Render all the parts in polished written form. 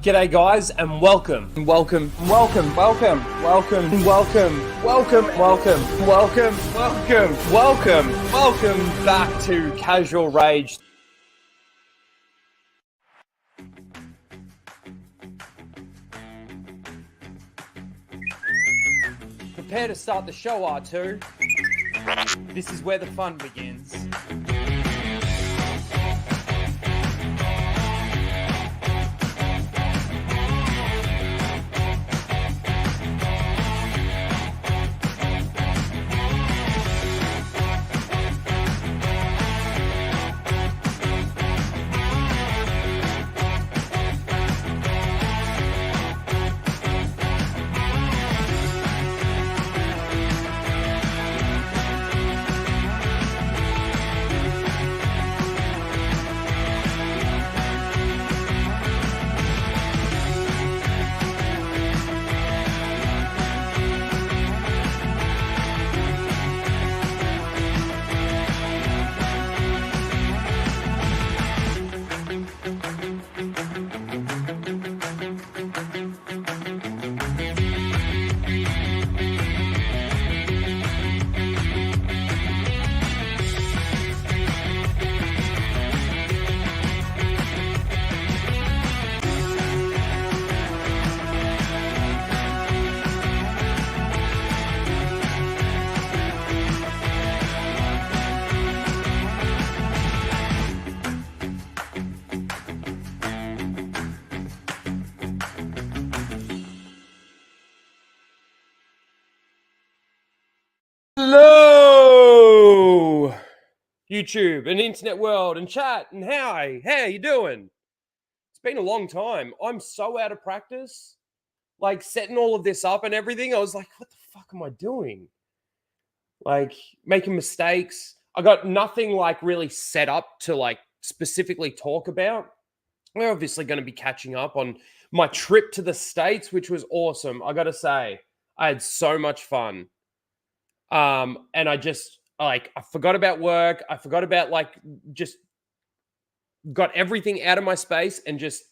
G'day guys and welcome back to Casual Rage. Prepare to start the show, R2. This is where the fun begins. Hello, YouTube and internet world and chat and how you doing? It's been a long time. I'm so out of practice, like setting all of this up and everything. I was like, what the fuck am I doing? Like making mistakes. I got nothing like really set up to like specifically talk about. We're obviously going to be catching up on my trip to the States, which was awesome. I got to say, I had so much fun. And I just I forgot about work. I forgot about just got everything out of my space and just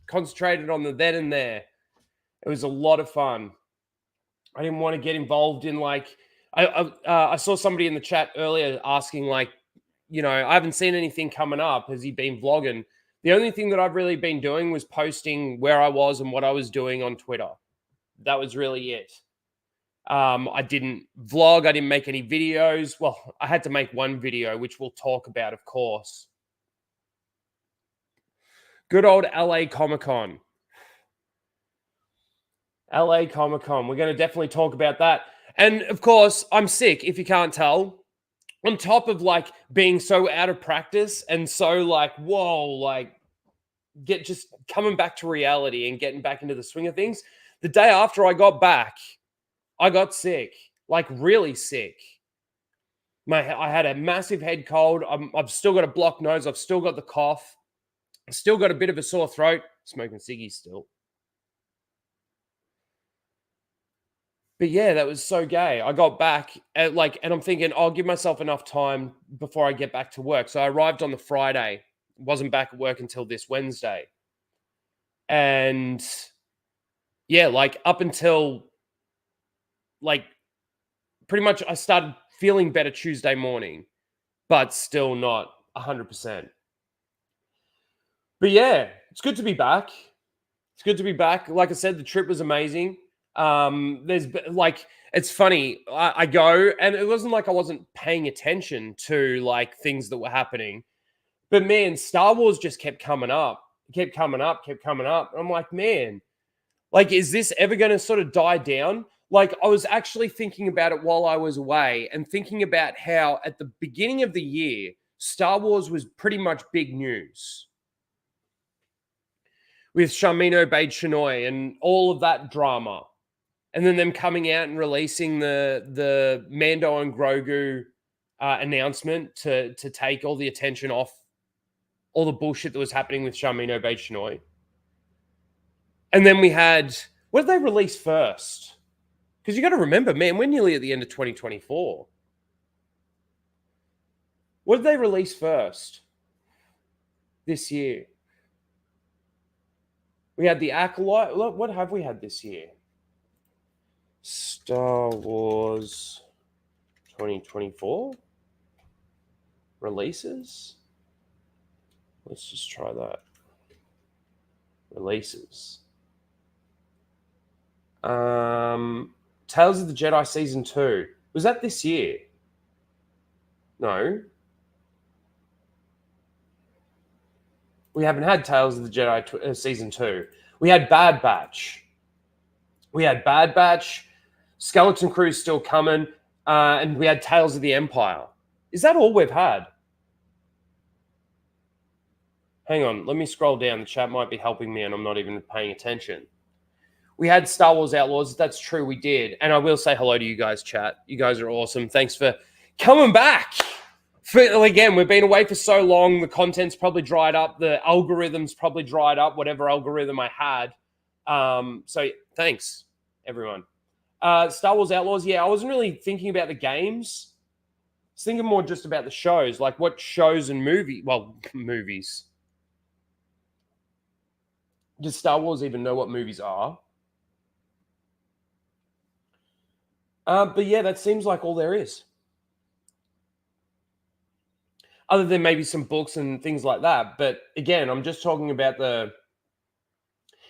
concentrated on the then and there. It was a lot of fun. I didn't want to get involved in I saw somebody in the chat earlier asking I haven't seen anything coming up. Has he been vlogging? The only thing that I've really been doing was posting where I was and what I was doing on Twitter. That was really it. I didn't vlog. I didn't make any videos. Well, I had to make one video, which we'll talk about, of course. Good old LA Comic-Con. LA Comic-Con. We're going to definitely talk about that. And of course, I'm sick, if you can't tell. On top of being so out of practice and so just coming back to reality and getting back into the swing of things. The day after I got back, I got sick, really sick. I had a massive head cold. I've still got a blocked nose. I've still got the cough. I've still got a bit of a sore throat. Smoking ciggies still. But yeah, that was so gay. I got back and I'm thinking I'll give myself enough time before I get back to work. So I arrived on the Friday. Wasn't back at work until this Wednesday. And yeah, up until pretty much I started feeling better Tuesday morning, but still not 100%. But yeah, it's good to be back. It's good to be back. Like I said, the trip was amazing. It's funny. I go, and it wasn't like I wasn't paying attention to things that were happening, but man, Star Wars just kept coming up. I'm like, man, is this ever going to sort of die down? I was actually thinking about it while I was away and thinking about how at the beginning of the year, Star Wars was pretty much big news. With Charmin Obaid-Chinoy and all of that drama. And then them coming out and releasing the Mando and Grogu announcement to take all the attention off all the bullshit that was happening with Charmin Obaid-Chinoy. And then we had, what did they release first? Because you got to remember, man, we're nearly at the end of 2024. What did they release first this year? We had the Acolyte. Look, what have we had this year? Star Wars 2024 releases. Let's just try that. Releases. Tales of the Jedi Season 2. Was that this year? No. We haven't had Tales of the Jedi Season 2. We had Bad Batch. Skeleton Crew's still coming. And we had Tales of the Empire. Is that all we've had? Hang on. Let me scroll down. The chat might be helping me and I'm not even paying attention. We had Star Wars Outlaws. That's true. We did. And I will say hello to you guys, chat. You guys are awesome. Thanks for coming back. Again, we've been away for so long. The content's probably dried up. The algorithm's probably dried up, whatever algorithm I had. So thanks, everyone. Star Wars Outlaws. Yeah, I wasn't really thinking about the games. I was thinking more just about the shows. Like what shows and movies. Does Star Wars even know what movies are? But yeah, that seems like all there is. Other than maybe some books and things like that. But again, I'm just talking about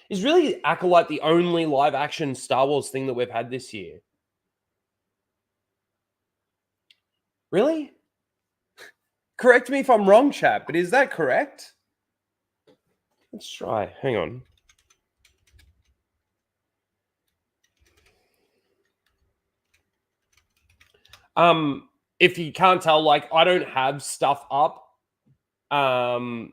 is really Acolyte the only live action Star Wars thing that we've had this year? Really? Correct me if I'm wrong, chat, but is that correct? Let's try. Hang on. If you can't tell, like I don't have stuff up that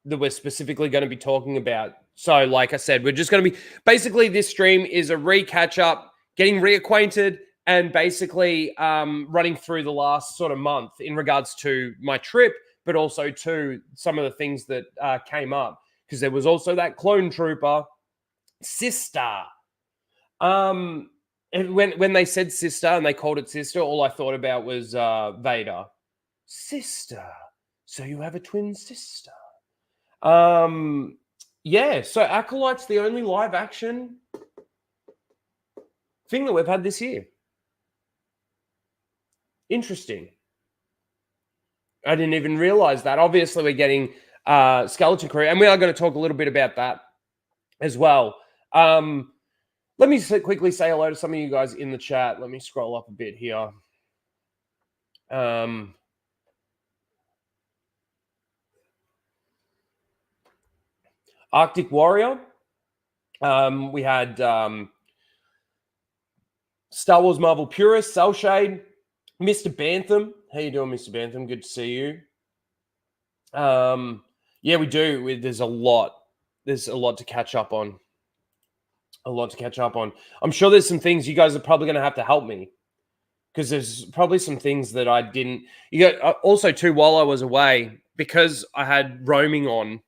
we're specifically going to be talking about. So, like I said, we're just going to be basically this stream is a catch up, getting reacquainted, and basically running through the last sort of month in regards to my trip, but also to some of the things that came up because there was also that clone trooper sister. And when they said sister and they called it sister, all I thought about was Vader. Sister. So you have a twin sister. Yeah, so Acolyte's the only live action thing that we've had this year. Interesting. I didn't even realize that. Obviously, we're getting Skeleton Crew, and we are going to talk a little bit about that as well. Let me quickly say hello to some of you guys in the chat. Let me scroll up a bit here. Arctic Warrior. We had Star Wars Marvel Purist, Cellshade, Mr. Bantham. How you doing, Mr. Bantham? Good to see you. Yeah, we do. There's a lot. There's a lot to catch up on. I'm sure there's some things you guys are probably going to have to help me because there's probably some things that I didn't. You got also too while I was away because I had roaming on.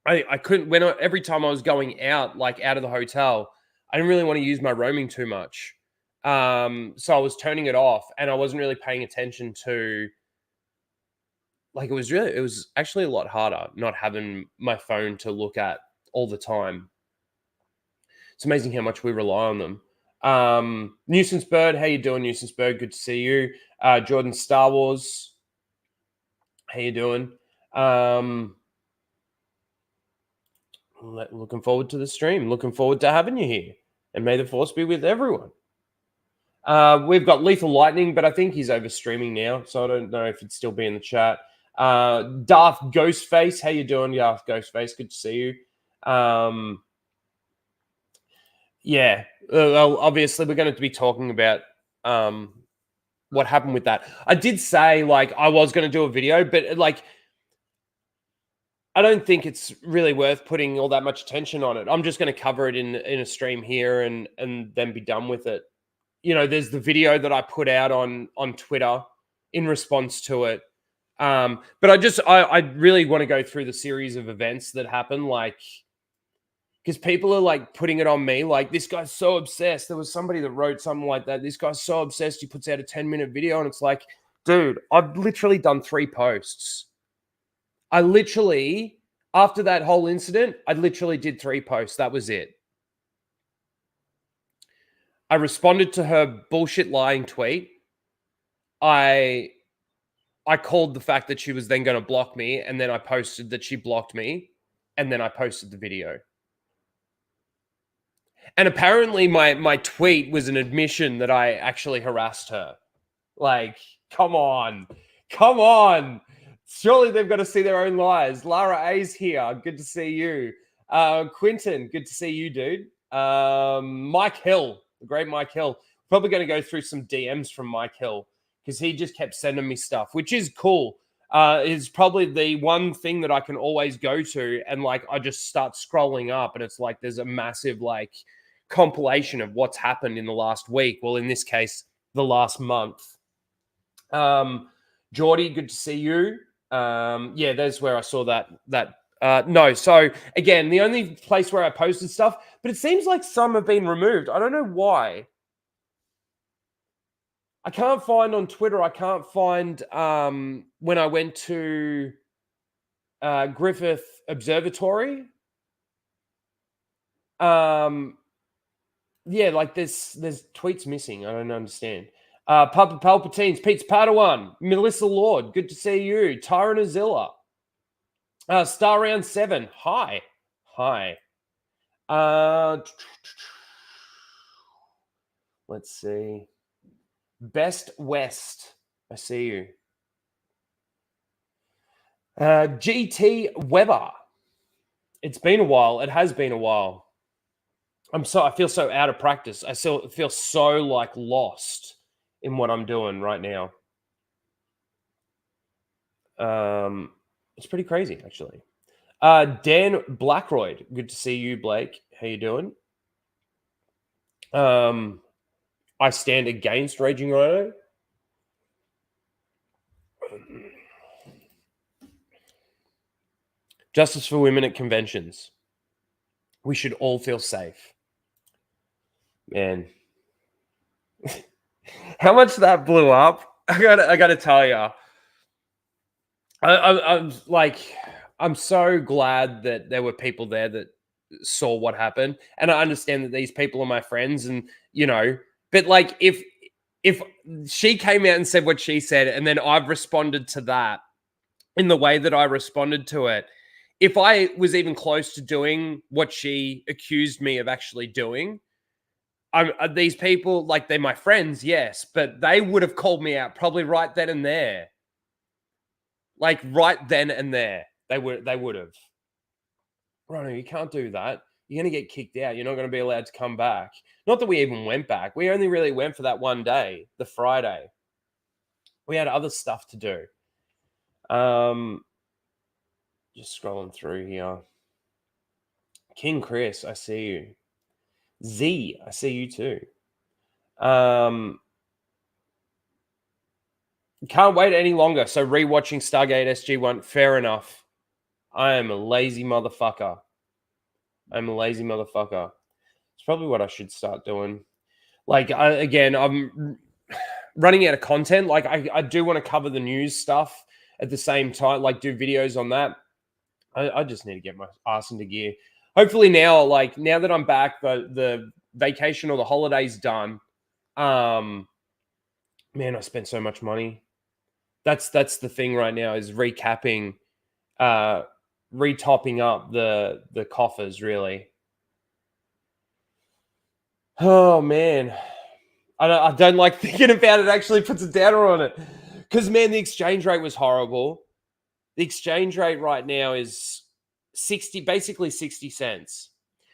I couldn't every time I was going out, like out of the hotel, I didn't really want to use my roaming too much. So I was turning it off and I wasn't really paying attention to it was actually a lot harder not having my phone to look at all the time. It's amazing how much we rely on them. Nuisance Bird, how you doing, Nuisance Bird? Good to see you. Jordan Star Wars, how you doing? Looking forward to the stream. Looking forward to having you here. And may the force be with everyone. We've got Lethal Lightning, but I think he's over streaming now, so I don't know if he'd still be in the chat. Darth Ghostface, how you doing, Darth Ghostface? Good to see you. Yeah, well, obviously we're going to be talking about what happened with that. I did say I was going to do a video, but I don't think it's really worth putting all that much attention on it. I'm just going to cover it in a stream here and then be done with it. There's the video that I put out on Twitter in response to it. But I really want to go through the series of events that happened, because people are putting it on me, this guy's so obsessed. There was somebody that wrote something like that. This guy's so obsessed. He puts out a 10-minute video and it's dude, I've literally done 3 posts. I literally After that whole incident, I literally did 3 posts. That was it. I responded to her bullshit lying tweet. I called the fact that she was then going to block me, and then I posted that she blocked me, and then I posted the video. And apparently my tweet was an admission that I actually harassed her. Like, come on. Come on. Surely they've got to see their own lies. Lara A's here. Good to see you. Quinton, good to see you, dude. Mike Hill, the great Mike Hill. Probably going to go through some DMs from Mike Hill because he just kept sending me stuff, which is cool. Is probably the one thing that I can always go to, and like I just start scrolling up and it's like there's a massive like compilation of what's happened in the last week. Well, in this case, the last month. Geordie, good to see you. Yeah, that's where I saw that. No, so again, the only place where I posted stuff, but it seems like some have been removed. I don't know why. I can't find on Twitter. I can't find when I went to Griffith Observatory. Yeah, like there's tweets missing. I don't understand. Papa Palpatines, Pete's Padawan, Melissa Lord, good to see you. Tyron Azilla. Star Round 7. Hi. Let's see. Best West. I see you. GT Weber. It's been a while. It has been a while. I feel so out of practice. I still feel so like lost in what I'm doing right now. It's pretty crazy, actually. Dan Blackroyd, good to see you, Blake. How you doing? I stand against Raging Rhino. Justice for women at conventions. We should all feel safe. Man. How much that blew up, I gotta tell you. I'm like, I'm so glad that there were people there that saw what happened, and I understand that these people are my friends, and but like if she came out and said what she said, and then I've responded to that in the way that I responded to it, if I was even close to doing what she accused me of actually doing, these people, like, they're my friends, yes, but they would have called me out probably right then and there. Like, right then and there, they would have. Rhino, you can't do that. You're going to get kicked out. You're not going to be allowed to come back. Not that we even went back. We only really went for that one day, the Friday. We had other stuff to do. Just scrolling through here. King Chris, I see you. Z, I see you too. Can't wait any longer. So rewatching Stargate SG-1, fair enough. I am a lazy motherfucker. It's probably what I should start doing. Like, I'm running out of content. Like, I do want to cover the news stuff at the same time, like do videos on that. I just need to get my ass into gear. Hopefully now that I'm back, the vacation or the holiday's done. Man, I spent so much money. That's the thing right now, is recapping, retopping up the coffers, really. Oh man, I don't like thinking about it. Actually puts a downer on it, because man, the exchange rate was horrible. The exchange rate right now is basically 60 cents.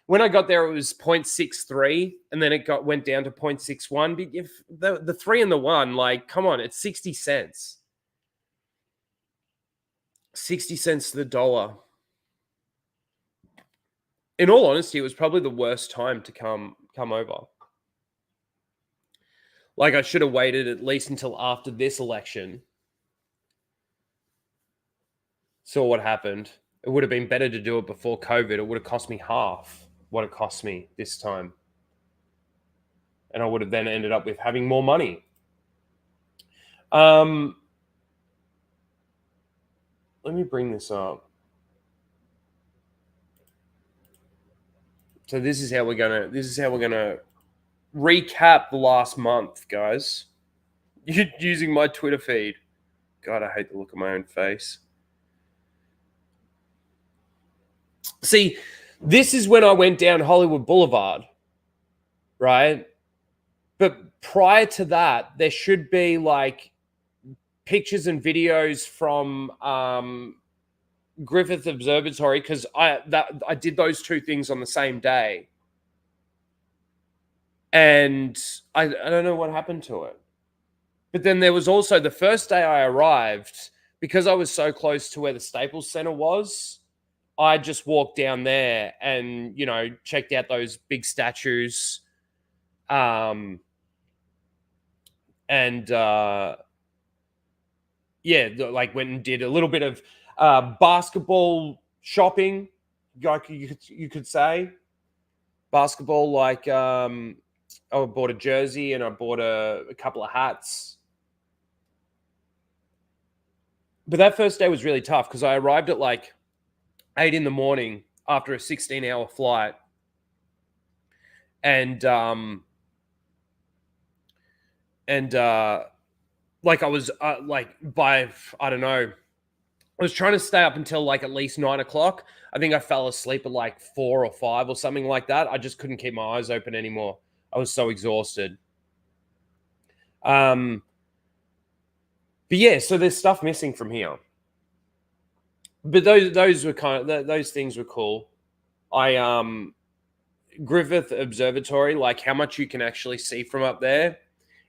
When I got there, it was 0.63, and then it went down to 0.61. But if the 3 and the 1, like, come on, it's 60 cents. 60 cents to the dollar. In all honesty, it was probably the worst time to come over. Like, I should have waited at least until after this election. Saw what happened. It would have been better to do it before COVID. It would have cost me half what it cost me this time. And I would have then ended up with having more money. Let me bring this up. So this is how we're gonna recap the last month, guys. Using my Twitter feed. God, I hate the look of my own face. See, this is when I went down Hollywood Boulevard, right? But prior to that, there should be like pictures and videos from Griffith Observatory, because I did those two things on the same day, and I don't know what happened to it. But then there was also the first day I arrived, because I was so close to where the Staples Center was. I just walked down there and, you know, checked out those big statues. And yeah, like went and did a little bit of basketball shopping, like you could say. Basketball, like I bought a jersey and I bought a couple of hats. But that first day was really tough because I arrived at like 8 in the morning after a 16-hour flight. And like I was like by, I don't know, I was trying to stay up until like at least 9 o'clock. I think I fell asleep at like 4 or 5 or something like that. I just couldn't keep my eyes open anymore. I was so exhausted. But yeah, so there's stuff missing from here. But those were kind of, those things were cool. Griffith Observatory, like how much you can actually see from up there.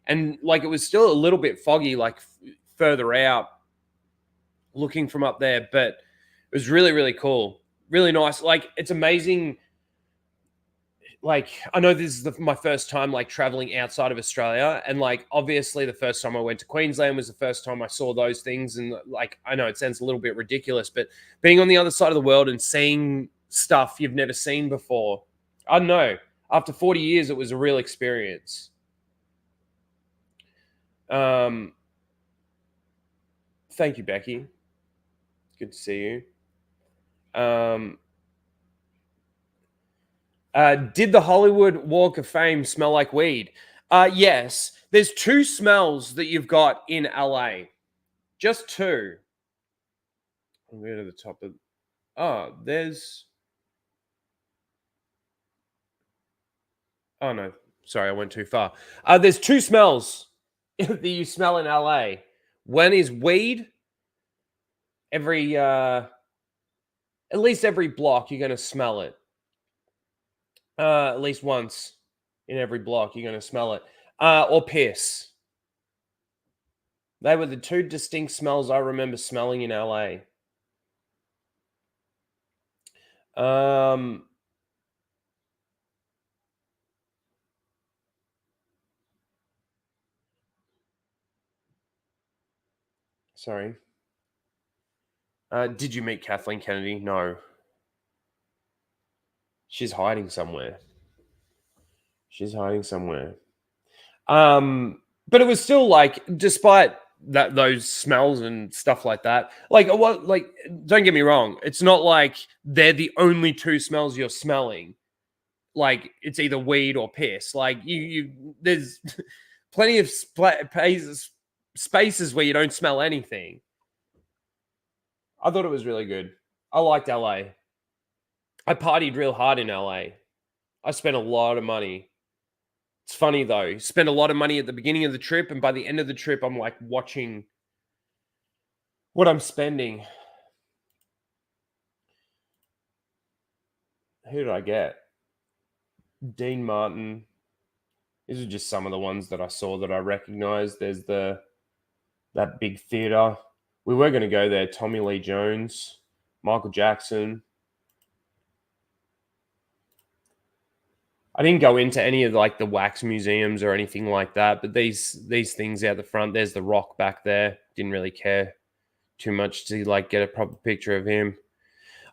And like it was still a little bit foggy, like further out looking from up there, but it was really, really cool. Really nice. Like it's amazing. Like I know this is my first time like traveling outside of Australia, and like obviously the first time I went to Queensland was the first time I saw those things, and like I know it sounds a little bit ridiculous, but being on the other side of the world and seeing stuff you've never seen before, I don't know, after 40 years it was a real experience. Thank you, Becky. Good to see you. Did the Hollywood Walk of Fame smell like weed? Yes. There's 2 smells that you've got in LA. Just 2. I'll go to the top of... Oh, there's... Oh, no. Sorry, I went too far. There's 2 smells that you smell in LA. One is weed. Every... at least every block, you're going to smell it. At least once in every block, you're going to smell it. Or piss. They were the 2 distinct smells I remember smelling in LA. Sorry. Did you meet Kathleen Kennedy? No. She's hiding somewhere. But it was still like, despite that, those smells and stuff like that, like what, like, don't get me wrong, it's not like they're the only 2 smells you're smelling. Like it's either weed or piss. Like you there's plenty of spaces where you don't smell anything. I thought it was really good. I liked LA. I partied real hard in LA. I spent a lot of money. It's funny though. Spent a lot of money at the beginning of the trip, and by the end of the trip, I'm like watching what I'm spending. Who did I get? Dean Martin. These are just some of the ones that I saw that I recognized. There's that big theater. We were going to go there. Tommy Lee Jones, Michael Jackson. I didn't go into any of like the wax museums or anything like that, but these things out the front, there's The Rock back there. Didn't really care too much to like get a proper picture of him.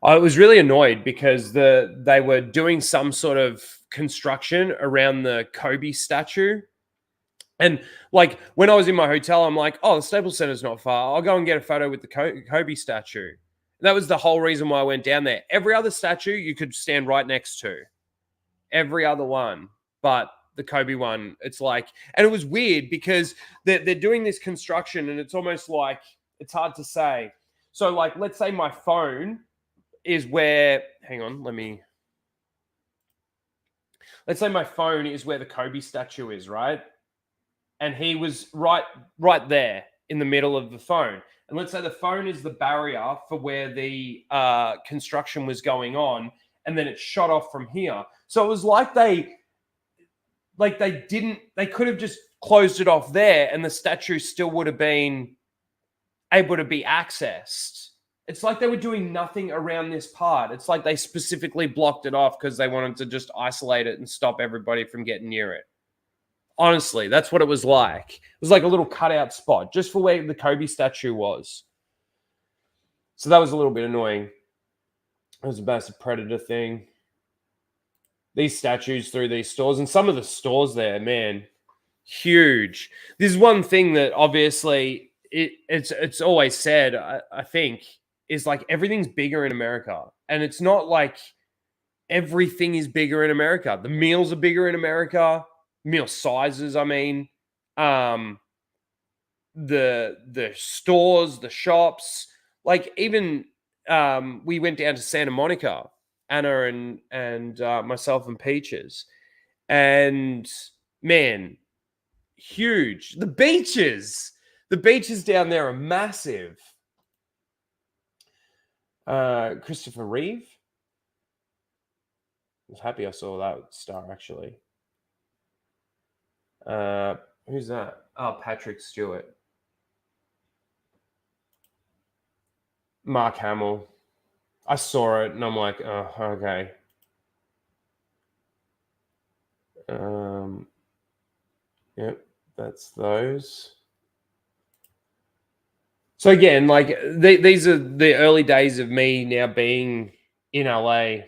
I was really annoyed because they were doing some sort of construction around the Kobe statue. And like when I was in my hotel, I'm like, oh, the Staples Center's not far. I'll go and get a photo with the Kobe statue. And that was the whole reason why I went down there. Every other statue you could stand right next to. every other one, but the Kobe one. It's like, and it was weird because they're doing this construction, and it's almost like it's hard to say. So, like, let's say my phone is where. Hang on, let's say my phone is where the Kobe statue is, right? And he was right there in the middle of the phone. And let's say the phone is the barrier for where the construction was going on, and then it shot off from here. So it was like they could have just closed it off there, and the statue still would have been able to be accessed. It's like they were doing nothing around this part. It's like they specifically blocked it off because they wanted to just isolate it and stop everybody from getting near it. Honestly, that's what it was like. It was like a little cutout spot just for where the Kobe statue was. So that was a little bit annoying. It was a massive predator thing. These statues through these stores, and some of the stores there, man, huge. This is one thing that obviously it's always said, I think, is like everything's bigger in America. And it's not like everything is bigger in America. The meals are bigger in America. Meal sizes, I mean, the stores, the shops, like even we went down to Santa Monica, Anna and myself and Peaches, and man, huge. The beaches down there are massive. Christopher Reeve. I was happy I saw that star actually. Who's that? Oh, Patrick Stewart. Mark Hamill. I saw it and I'm like, oh, okay. Yep, that's those. So again, like these are the early days of me now being in LA.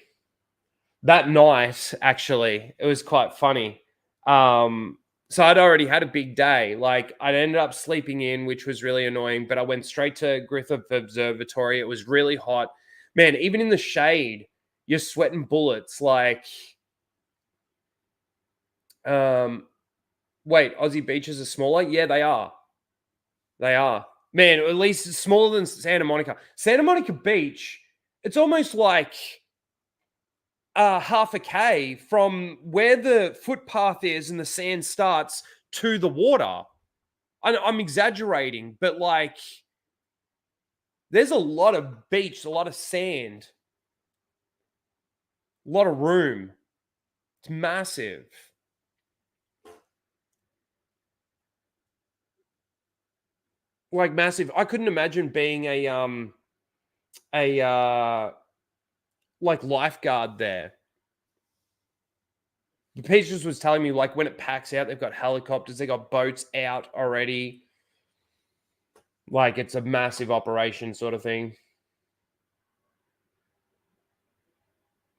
That night, actually, it was quite funny. So I'd already had a big day. Like I ended up sleeping in, which was really annoying, but I went straight to Griffith Observatory. It was really hot. Man, even in the shade, you're sweating bullets. Like, wait, Aussie beaches are smaller? Yeah, they are. They are. Man, at least it's smaller than Santa Monica. Santa Monica Beach, it's almost like half a K from where the footpath is and the sand starts to the water. I'm exaggerating, but like there's a lot of beach, a lot of sand, a lot of room. It's massive. Like massive. I couldn't imagine being a like lifeguard there. The Peaches was telling me like when it packs out, they've got helicopters, they got boats out already. Like it's a massive operation sort of thing.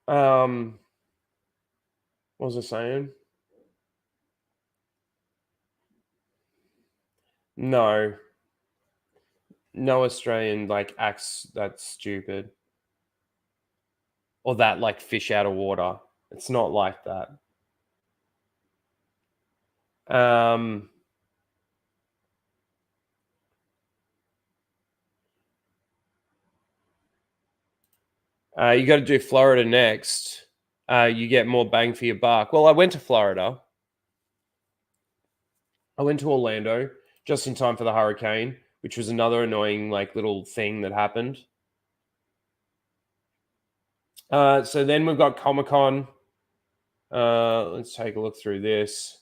What was I saying? No Australian like acts that stupid or that like fish out of water. It's not like that. You got to do Florida next. You get more bang for your buck. Well, I went to Florida. I went to Orlando just in time for the hurricane, which was another annoying like little thing that happened. So then we've got Comic-Con. Let's take a look through this.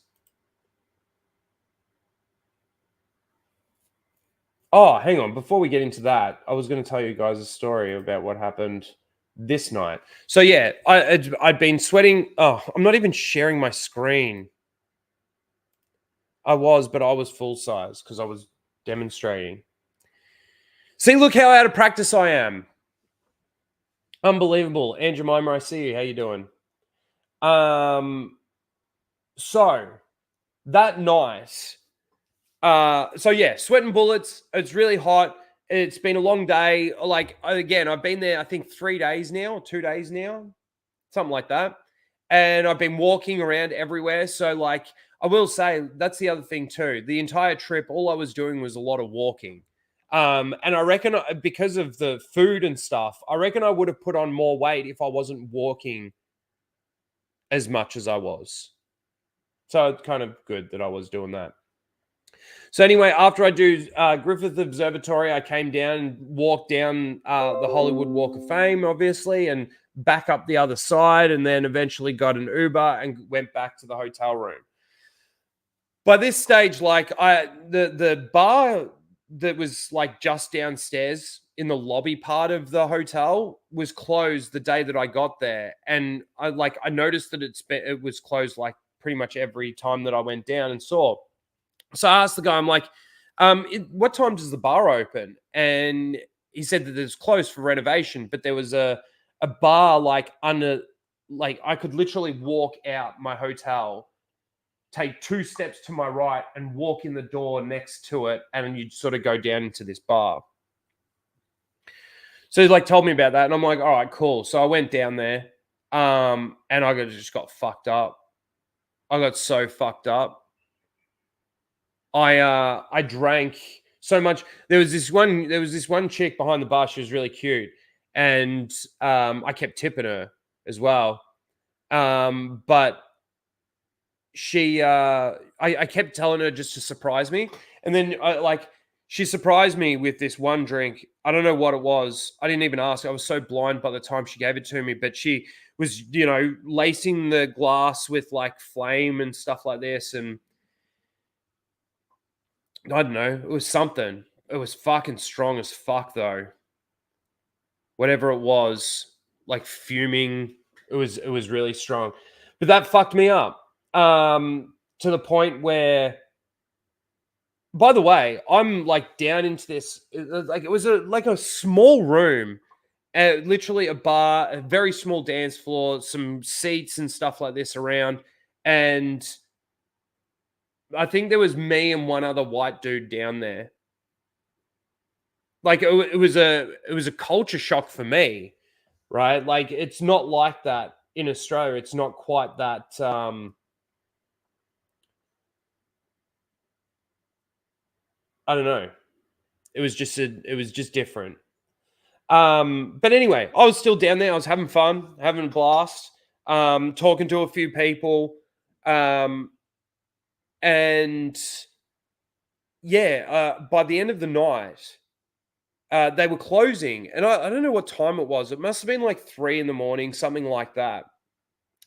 Oh, hang on. Before we get into that, I was going to tell you guys a story about what happened this night. So yeah, I'd been sweating. Oh, I'm not even sharing my screen. I was, but I was full size because I was demonstrating. See, look how out of practice I am. Unbelievable. Andrew Mimer, I see you. How you doing? So that night, so yeah, sweating bullets. It's really hot. It's been a long day. Like again, I've been there, I think 3 days now, 2 days now, something like that. and I've been walking around everywhere. So, like, I will say that's the other thing too. The entire trip, all I was doing was a lot of walking. And I reckon because of the food and stuff, I reckon I would have put on more weight if I wasn't walking as much as I was. So it's kind of good that I was doing that. So anyway, after I do Griffith Observatory, I came down and walked down the Hollywood Walk of Fame, obviously, and back up the other side, and then eventually got an Uber and went back to the hotel room. By this stage, like the bar that was like just downstairs in the lobby part of the hotel was closed the day that I got there, and I noticed that it was closed like pretty much every time that I went down and saw. So I asked the guy, I'm like, what time does the bar open? And he said that it's closed for renovation, but there was a bar like under, like I could literally walk out my hotel, take 2 steps to my right and walk in the door next to it, and you'd sort of go down into this bar. So he like told me about that, and I'm like, all right, cool. So I went down there, and just got fucked up. I got so fucked up. I drank so much. There was this one chick behind the bar. She was really cute, and I kept tipping her as well. But she I kept telling her just to surprise me, and then she surprised me with this one drink. I don't know what it was. I didn't even ask. I was so blind by the time she gave it to me, but she was, lacing the glass with like flame and stuff like this, and I don't know. It was something. It was fucking strong as fuck though. Whatever it was, like fuming. It was really strong. But that fucked me up. To the point where, by the way, I'm like down into this, like it was a small room, literally a bar, a very small dance floor, some seats and stuff like this around, and I think there was me and one other white dude down there. Like it was a culture shock for me, right? Like it's not like that in Australia. It's not quite that. I don't know. It was just different. But anyway, I was still down there. I was having fun, having a blast, talking to a few people, and yeah. By the end of the night, they were closing, and I don't know what time it was. It must have been like 3 in the morning, something like that.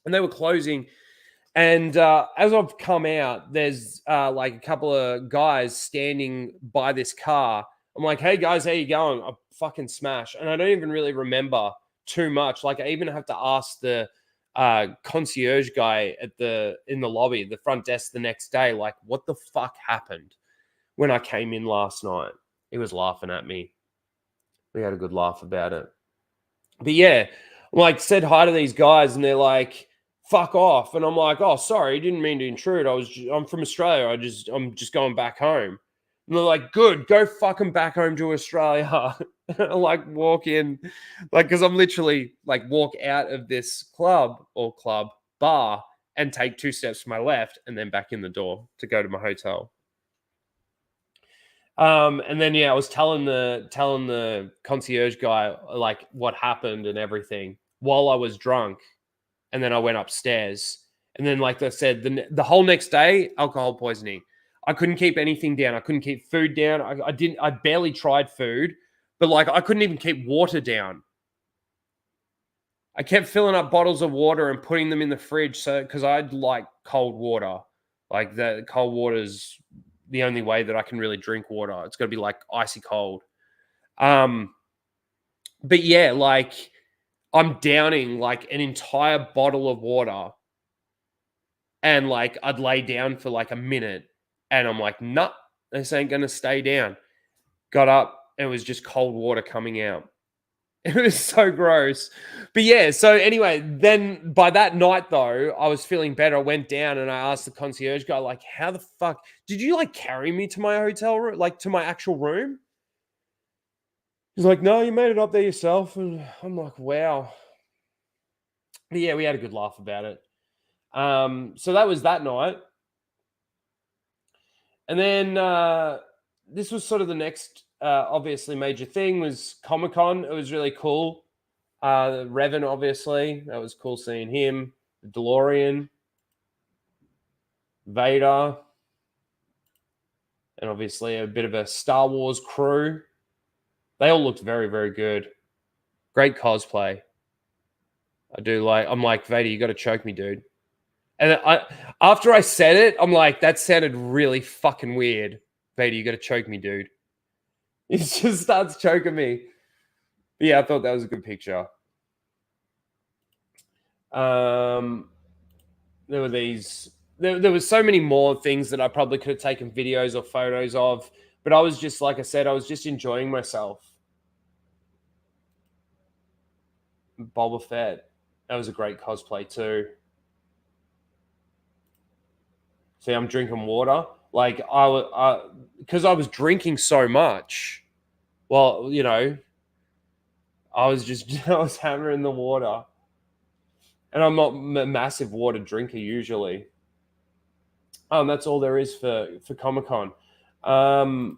And they were closing. And as I've come out, there's like a couple of guys standing by this car. I'm like, hey guys, how you going? I fucking smash. And I don't even really remember too much. Like I even have to ask the concierge guy in the lobby, the front desk the next day, like, what the fuck happened when I came in last night? He was laughing at me. We had a good laugh about it. But yeah, like said hi to these guys, and they're like, "Fuck off!" And I'm like, "Oh, sorry, didn't mean to intrude. I'm from Australia. I'm just going back home." And they're like, "Good, go fucking back home to Australia." Like walk in, like because I'm literally like walk out of this club bar and take 2 steps to my left, and then back in the door to go to my hotel. And then yeah, I was telling the concierge guy like what happened and everything while I was drunk, and then I went upstairs. And then, like I said, the whole next day, alcohol poisoning. I couldn't keep anything down. I couldn't keep food down. I didn't. I barely tried food, but like I couldn't even keep water down. I kept filling up bottles of water and putting them in the fridge, so because I'd like cold water. Like the cold water is the only way that I can really drink water. It's got to be like icy cold. Um, but yeah, like I'm downing like an entire bottle of water, and like I'd lay down for like a minute, and I'm like, nah, this ain't gonna stay down. Got up, and it was just cold water coming out. It was so gross. But yeah, so anyway, then by that night though, I was feeling better. I went down and I asked the concierge guy, like, how the fuck did you like carry me to my hotel room, like to my actual room? He's like, no, you made it up there yourself. And I'm like, wow. But yeah, we had a good laugh about it. So that was that night. And then this was sort of the next, obviously, major thing was Comic-Con. It was really cool. Revan, obviously. That was cool seeing him. The DeLorean. Vader. And obviously a bit of a Star Wars crew. They all looked very, very good. Great cosplay. I'm like, Vader, you got to choke me, dude. And after I said it, I'm like, that sounded really fucking weird. Vader, you got to choke me, dude. He just starts choking me. But yeah, I thought that was a good picture. There were these. There was so many more things that I probably could have taken videos or photos of, but I was just, like I said, I was just enjoying myself. Boba Fett. That was a great cosplay too. See, I'm drinking water. Like because I was drinking so much. Well, you know, I was hammering the water, and I'm not a massive water drinker usually. That's all there is for Comic-Con. And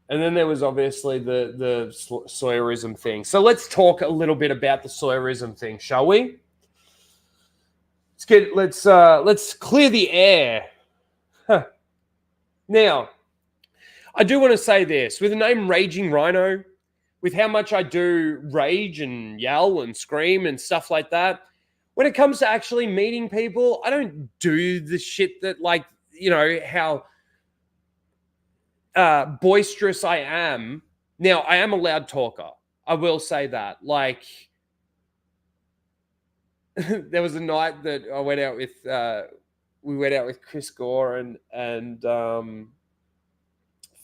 then there was obviously the Sawyerism thing. So let's talk a little bit about the Sawyerism thing, shall we? Let's clear the air. Huh. Now, I do want to say this. With the name Raging Rhino, with how much I do rage and yell and scream and stuff like that, when it comes to actually meeting people, I don't do the shit that, like, you know, how boisterous I am. Now, I am a loud talker. I will say that. Like, there was a night that I went out with, we went out with Chris Gore and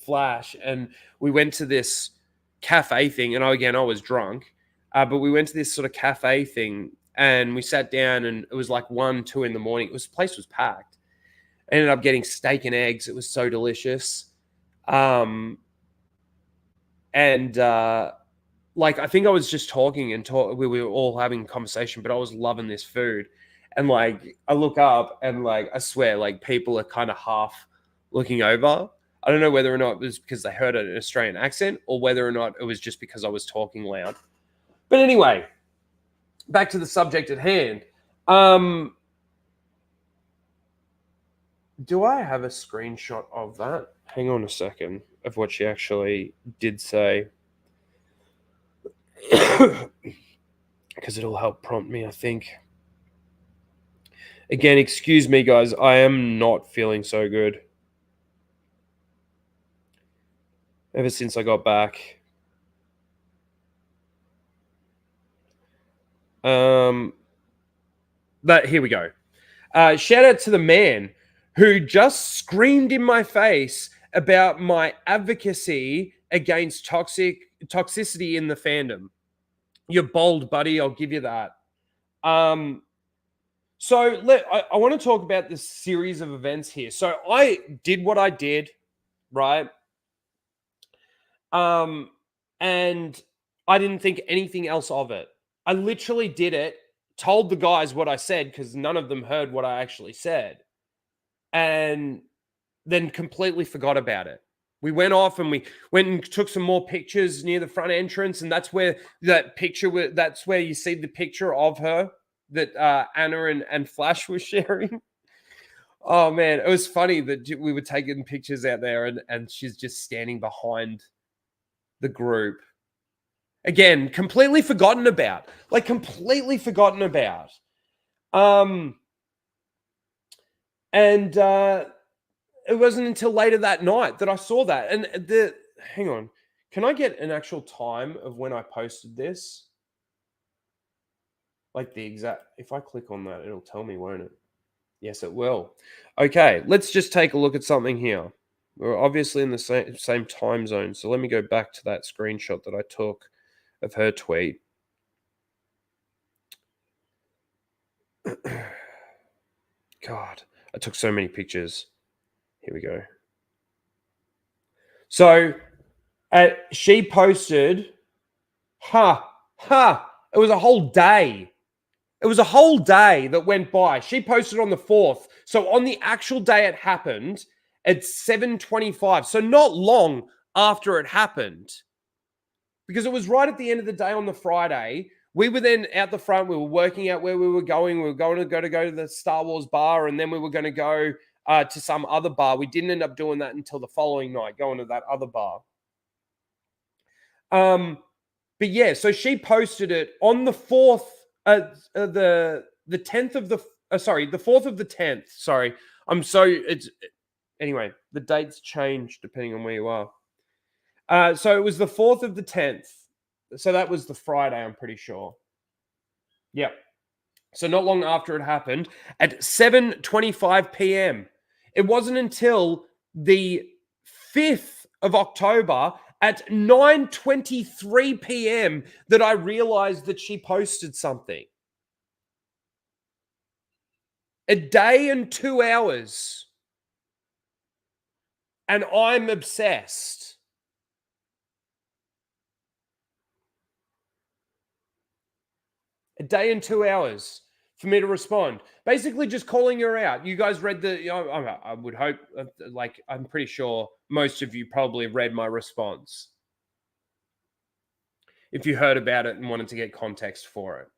Flash, and we went to this cafe thing. And I was drunk, but we went to this sort of cafe thing, and we sat down, and it was like 1, 2 in the morning. The place was packed. I ended up getting steak and eggs. It was so delicious. Like, I think I was just talking we were all having a conversation, but I was loving this food. And like, I look up and like, I swear, like, people are kind of half looking over. I don't know whether or not it was because they heard an Australian accent or whether or not it was just because I was talking loud. But anyway, back to the subject at hand. Do I have a screenshot of that? Hang on a second, of what she actually did say. Because it'll help prompt me, I think. Again, excuse me, guys. I am not feeling so good. Ever since I got back. But here we go. Shout out to the man who just screamed in my face about my advocacy against toxicity in the fandom. You're bold, buddy. I'll give you that. So I want to talk about this series of events here. So I did what I did, right? And I didn't think anything else of it. I literally did it, told the guys what I said because none of them heard what I actually said, and then completely forgot about it. We went off and we went and took some more pictures near the front entrance, and that's where that's where you see the picture of her that Anna and Flash were sharing. Oh man, it was funny that we were taking pictures out there and she's just standing behind the group. Again, completely forgotten about. Like, completely forgotten about. And it wasn't until later that night that I saw that. And hang on. Can I get an actual time of when I posted this? Like the exact, if I click on that, it'll tell me, won't it? Yes, it will. Okay, let's just take a look at something here. We're obviously in the same time zone. So let me go back to that screenshot that I took of her tweet. God, I took so many pictures. Here we go. So she posted, it was a whole day. It was a whole day that went by. She posted on the 4th. So on the actual day it happened, at 7:25. So not long after it happened. Because it was right at the end of the day on the Friday. We were then out the front. We were working out where we were going. We were going to go to the Star Wars bar, and then we were going to go to some other bar. We didn't end up doing that until the following night, going to that other bar. But yeah, so she posted it on the 4th, the 10th of the the 4th of the 10th. Sorry, anyway, the dates change depending on where you are. So it was the 4th of the 10th. So that was the Friday, I'm pretty sure. Yep. So not long after it happened, at 7:25 p.m. It wasn't until the 5th of October at 9:23 p.m. that I realized that she posted something. A day and 2 hours. And I'm obsessed. A day and 2 hours for me to respond. Basically just calling her out. You guys read I would hope, I'm pretty sure most of you probably read my response. If you heard about it and wanted to get context for it.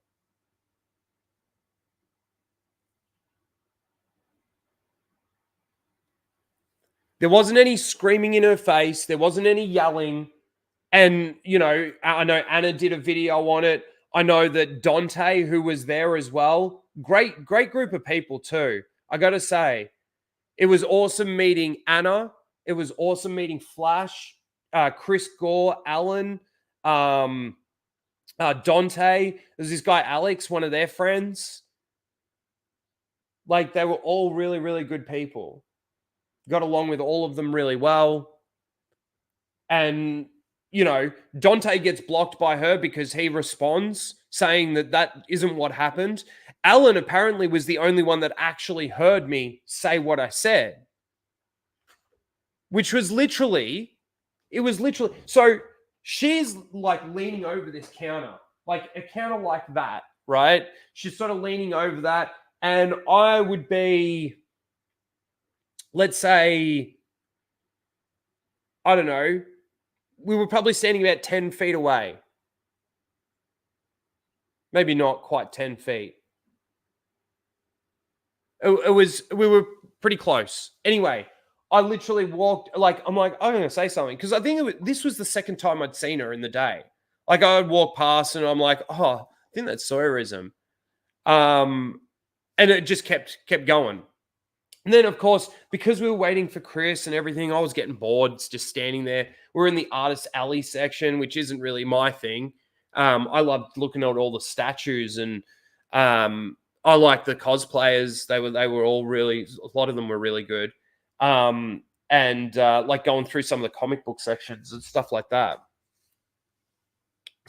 There wasn't any screaming in her face. There wasn't any yelling. And, I know Anna did a video on it. I know that Dante, who was there as well, great group of people too. I got to say, it was awesome meeting Anna. It was awesome meeting Flash, Chris Gore, Alan, Dante. There's this guy, Alex, one of their friends. Like, they were all really, really good people. Got along with all of them really well. And Dante gets blocked by her because he responds saying that isn't what happened. Alan apparently was the only one that actually heard me say what I said, which was literally, so she's like leaning over this counter, like a counter like that, right? She's sort of leaning over that. And I would be, let's say, I don't know, we were probably standing about 10 feet away. Maybe not quite 10 feet. We were pretty close. Anyway, I literally walked, I'm going to say something. Because I think this was the second time I'd seen her in the day. Like, I would walk past and I'm like, oh, I think that's Sawyerism. And it just kept going. And then, of course, because we were waiting for Chris and everything, I was getting bored just standing there. We're in the Artist Alley section, which isn't really my thing. I loved looking at all the statues, and I liked the cosplayers. They were all really, a lot of them were really good. And like going through some of the comic book sections and stuff like that.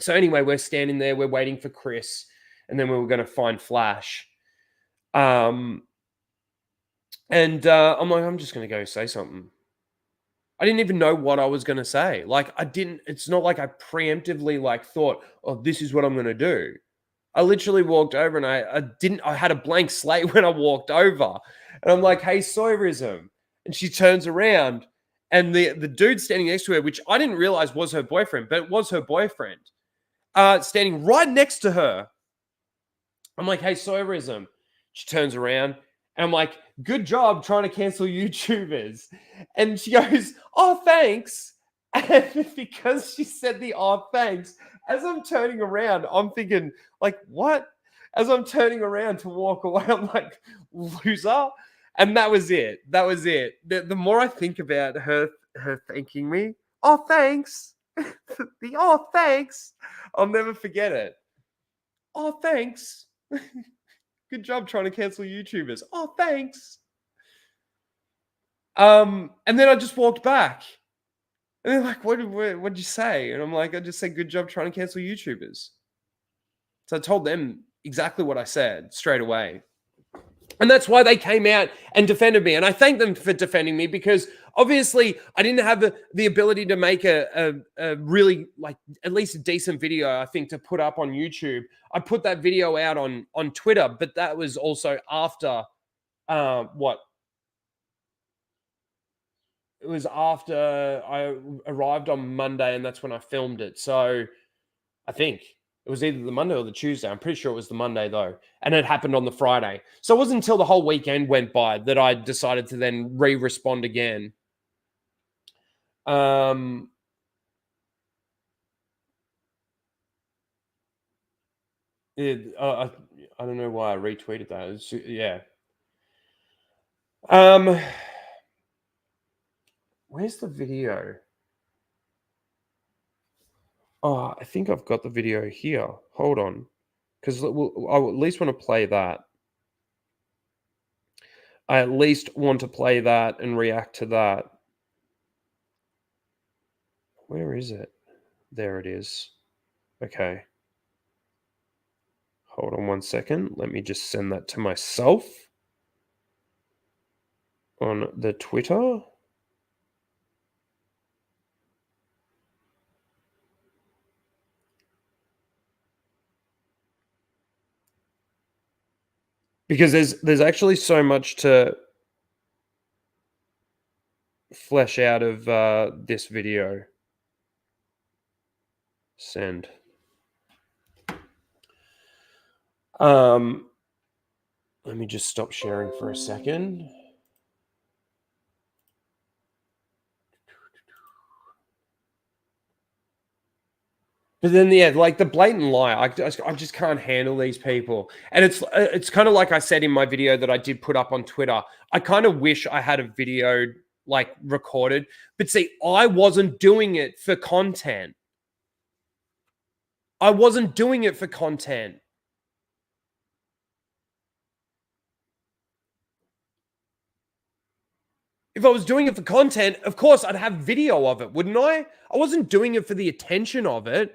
So anyway, we're standing there, we're waiting for Chris, and then we were going to find Flash. And I'm like, I'm just going to go say something. I didn't even know what I was going to say. Like, it's not like I preemptively thought, oh, this is what I'm going to do. I literally walked over and I had a blank slate when I walked over. And I'm like, hey, Sawyerism. And she turns around and the dude standing next to her, which I didn't realize was her boyfriend, but it was her boyfriend, standing right next to her. I'm like, hey, Sawyerism. She turns around. And I'm like, good job trying to cancel YouTubers. And she goes, oh, thanks. And because she said the oh, thanks, as I'm turning around, I'm thinking, like, what? As I'm turning around to walk away, I'm like, loser. And that was it. The more I think about her thanking me, oh, thanks. The oh, thanks. I'll never forget it. Oh, thanks. Good job trying to cancel YouTubers. Oh, thanks. And then I just walked back. And they're like, what'd you say? And I'm like, I just said, good job trying to cancel YouTubers. So I told them exactly what I said straight away. And that's why they came out and defended me. And I thank them for defending me, because Obviously, I didn't have the ability to make a really, like, at least a decent video, I think, to put up on YouTube. I put that video out on Twitter, but that was also after what? It was after I arrived on Monday, and that's when I filmed it. So I think it was either the Monday or the Tuesday. I'm pretty sure it was the Monday though, and it happened on the Friday. So it wasn't until the whole weekend went by that I decided to then respond again. I don't know why I retweeted that. Yeah. Where's the video? Oh, I think I've got the video here. Hold on, because I at least want to play that. I at least want to play that and react to that. Where is it? There it is. Okay. Hold on 1 second. Let me just send that to myself on the Twitter. Because there's actually so much to flesh out of this video. Send. Let me just stop sharing for a second. But then, yeah, like the blatant lie, I just can't handle these people. And it's kind of like I said in my video that I did put up on Twitter. I kind of wish I had a video like recorded, but see, I wasn't doing it for content. I wasn't doing it for content. If I was doing it for content, of course I'd have video of it, wouldn't I? I wasn't doing it for the attention of it.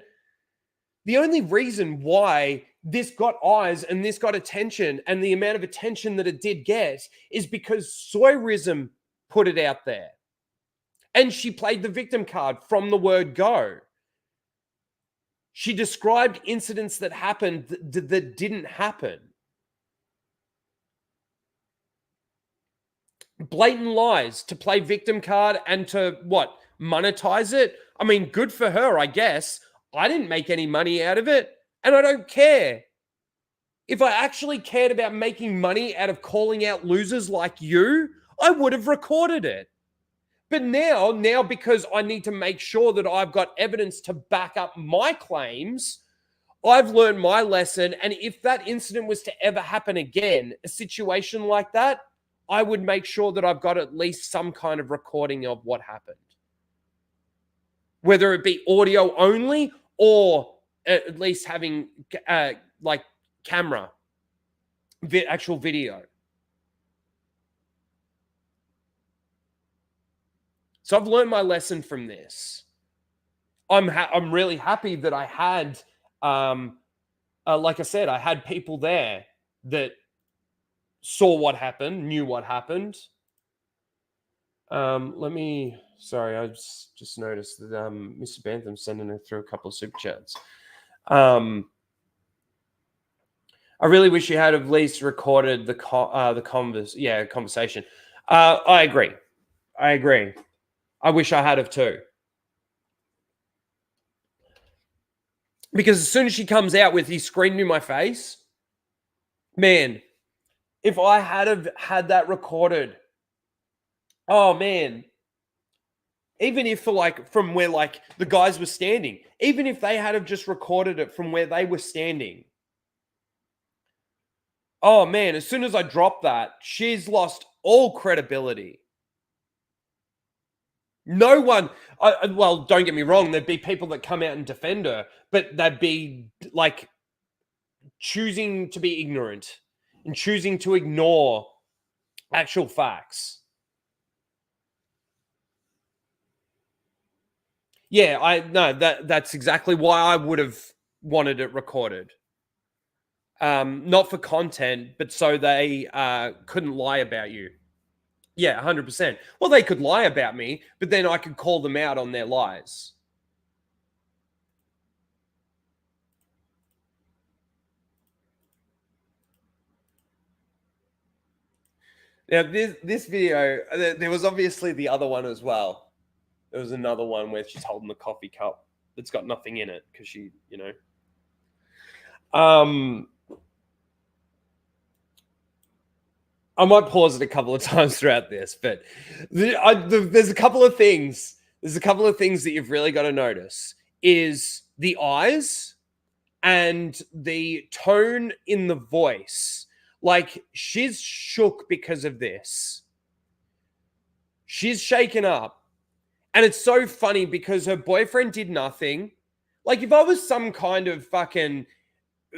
The only reason why this got eyes and this got attention and the amount of attention that it did get is because Soyrism put it out there. And she played the victim card from the word go. She described incidents that happened that didn't happen. Blatant lies to play victim card and to what? Monetize it? I mean, good for her, I guess. I didn't make any money out of it, and I don't care. If I actually cared about making money out of calling out losers like you, I would have recorded it. But now because I need to make sure that I've got evidence to back up my claims, I've learned my lesson. And if that incident was to ever happen again, a situation like that, I would make sure that I've got at least some kind of recording of what happened. Whether it be audio only or at least having like camera, actual video. So I've learned my lesson from this. I'm really happy that I had, like I said, I had people there that saw what happened, knew what happened. Sorry, I just noticed that Mr. Bantham sending through a couple of super chats. I really wish you had at least recorded the conversation. I agree. I wish I had of too. Because as soon as she comes out with he screamed in my face, man, if I had that recorded, oh man, even if from where like the guys were standing, even if they had have just recorded it from where they were standing, oh man, as soon as I dropped that, she's lost all credibility. No one, well, don't get me wrong, there'd be people that come out and defend her, but they'd be like choosing to be ignorant and choosing to ignore actual facts. Yeah, that's exactly why I would have wanted it recorded. Not for content, but so they couldn't lie about you. Yeah, 100%. Well, they could lie about me, but then I could call them out on their lies. Now, this video, there was obviously the other one as well. There was another one where she's holding the coffee cup that's got nothing in it because she, you know. I might pause it a couple of times throughout this, but there's a couple of things. There's a couple of things that you've really got to notice is the eyes and the tone in the voice. Like, she's shook because of this. She's shaken up. And it's so funny because her boyfriend did nothing. Like, if I was some kind of fucking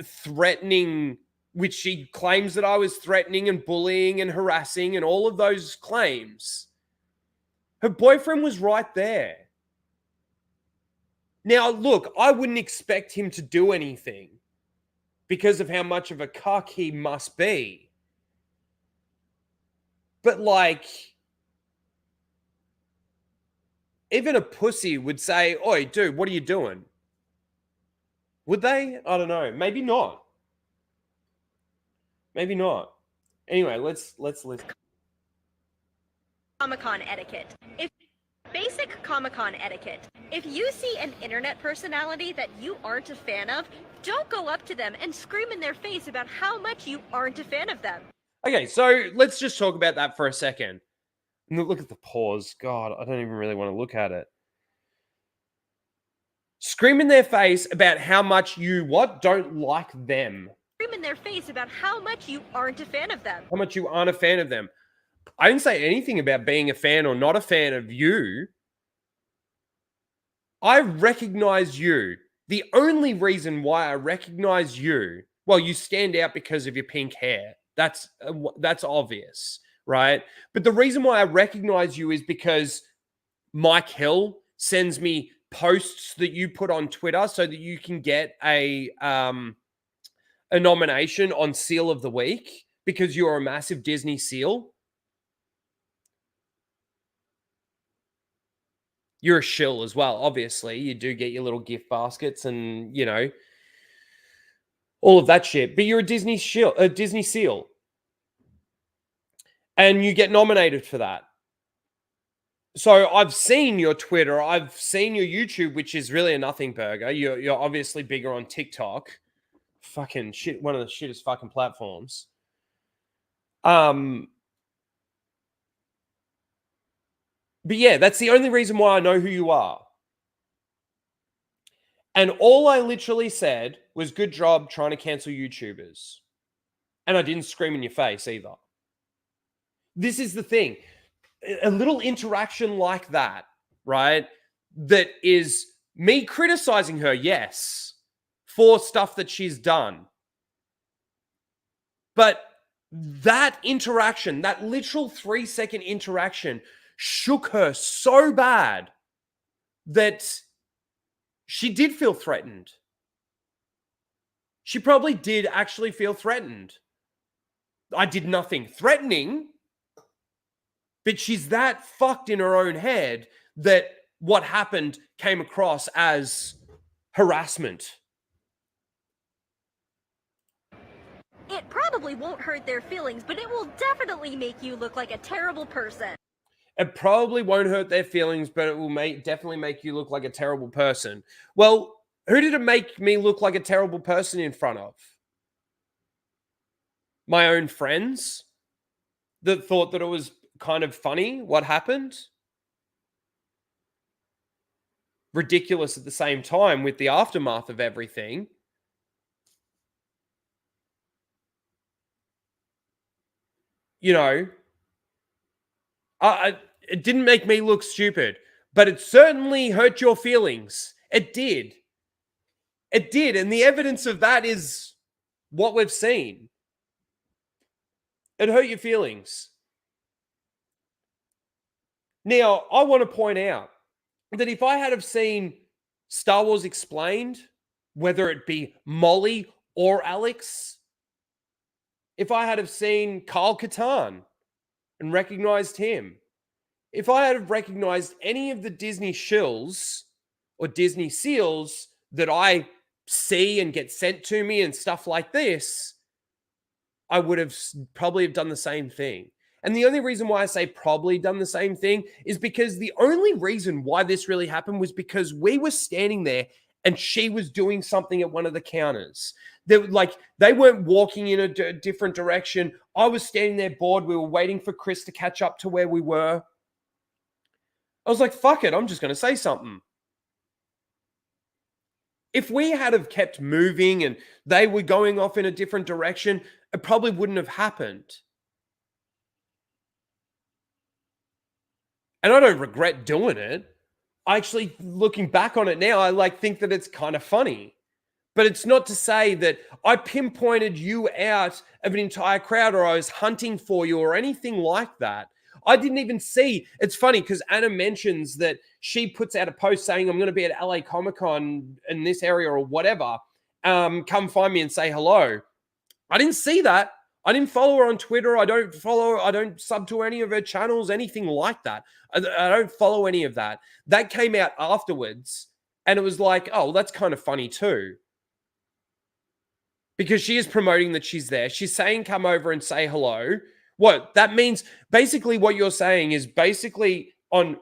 threatening, which she claims that I was threatening and bullying and harassing and all of those claims, her boyfriend was right there. Now, look, I wouldn't expect him to do anything because of how much of a cuck he must be. But, like, even a pussy would say, "Oi, dude, what are you doing?" Would they? I don't know. Maybe not. Maybe not. Anyway, let's listen. Comic-Con etiquette. Basic Comic-Con etiquette. If you see an internet personality that you aren't a fan of, don't go up to them and scream in their face about how much you aren't a fan of them. Okay, so let's just talk about that for a second. Look at the pause. God, I don't even really want to look at it. Scream in their face about how much you what? Don't like them. Scream in their face about how much you aren't a fan of them. How much you aren't a fan of them. I didn't say anything about being a fan or not a fan of you. I recognize you. The only reason why I recognize you, well, you stand out because of your pink hair. That's obvious, right? But the reason why I recognize you is because Mike Hill sends me posts that you put on Twitter so that you can get a nomination on Seal of the Week because you're a massive Disney seal. You're a shill as well, obviously. You do get your little gift baskets and, you know, all of that shit. But you're a Disney seal. And you get nominated for that. So I've seen your Twitter, I've seen your YouTube, which is really a nothing burger. You're obviously bigger on TikTok. Fucking shit, one of the shittest fucking platforms. But yeah, that's the only reason why I know who you are. And all I literally said was, good job trying to cancel YouTubers. And I didn't scream in your face either. This is the thing. A little interaction like that, right? That is me criticizing her, yes, for stuff that she's done. But that interaction, that literal 3-second interaction, shook her so bad that she did feel threatened. She probably did actually feel threatened. I did nothing threatening, but she's that fucked in her own head that what happened came across as harassment. It probably won't hurt their feelings, but it will definitely make you look like a terrible person. It probably won't hurt their feelings, but it will definitely make you look like a terrible person. Well, who did it make me look like a terrible person in front of? My own friends that thought that it was kind of funny what happened. Ridiculous at the same time with the aftermath of everything. You know, it didn't make me look stupid, but it certainly hurt your feelings. It did. It did. And the evidence of that is what we've seen. It hurt your feelings. Now, I want to point out that if I had have seen Star Wars Explained, whether it be Molly or Alex, if I had have seen Kyle Katarn, and recognized him. If I had have recognized any of the Disney shills or Disney seals that I see and get sent to me and stuff like this, I would have probably have done the same thing. And the only reason why I say probably done the same thing is because the only reason why this really happened was because we were standing there and she was doing something at one of the counters. They weren't walking in a different direction. I was standing there bored. We were waiting for Chris to catch up to where we were. I was like, fuck it, I'm just going to say something. If we had have kept moving and they were going off in a different direction, it probably wouldn't have happened. And I don't regret doing it. I actually, looking back on it now, I think that it's kind of funny. But it's not to say that I pinpointed you out of an entire crowd or I was hunting for you or anything like that. I didn't even see. It's funny because Anna mentions that she puts out a post saying, I'm going to be at LA Comic Con in this area or whatever. Come find me and say hello. I didn't see that. I didn't follow her on Twitter. I don't sub to any of her channels, anything like that. I don't follow any of that. That came out afterwards. And it was like, oh, that's kind of funny too. Because she is promoting that she's there. She's saying, come over and say hello. What that means, basically what you're saying is basically on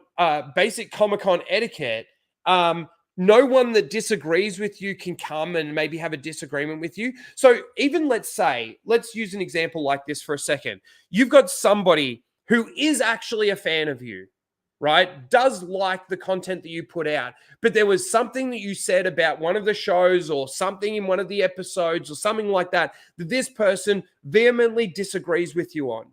basic Comic-Con etiquette, no one that disagrees with you can come and maybe have a disagreement with you. So even let's use an example like this for a second. You've got somebody who is actually a fan of you, right? Does like the content that you put out, but there was something that you said about one of the shows or something in one of the episodes or something like that this person vehemently disagrees with you on,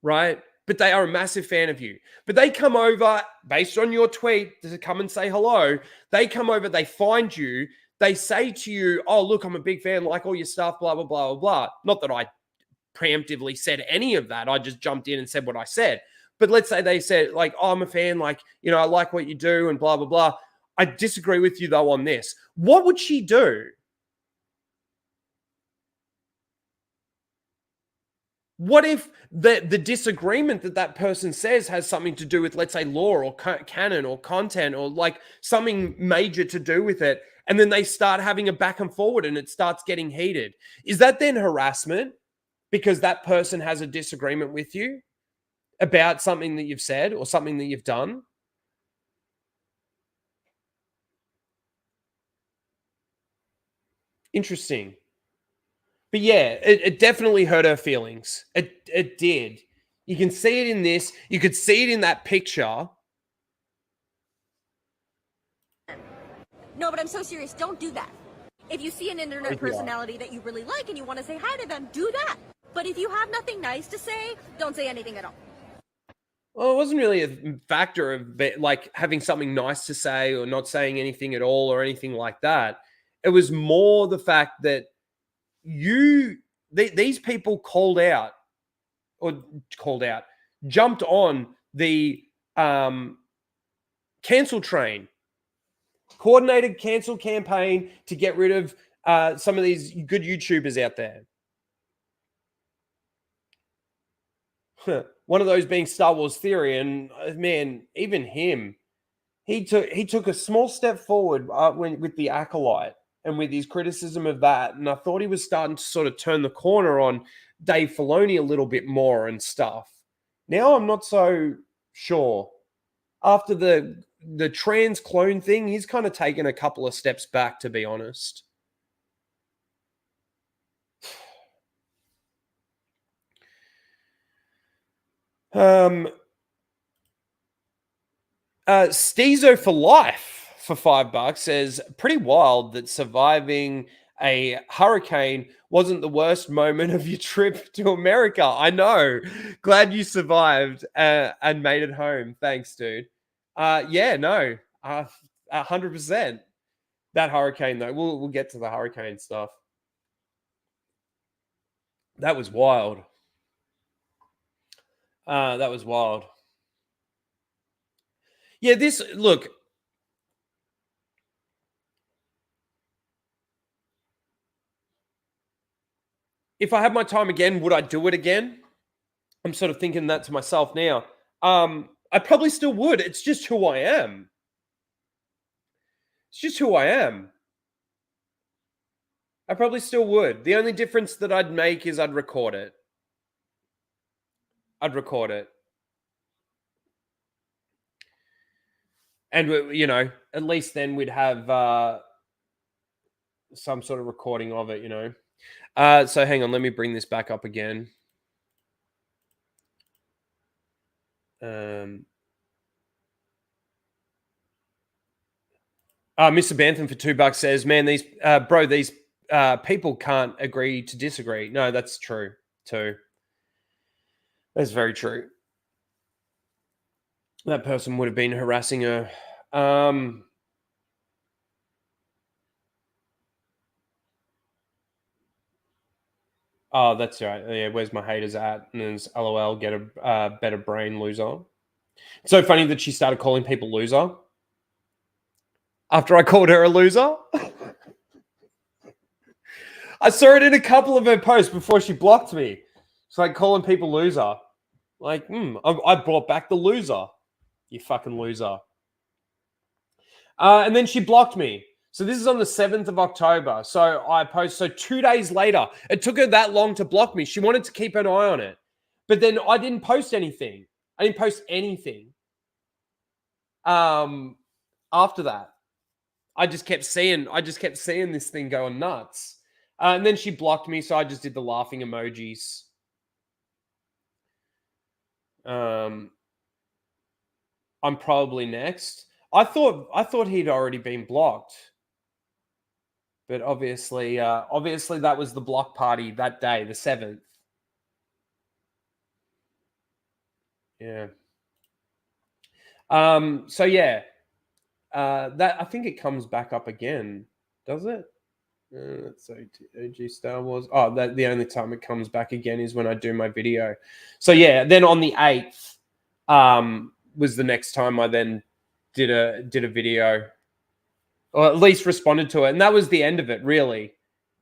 right? But they are a massive fan of you. But they come over based on your tweet to come and say hello. They come over, they find you, they say to you, oh, look, I'm a big fan, like all your stuff, blah, blah, blah, blah, blah. Not that I preemptively said any of that. I just jumped in and said what I said. But let's say they said, like, oh, I'm a fan, like, I like what you do and blah, blah, blah. I disagree with you, though, on this. What would she do? What if the disagreement that person says has something to do with, let's say, lore or canon or content or like something major to do with it, and then they start having a back and forward and it starts getting heated? Is that then harassment because that person has a disagreement with you about something that you've said or something that you've done? Interesting. But yeah, it definitely hurt her feelings. It did. You can see it in this. You could see it in that picture. No, but I'm so serious. Don't do that. If you see an internet personality that you really like and you want to say hi to them, do that. But if you have nothing nice to say, don't say anything at all. Well, it wasn't really a factor of like having something nice to say or not saying anything at all or anything like that. It was more the fact that these people jumped on the cancel train, coordinated cancel campaign to get rid of some of these good YouTubers out there. One of those being Star Wars Theory, and man, even him, he took a small step forward with the Acolyte and with his criticism of that, and I thought he was starting to sort of turn the corner on Dave Filoni a little bit more and stuff. Now I'm not so sure. After the trans clone thing, he's kind of taken a couple of steps back, to be honest. Steezo for life for $5 says, pretty wild that surviving a hurricane wasn't the worst moment of your trip to America. I know. Glad you survived and made it home. Thanks, dude. Yeah, no, 100%. That hurricane, though, we'll get to the hurricane stuff. That was wild. That was wild. Yeah, look. If I had my time again, would I do it again? I'm sort of thinking that to myself now. I probably still would. It's just who I am. It's just who I am. I probably still would. The only difference that I'd make is I'd record it. I'd record it. And, you know, at least then we'd have some sort of recording of it, you know. So hang on, let me bring this back up again. Mr. Bantham for $2 says, man, these people can't agree to disagree. No, that's true too. That's very true. That person would have been harassing her. Oh, that's right. Yeah, where's my haters at? And there's LOL, get a better brain, loser. It's so funny that she started calling people loser after I called her a loser. I saw it in a couple of her posts before she blocked me. It's like calling people loser. Like, I brought back the loser. You fucking loser. And then she blocked me. So this is on the 7th of October. So I post. So 2 days later, it took her that long to block me. She wanted to keep an eye on it. But then I didn't post anything. I didn't post anything. After that, I just kept seeing this thing going nuts. And then she blocked me. So I just did the laughing emojis. I'm probably next. I thought he'd already been blocked. But obviously that was the block party that day, the 7th. Yeah. So yeah. That I think it comes back up again, does it? Let's OG Star Wars. Oh, the only time it comes back again is when I do my video. So yeah, then on the 8th, was the next time I then did a video, or at least responded to it, and that was the end of it, really.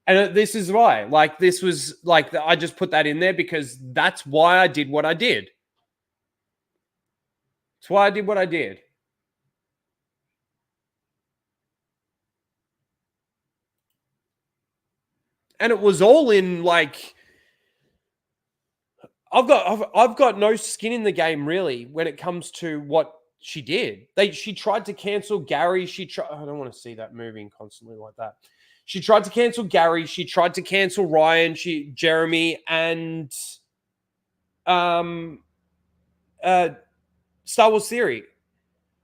And this is why, like, this was like I just put that in there because that's why I did what I did. It's why I did what I did. And it was all in like I've got no skin in the game really when it comes to what she did. She tried to cancel Gary. I don't want to see that moving constantly like that. She tried to cancel Gary. She tried to cancel Ryan. Jeremy, and Star Wars Theory.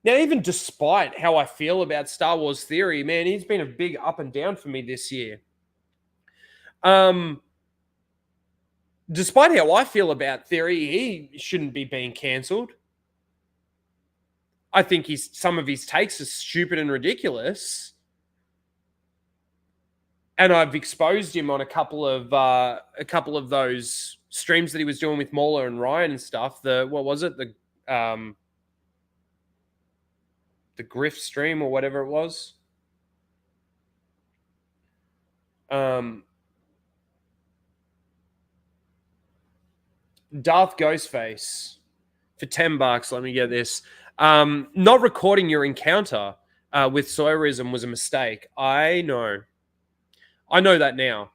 Now, even despite how I feel about Star Wars Theory, man, he's been a big up and down for me this year. Despite how I feel about Theory, he shouldn't be being cancelled. I think some of his takes are stupid and ridiculous. And I've exposed him on a couple of those streams that he was doing with Mauler and Ryan and stuff. What was it? The Griff stream or whatever it was. Darth Ghostface for $10. Let me get this. Not recording your encounter with Sawyerism was a mistake. I know that now.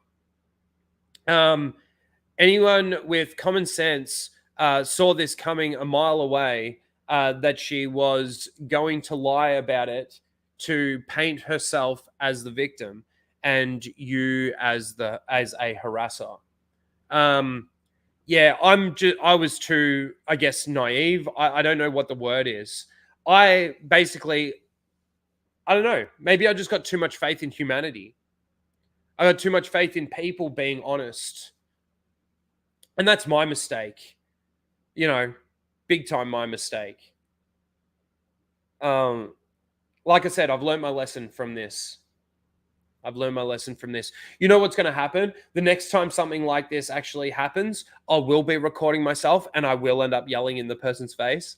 Anyone with common sense saw this coming a mile away, that she was going to lie about it to paint herself as the victim and you as a harasser. Yeah, I was too, I guess, naive. I don't know what the word is. I don't know. Maybe I just got too much faith in humanity. I got too much faith in people being honest. And that's my mistake. You know, big time my mistake. Like I said, I've learned my lesson from this. You know what's going to happen? The next time something like this actually happens, I will be recording myself and I will end up yelling in the person's face.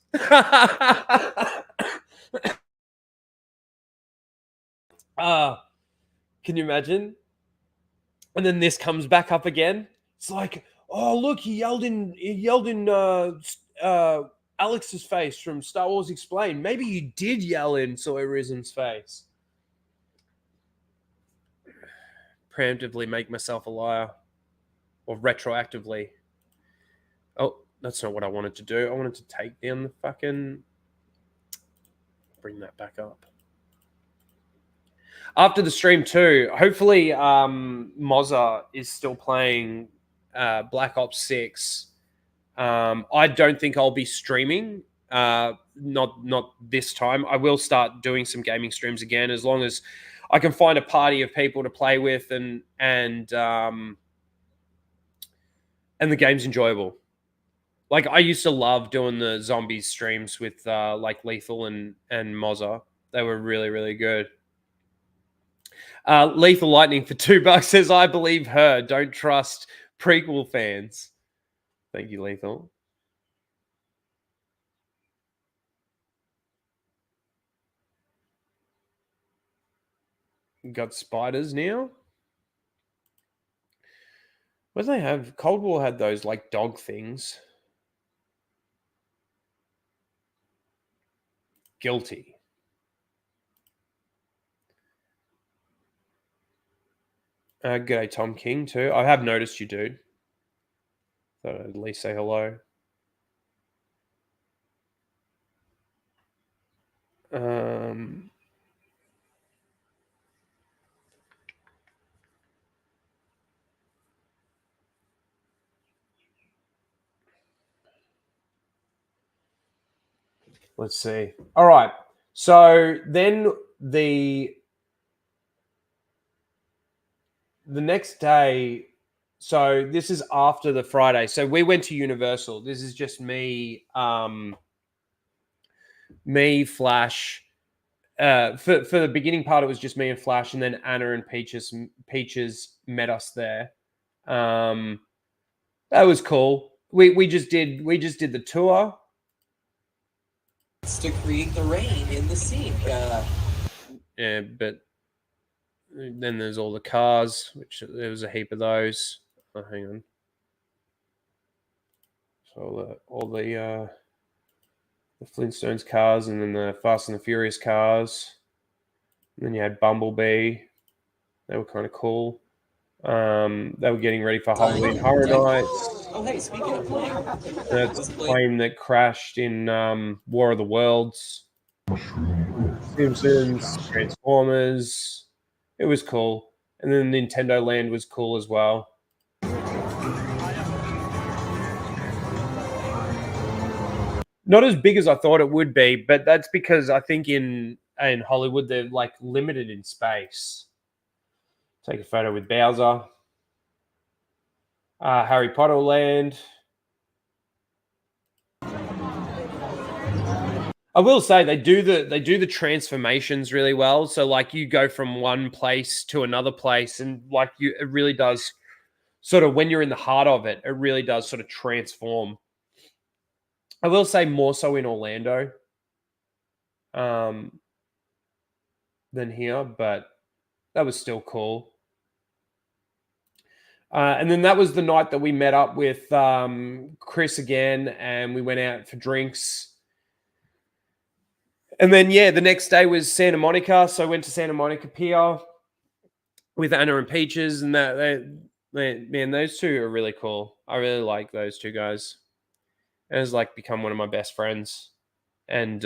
Can you imagine? And then this comes back up again. It's like, Oh, look, he yelled in Alex's face from Star Wars Explained. Maybe you did yell in Soy Risen's face. Preemptively make myself a liar. Or retroactively. Oh, that's not what I wanted to do. I wanted to take down the fucking... Bring that back up. After the stream too, hopefully Mozza is still playing Black Ops 6. I don't think I'll be streaming. Not this time. I will start doing some gaming streams again as long as I can find a party of people to play with and the game's enjoyable. Like I used to love doing the zombies streams with like Lethal and Mozza. They were really, really good. Lethal Lightning for $2 says, I believe her. Don't trust prequel fans. Thank you, Lethal. Got spiders now. What do they have? Cold War had those like dog things. Guilty. G'day, Tom King, too. I have noticed you, dude. Thought I'd at least say hello. Let's see. All right. So then the next day, so this is after the Friday. So we went to Universal. This is just me, Flash. For the beginning part, it was just me and Flash, and then Anna and Peaches met us there. That was cool. We just did the tour. To create the rain in the scene. Yeah, but then there's all the cars, which there was a heap of those. Oh, hang on. So all the Flintstones cars, and then the Fast and the Furious cars. And then you had Bumblebee. They were kind of cool. They were getting ready for Halloween Horror Nights. Oh, hey, speaking of plane. That's the plane that crashed in War of the Worlds. Simpsons, Transformers. It was cool. And then Nintendo Land was cool as well. Not as big as I thought it would be, but that's because I think in Hollywood they're like limited in space. Take a photo with Bowser. Harry Potter Land. I will say they do the transformations really well. So like you go from one place to another place, and like it really does sort of, when you're in the heart of it, it really does sort of transform. I will say more so in Orlando than here, but that was still cool. And then that was the night that we met up with Chris again, and we went out for drinks. And then, yeah, the next day was Santa Monica. So I went to Santa Monica Pier with Anna and Peaches, and man, those two are really cool. I really like those two guys. And it's like become one of my best friends. And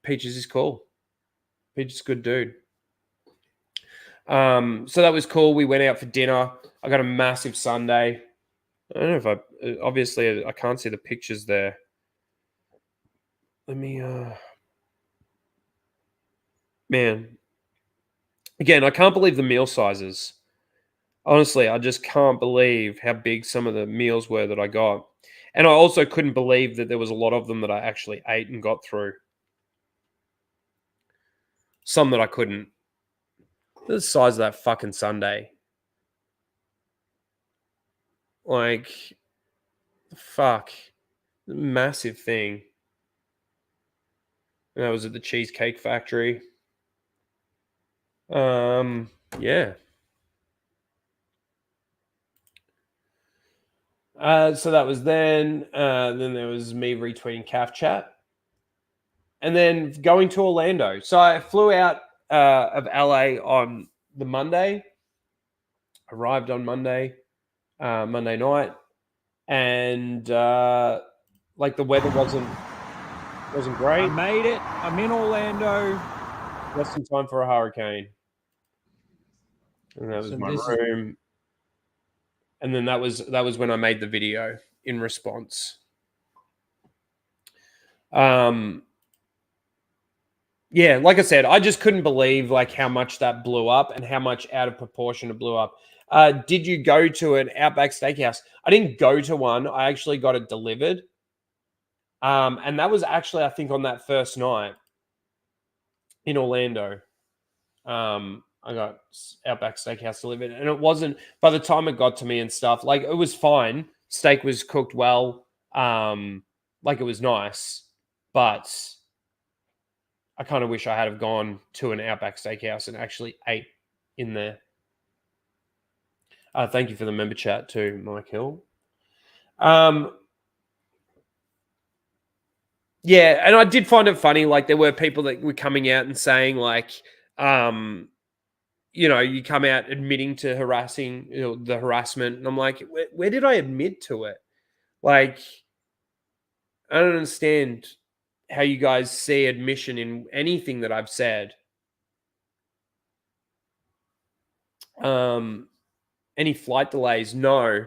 Peaches is cool. Peaches is a good dude. So that was cool. We went out for dinner. I got a massive sundae. I don't know if obviously I can't see the pictures there. Let me, man. Again, I can't believe the meal sizes. Honestly, I just can't believe how big some of the meals were that I got. And I also couldn't believe that there was a lot of them that I actually ate and got through. Some that I couldn't. The size of that fucking sundae. Like, fuck. Massive thing. And that was at the Cheesecake Factory. Yeah. So that was then. Then there was me retweeting Calf Chat. And then going to Orlando. So I flew out of LA on the Monday, arrived on Monday night, and like the weather wasn't I great. made it. I'm in Orlando. Just in time for a hurricane. And that was So my this is- room. And then that was when I made the video in response. Yeah, like I said, I just couldn't believe like how much that blew up and how much out of proportion it blew up. Did you go to an Outback Steakhouse? I didn't go to one. I actually got it delivered. And that was actually, I think, on that first night in Orlando. I got Outback Steakhouse delivered, and it wasn't, by the time it got to me and stuff, like it was fine. Steak was cooked well. Like it was nice, but I kind of wish I had have gone to an Outback Steakhouse and actually ate in there. Thank you for the member chat too, Mike Hill. Yeah, and I did find it funny. Like there were people that were coming out and saying like, you know, you come out admitting to harassing, you know, the harassment, and I'm like, where did I admit to it? Like, I don't understand how you guys see admission in anything that I've said. Any flight delays? No,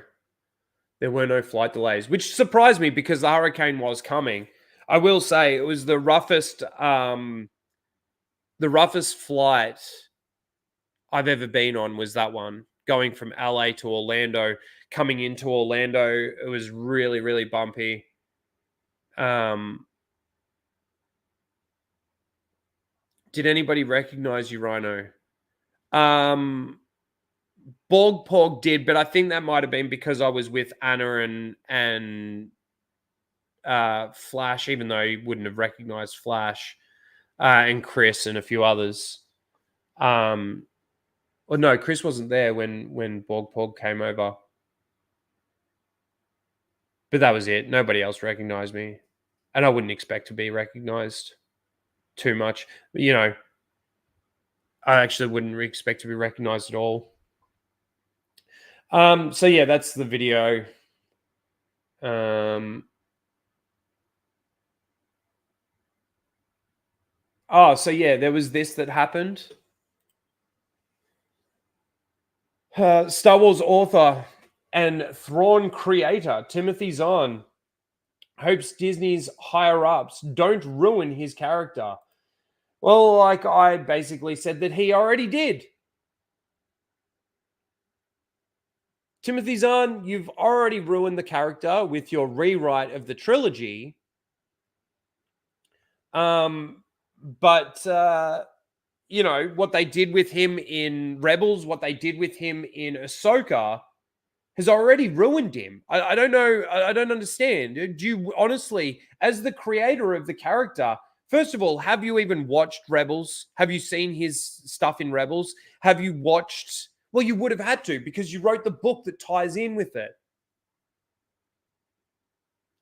there were no flight delays, which surprised me because the hurricane was coming. I will say it was the roughest flight I've ever been on was that one, going from LA to Orlando. Coming into Orlando, it was really, really bumpy. Did anybody recognize you, Rhino? Borg Porg did, but I think that might have been because I was with Anna and Flash, even though he wouldn't have recognized Flash, and Chris and a few others. Well, no, Chris wasn't there when Borg Porg came over. But that was it. Nobody else recognized me. And I wouldn't expect to be recognized too much. But, you know, I actually wouldn't expect to be recognized at all. So yeah, that's the video. Oh, so yeah, there was this that happened. Star Wars author and Thrawn creator Timothy Zahn hopes Disney's higher ups don't ruin his character. Well, like I basically said that he already did. Timothy Zahn, you've already ruined the character with your rewrite of the trilogy. But you know, what they did with him in Rebels, what they did with him in Ahsoka has already ruined him. I don't know. I don't understand. Do you honestly, as the creator of the character, first of all, have you even watched Rebels? Have you seen his stuff in Rebels? Have you watched? Well, you would have had to because you wrote the book that ties in with it.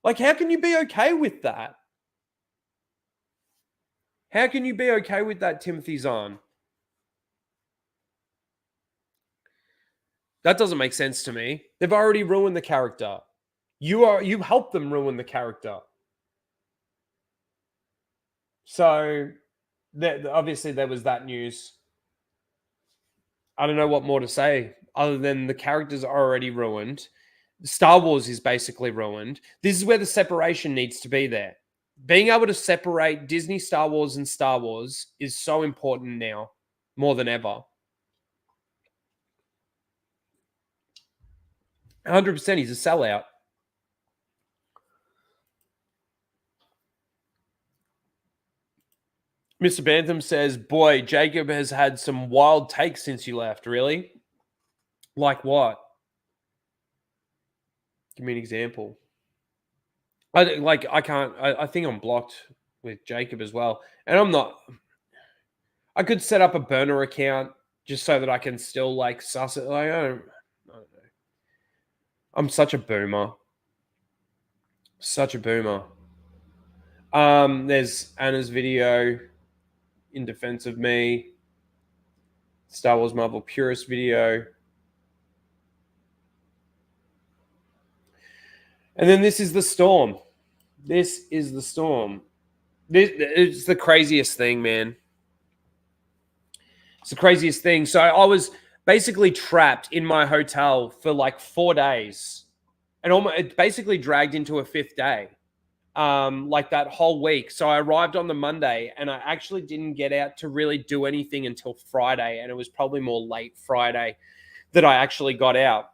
Like, how can you be okay with that? How can you be okay with that, Timothy Zahn? That doesn't make sense to me. They've already ruined the character. You helped them ruin the character. So obviously there was that news. I don't know what more to say other than the characters are already ruined. Star Wars is basically ruined. This is where the separation needs to be there. Being able to separate Disney, Star Wars, and Star Wars is so important now, more than ever. 100%, he's a sellout. Mr. Bantham says, boy, Jacob has had some wild takes since you left. Really? Like what? Give me an example. I think I'm blocked with Jacob as well. And I'm not. I could set up a burner account just so that I can still like suss it. Like, I don't know. I'm such a boomer. Such a boomer. There's Anna's video in defense of me. Star Wars Marvel Purist video. And then this is the storm. This is the storm. It's the craziest thing, man. It's the craziest thing. So I was basically trapped in my hotel for like 4 days. And it basically dragged into a 5th day. Like that whole week. So I arrived on the Monday and I actually didn't get out to really do anything until Friday. And it was probably more late Friday that I actually got out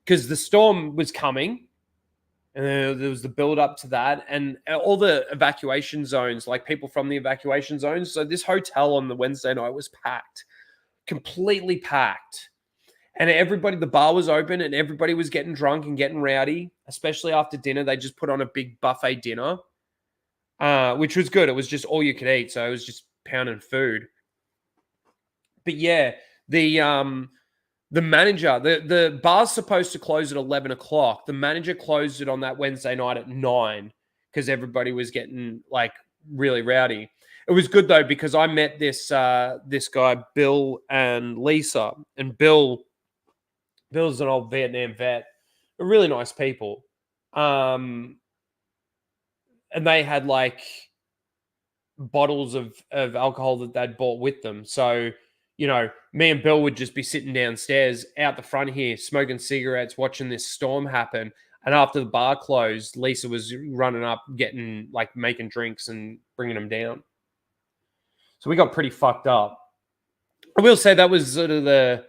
because the storm was coming and there was the build up to that and all the evacuation zones, like people from the evacuation zones. So this hotel on the Wednesday night was packed, completely packed. And everybody, the bar was open and everybody was getting drunk and getting rowdy, especially after dinner. They just put on a big buffet dinner, which was good. It was just all you could eat. So it was just pounding food. But yeah, the manager, the bar's supposed to close at 11 o'clock. The manager closed it on that Wednesday night at 9 because everybody was getting like really rowdy. It was good though, because I met this guy, Bill and Lisa, and Bill's an old Vietnam vet. They're really nice people. And they had like bottles of alcohol that they'd bought with them. So, you know, me and Bill would just be sitting downstairs out the front here, smoking cigarettes, watching this storm happen. And after the bar closed, Lisa was running up, making drinks and bringing them down. So we got pretty fucked up. I will say that was sort of the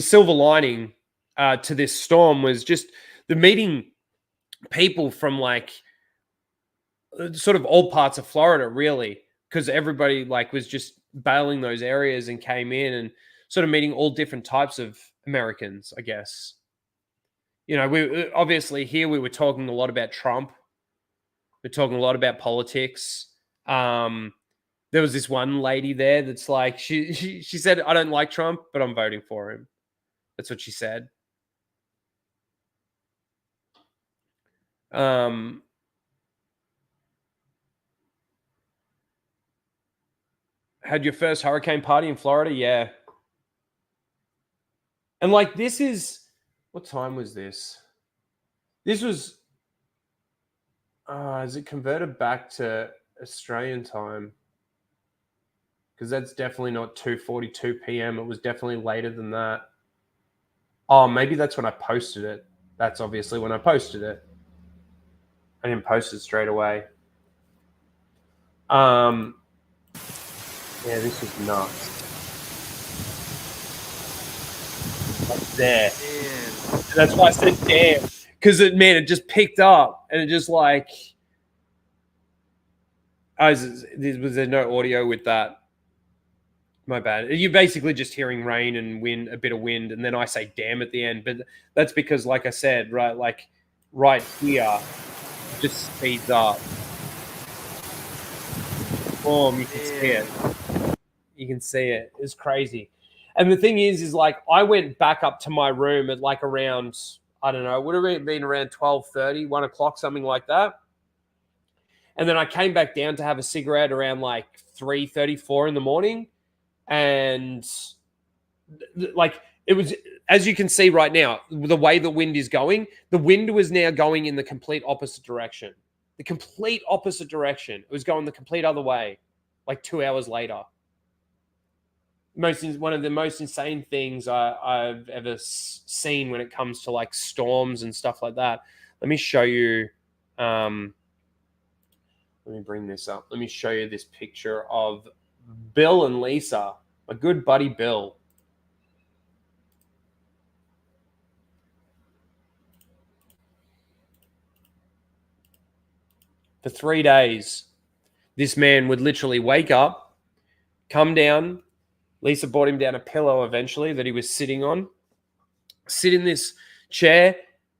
silver lining to this storm was just the meeting people from like sort of all parts of Florida, really, because everybody like was just bailing those areas and came in and sort of meeting all different types of Americans, I guess. You know, we obviously here we were talking a lot about Trump. We're talking a lot about politics. There was this one lady there that's like, she said, I don't like Trump, but I'm voting for him. That's what she said. Had your first hurricane party in Florida? Yeah. And like, this is, what time was this? This was, is it converted back to Australian time? Because that's definitely not 2:42 p.m. It was definitely later than that. Oh, maybe that's when I posted it. That's obviously when I posted it. I didn't post it straight away. Yeah, this is nuts. Like there. Man. That's why I said damn. Because it just picked up and it just like, was there no audio with that? My bad. You're basically just hearing rain and wind, a bit of wind, and then I say damn at the end. But that's because, like I said, right, like right here, it just speeds up. Boom, you can see it. You can see it. It's crazy. And the thing is like I went back up to my room at like around, I don't know, would have been around 12:30, 1 o'clock, something like that. And then I came back down to have a cigarette around like 3:34 in the morning. And like it was, as you can see right now, the way the wind is going, the wind was now going in the complete opposite direction. The complete opposite direction. It was going the complete other way, like 2 hours later. One of the most insane things I've ever seen when it comes to like storms and stuff like that. Let me show you. Let me bring this up. Let me show you this picture of Bill and Lisa, my good buddy Bill. For 3 days, this man would literally wake up, come down. Lisa brought him down a pillow eventually that he was sitting on, sit in this chair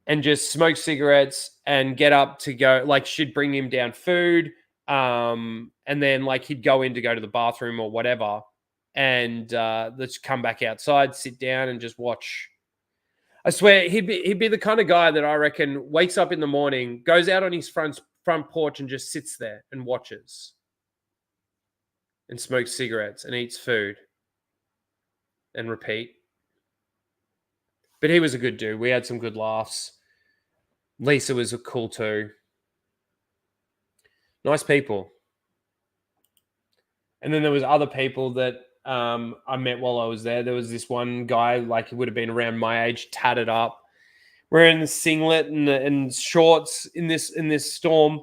and just smoke cigarettes and get up to go. Like she'd bring him down food. And then like he'd go in to go to the bathroom or whatever. And let's come back outside, sit down and just watch. I swear he'd be the kind of guy that I reckon wakes up in the morning, goes out on his front porch and just sits there and watches and smokes cigarettes and eats food and repeat. But he was a good dude. We had some good laughs. Lisa was cool too. Nice people. And then there was other people that I met while I was there. There was this one guy, like he would have been around my age, tatted up, wearing a singlet and shorts in this storm,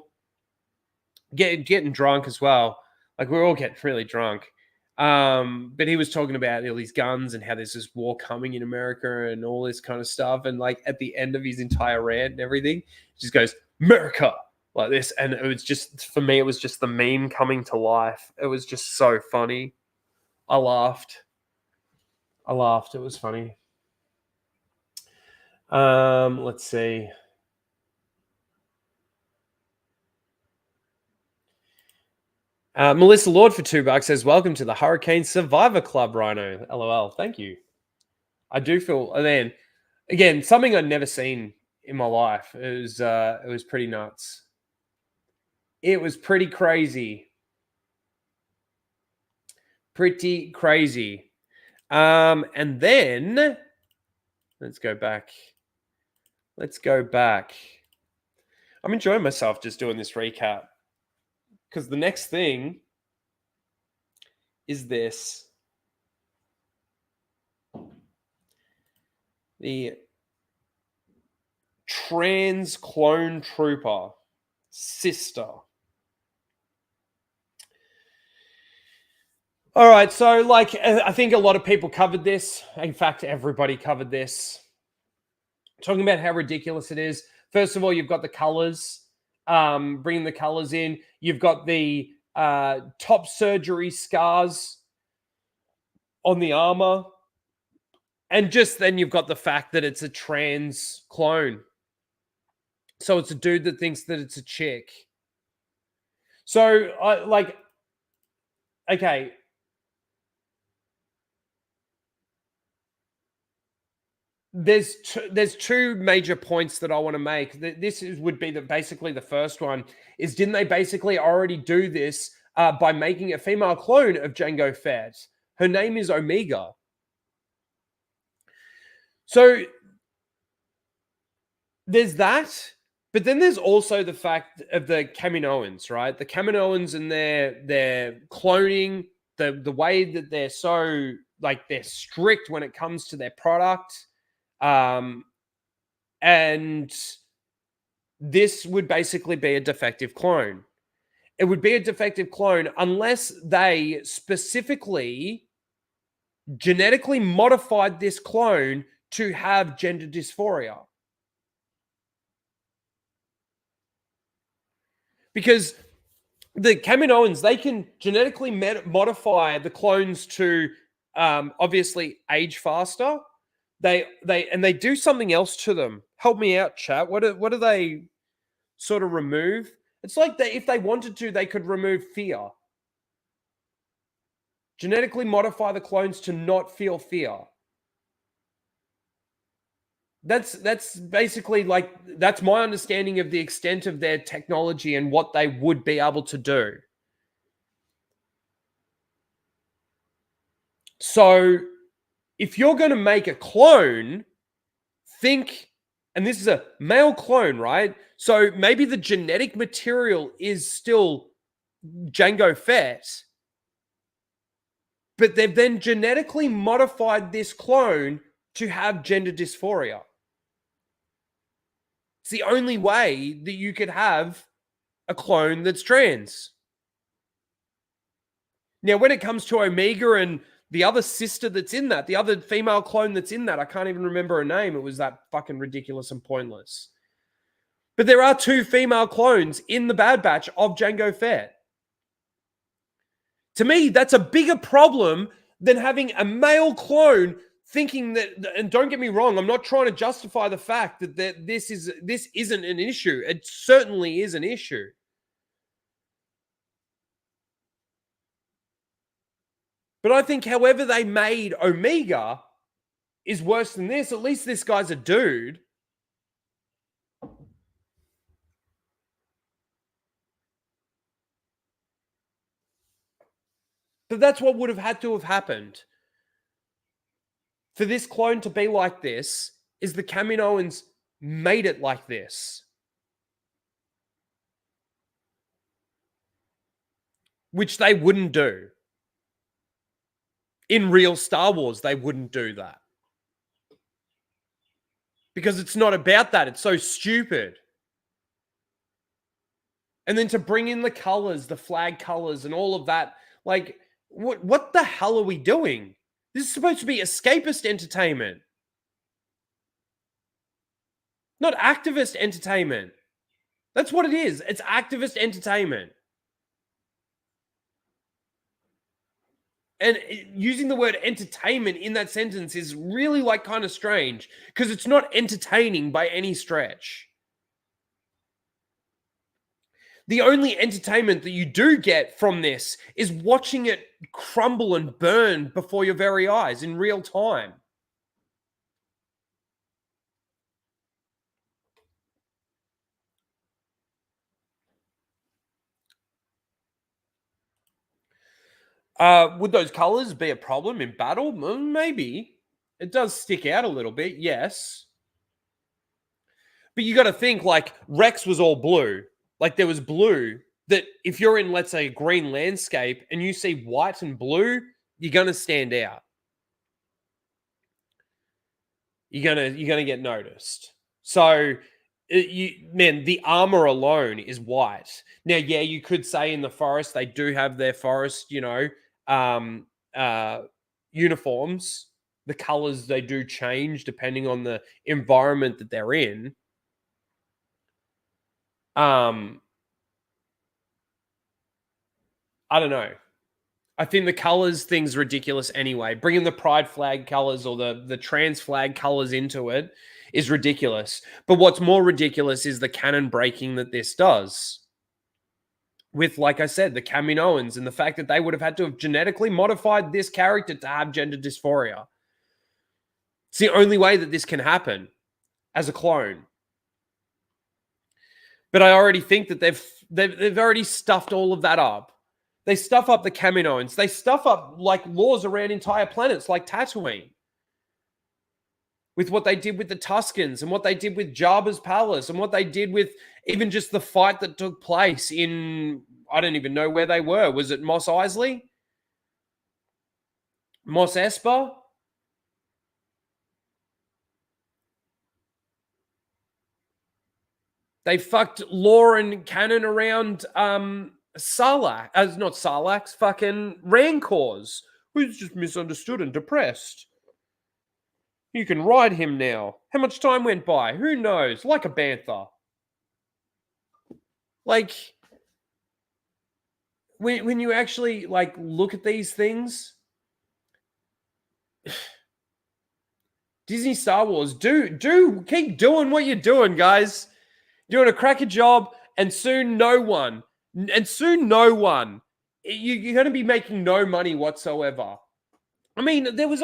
getting drunk as well. Like we were all getting really drunk. But he was talking about all these guns and how there's this war coming in America and all this kind of stuff. And like at the end of his entire rant and everything, he just goes, America, like this. And it was just, for me, it was just the meme coming to life. It was just so funny. I laughed. It was funny. Let's see. Melissa Lord for $2 says, welcome to the Hurricane Survivor Club, Rhino. LOL. Thank you. I do feel, and then again, something I'd never seen in my life. It was pretty nuts. It was pretty crazy. Pretty crazy. And then let's go back. I'm enjoying myself just doing this recap because the next thing is this. The trans clone trooper sister. All right, so like I think a lot of people covered this. In fact, everybody covered this. Talking about how ridiculous it is. First of all, you've got the colors, bringing the colors in. You've got the top surgery scars on the armor. And just then you've got the fact that it's a trans clone. So it's a dude that thinks that it's a chick. So, okay. There's two major points that I want to make. Would be basically the first one is, didn't they basically already do this by making a female clone of Jango Fett? Her name is Omega. So there's that, but then there's also the fact of the Kaminoans, right? The Kaminoans and their cloning, the way that they're so they're strict when it comes to their product. And this would basically be a defective clone. It would be a defective clone unless they specifically genetically modified this clone to have gender dysphoria. Because the Kaminoans, they can genetically modify the clones to obviously age faster. They do something else to them. Help me out, chat. What do they sort of remove? It's like if they wanted to, they could remove fear. Genetically modify the clones to not feel fear. That's basically that's my understanding of the extent of their technology and what they would be able to do. So if you're going to make a clone, and this is a male clone, right? So maybe the genetic material is still Jango Fett, but they've then genetically modified this clone to have gender dysphoria. It's the only way that you could have a clone that's trans. Now, when it comes to Omega and the other sister that's in that, the other female clone that's in that, I can't even remember her name. It was that fucking ridiculous and pointless. But there are two female clones in the Bad Batch of Jango Fett. To me, that's a bigger problem than having a male clone thinking that, and don't get me wrong, I'm not trying to justify the fact that this isn't an issue. It certainly is an issue. But I think however they made Omega, is worse than this. At least this guy's a dude. But that's what would have had to have happened. For this clone to be like this, is the Kaminoans made it like this. Which they wouldn't do. In real Star Wars, they wouldn't do that. Because it's not about that. It's so stupid. And then to bring in the colors, the flag colors, and all of that, like, what the hell are we doing? This is supposed to be escapist entertainment, not activist entertainment. That's what it is. It's activist entertainment. And using the word entertainment in that sentence is really like kind of strange because it's not entertaining by any stretch. The only entertainment that you do get from this is watching it crumble and burn before your very eyes in real time. Would those colors be a problem in battle? Maybe. It does stick out a little bit, yes. But you got to think, like, Rex was all blue. Like, there was blue that if you're in, let's say, a green landscape and you see white and blue, you're going to stand out. You're gonna get noticed. So, the armor alone is white. Now, yeah, you could say in the forest they do have their forest, uniforms. The colors they do change depending on the environment that they're in. I don't know. I think the colors thing's ridiculous anyway. Bringing the pride flag colors or the trans flag colors into it is ridiculous. But what's more ridiculous is the canon breaking that this does. With, like I said, the Kaminoans and the fact that they would have had to have genetically modified this character to have gender dysphoria. It's the only way that this can happen as a clone. But I already think that they've already stuffed all of that up. They stuff up the Kaminoans. They stuff up like laws around entire planets like Tatooine. With what they did with the Tuskens and what they did with Jabba's palace and what they did with even just the fight that took place in, I don't even know where they were. Was it Mos Eisley? Mos Espa? They fucked lore and canon around Sarlacc, not Sarlacc's, fucking Rancors, who's just misunderstood and depressed. You can ride him now. How much time went by? Who knows? Like a bantha. Like, when you actually, like, look at these things, Disney Star Wars, keep doing what you're doing, guys. Doing a cracker job, and soon no one. You're going to be making no money whatsoever. I mean, there was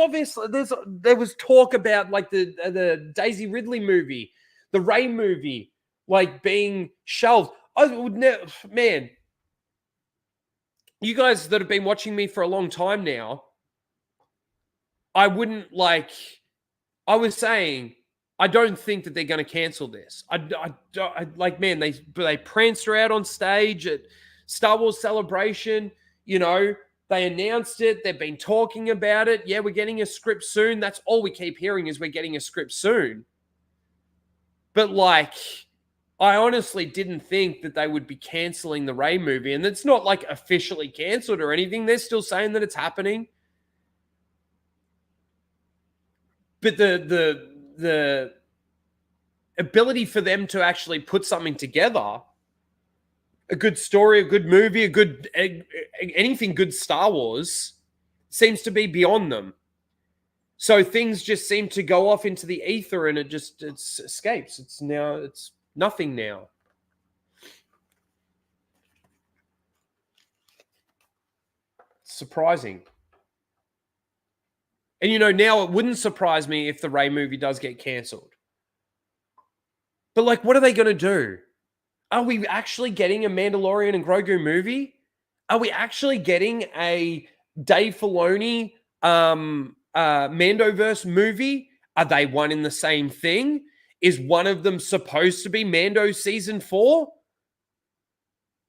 talk about like the Daisy Ridley movie, the Rey movie, like being shelved. I would never, man. You guys that have been watching me for a long time now, I wouldn't like. I was saying, I don't think that they're going to cancel this. I like, man, they pranced her out on stage at Star Wars Celebration. You know, they announced it. They've been talking about it. Yeah, we're getting a script soon. That's all we keep hearing is we're getting a script soon. But like, I honestly didn't think that they would be canceling the Rey movie. And it's not like officially canceled or anything. They're still saying that it's happening. But the ability for them to actually put something together, a good story, a good movie, anything good Star Wars, seems to be beyond them. So things just seem to go off into the ether and it escapes. It's nothing now. Surprising. And, you know, now it wouldn't surprise me if the Rey movie does get cancelled. But, like, what are they going to do? Are we actually getting a Mandalorian and Grogu movie? Are we actually getting a Dave Filoni Mandoverse movie? Are they one in the same thing? Is one of them supposed to be Mando season 4?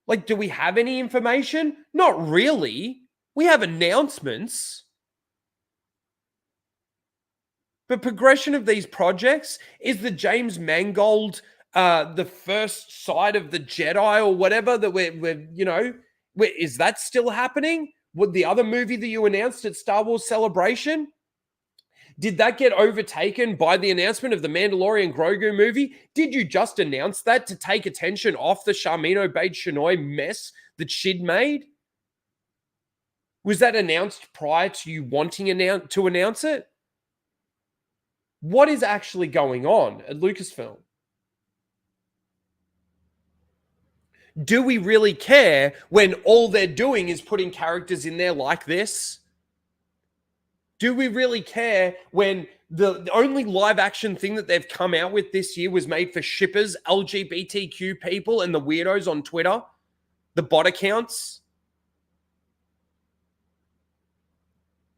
Like, do we have any information? Not really. We have announcements. But progression of these projects, is the James Mangold the first side of the Jedi or whatever that we're you know, is that still happening? Would the other movie that you announced at Star Wars Celebration, did that get overtaken by the announcement of the Mandalorian Grogu movie? Did you just announce that to take attention off the Charmin Obaid-Chinoy mess that she'd made? Was that announced prior to you wanting to announce it? What is actually going on at Lucasfilm? Do we really care when all they're doing is putting characters in there like this? Do we really care when the only live action thing that they've come out with this year was made for shippers, LGBTQ people, and the weirdos on Twitter? The bot accounts?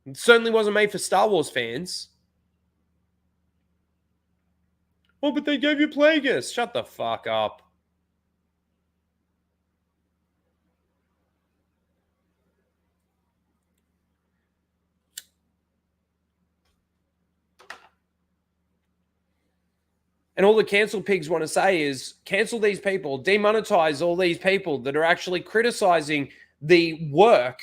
It certainly wasn't made for Star Wars fans. Oh, but they gave you Plagueis. Shut the fuck up. And all the cancel pigs want to say is cancel these people, demonetize all these people that are actually criticizing the work.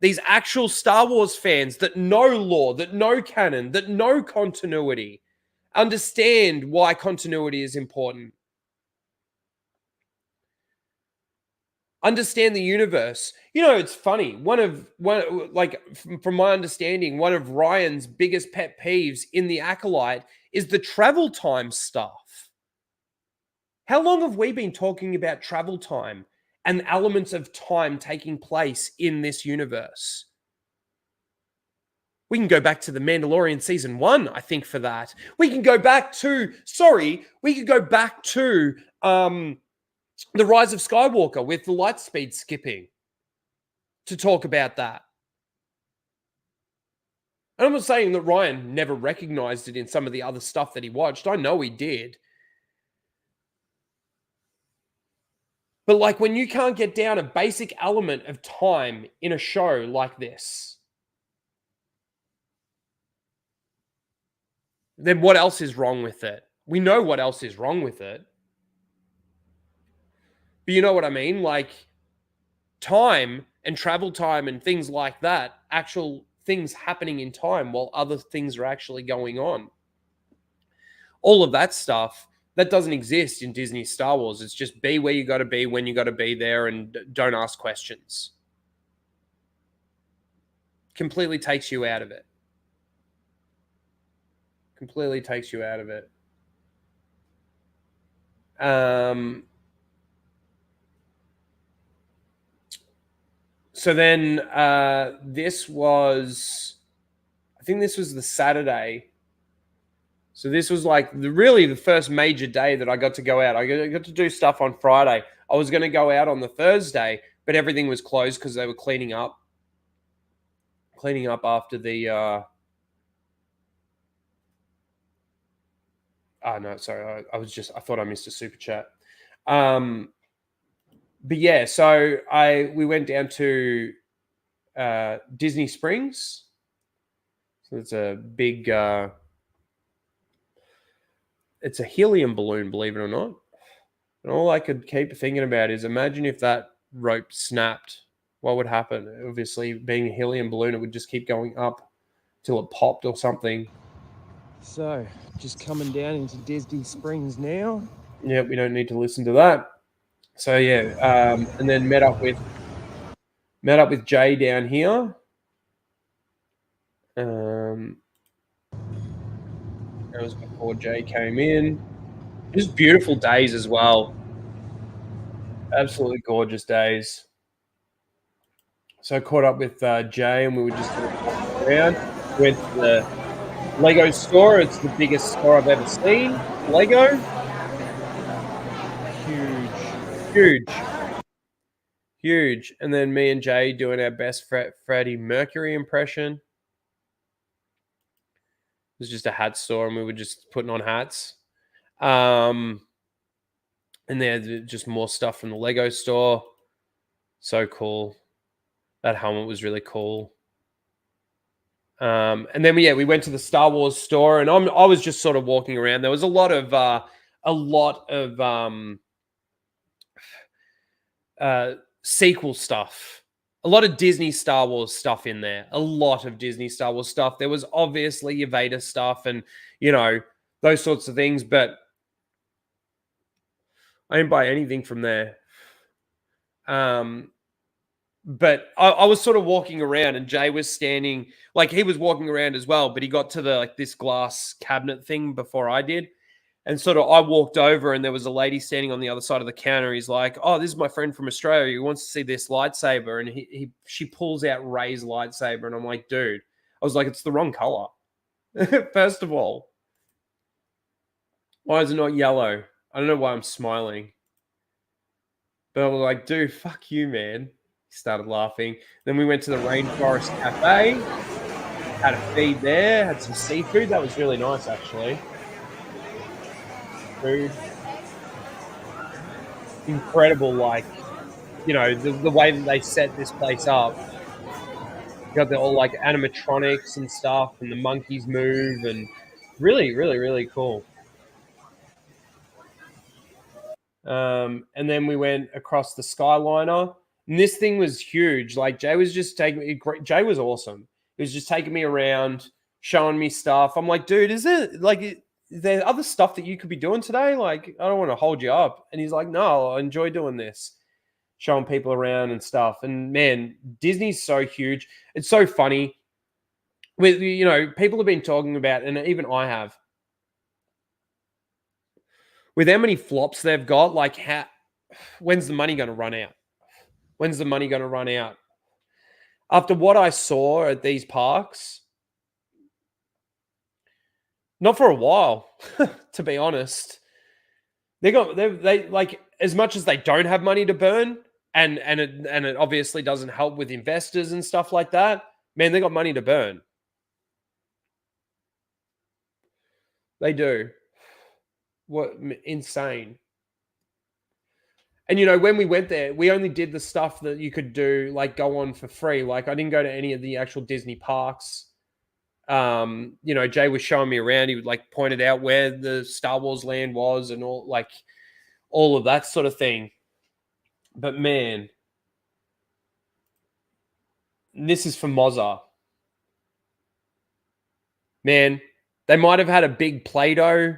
These actual Star Wars fans that know lore, that know canon, that know continuity, understand why continuity is important. Understand the universe. You know, it's funny. From my understanding, one of Ryan's biggest pet peeves in The Acolyte is the travel time stuff. How long have we been talking about travel time and elements of time taking place in this universe? We can go back to The Mandalorian season 1, I think, for that. We can go back to The Rise of Skywalker with the light speed skipping to talk about that. And I'm not saying that Ryan never recognized it in some of the other stuff that he watched. I know he did. But like when you can't get down a basic element of time in a show like this, then what else is wrong with it? We know what else is wrong with it. But you know what I mean? Like time and travel time and things like that, actual things happening in time while other things are actually going on. All of that stuff, that doesn't exist in Disney Star Wars. It's just be where you got to be, when you got to be there, and don't ask questions. Completely takes you out of it. Completely takes you out of it. So then this was, I think this was the Saturday. So this was like really the first major day that I got to go out. I got to do stuff on Friday. I was going to go out on the Thursday, but everything was closed because they were cleaning up after the, no, sorry. I thought I missed a super chat. But yeah, so we went down to Disney Springs. So it's a big, it's a helium balloon, believe it or not. And all I could keep thinking about is imagine if that rope snapped, what would happen? Obviously, being a helium balloon, it would just keep going up till it popped or something. So, just coming down into Disney Springs now. Yeah, we don't need to listen to that. So yeah, and then met up with Jay down here. That was before Jay came in. Just beautiful days as well. Absolutely gorgeous days. So I caught up with Jay and we were just walking around. Went to the Lego store. It's the biggest store I've ever seen. Lego. Huge. And then me and Jay doing our best Freddie Mercury impression. It was just a hat store, and we were just putting on hats. And there's just more stuff from the Lego store. So cool. That helmet was really cool. And then we went to the Star Wars store, and I was just sort of walking around. There was a lot of sequel stuff, a lot of Disney Star Wars stuff in there. A lot of Disney Star Wars stuff. There was obviously your Vader stuff, and those sorts of things. But I didn't buy anything from there. But I was sort of walking around, and Jay was standing, like he was walking around as well, but he got to the this glass cabinet thing before I did. And sort of I walked over, and there was a lady standing on the other side of the counter. He's like, "Oh, this is my friend from Australia. He wants to see this lightsaber." And she pulls out Rey's lightsaber, and I'm like, "Dude," I was like, "It's the wrong color." First of all, why is it not yellow? I don't know why I'm smiling. But I was like, "Dude, fuck you, man." He started laughing. Then we went to the Rainforest Cafe, had a feed there, had some seafood. That was really nice, actually. Food. Incredible, like, the way that they set this place up. You got all like animatronics and stuff, and the monkeys move, and really, really, really cool. And then we went across the Skyliner, and this thing was huge. Like Jay was just taking me. Jay was awesome. He was just taking me around, showing me stuff. I'm like, dude, is there other stuff that you could be doing today? Like, I don't want to hold you up. And he's like, no, I enjoy doing this, showing people around and stuff. And man, Disney's so huge. It's so funny. With people have been talking about, and even I have, with how many flops they've got. Like, when's the money going to run out? When's the money going to run out? After what I saw at these parks, not for a while, to be honest. They like, as much as they don't have money to burn, and it obviously doesn't help with investors and stuff like that. Man, they got money to burn. They do. What insane. And when we went there, we only did the stuff that you could do, like go on for free. Like I didn't go to any of the actual Disney parks. Jay was showing me around. He would like pointed out where the Star Wars land was and all of that sort of thing. But man, this is for Mozza. Man, they might have had a big Play-Doh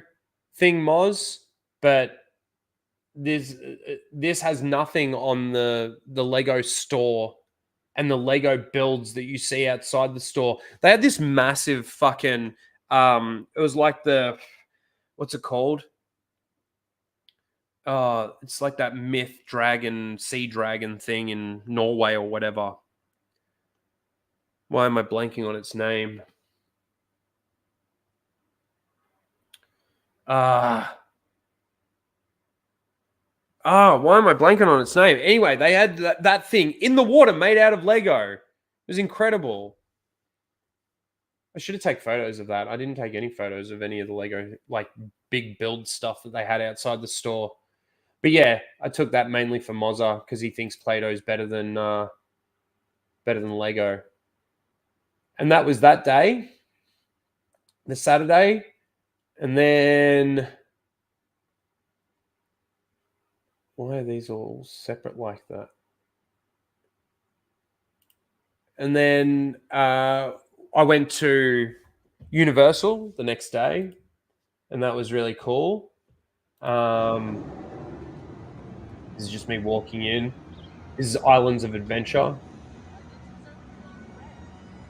thing, Moz, but this has nothing on the Lego store and the Lego builds that you see outside the store. They had this massive fucking, it was like what's it called? It's like that myth dragon, sea dragon thing in Norway or whatever. Why am I blanking on its name? Why am I blanking on its name? Anyway, they had that thing in the water made out of Lego. It was incredible. I should have taken photos of that. I didn't take any photos of any of the Lego, like, big build stuff that they had outside the store. But yeah, I took that mainly for Mozza because he thinks Play-Doh is better than Lego. And that was that day, the Saturday. And then... why are these all separate like that? And then I went to Universal the next day, and that was really cool. This is just me walking in. This is Islands of Adventure.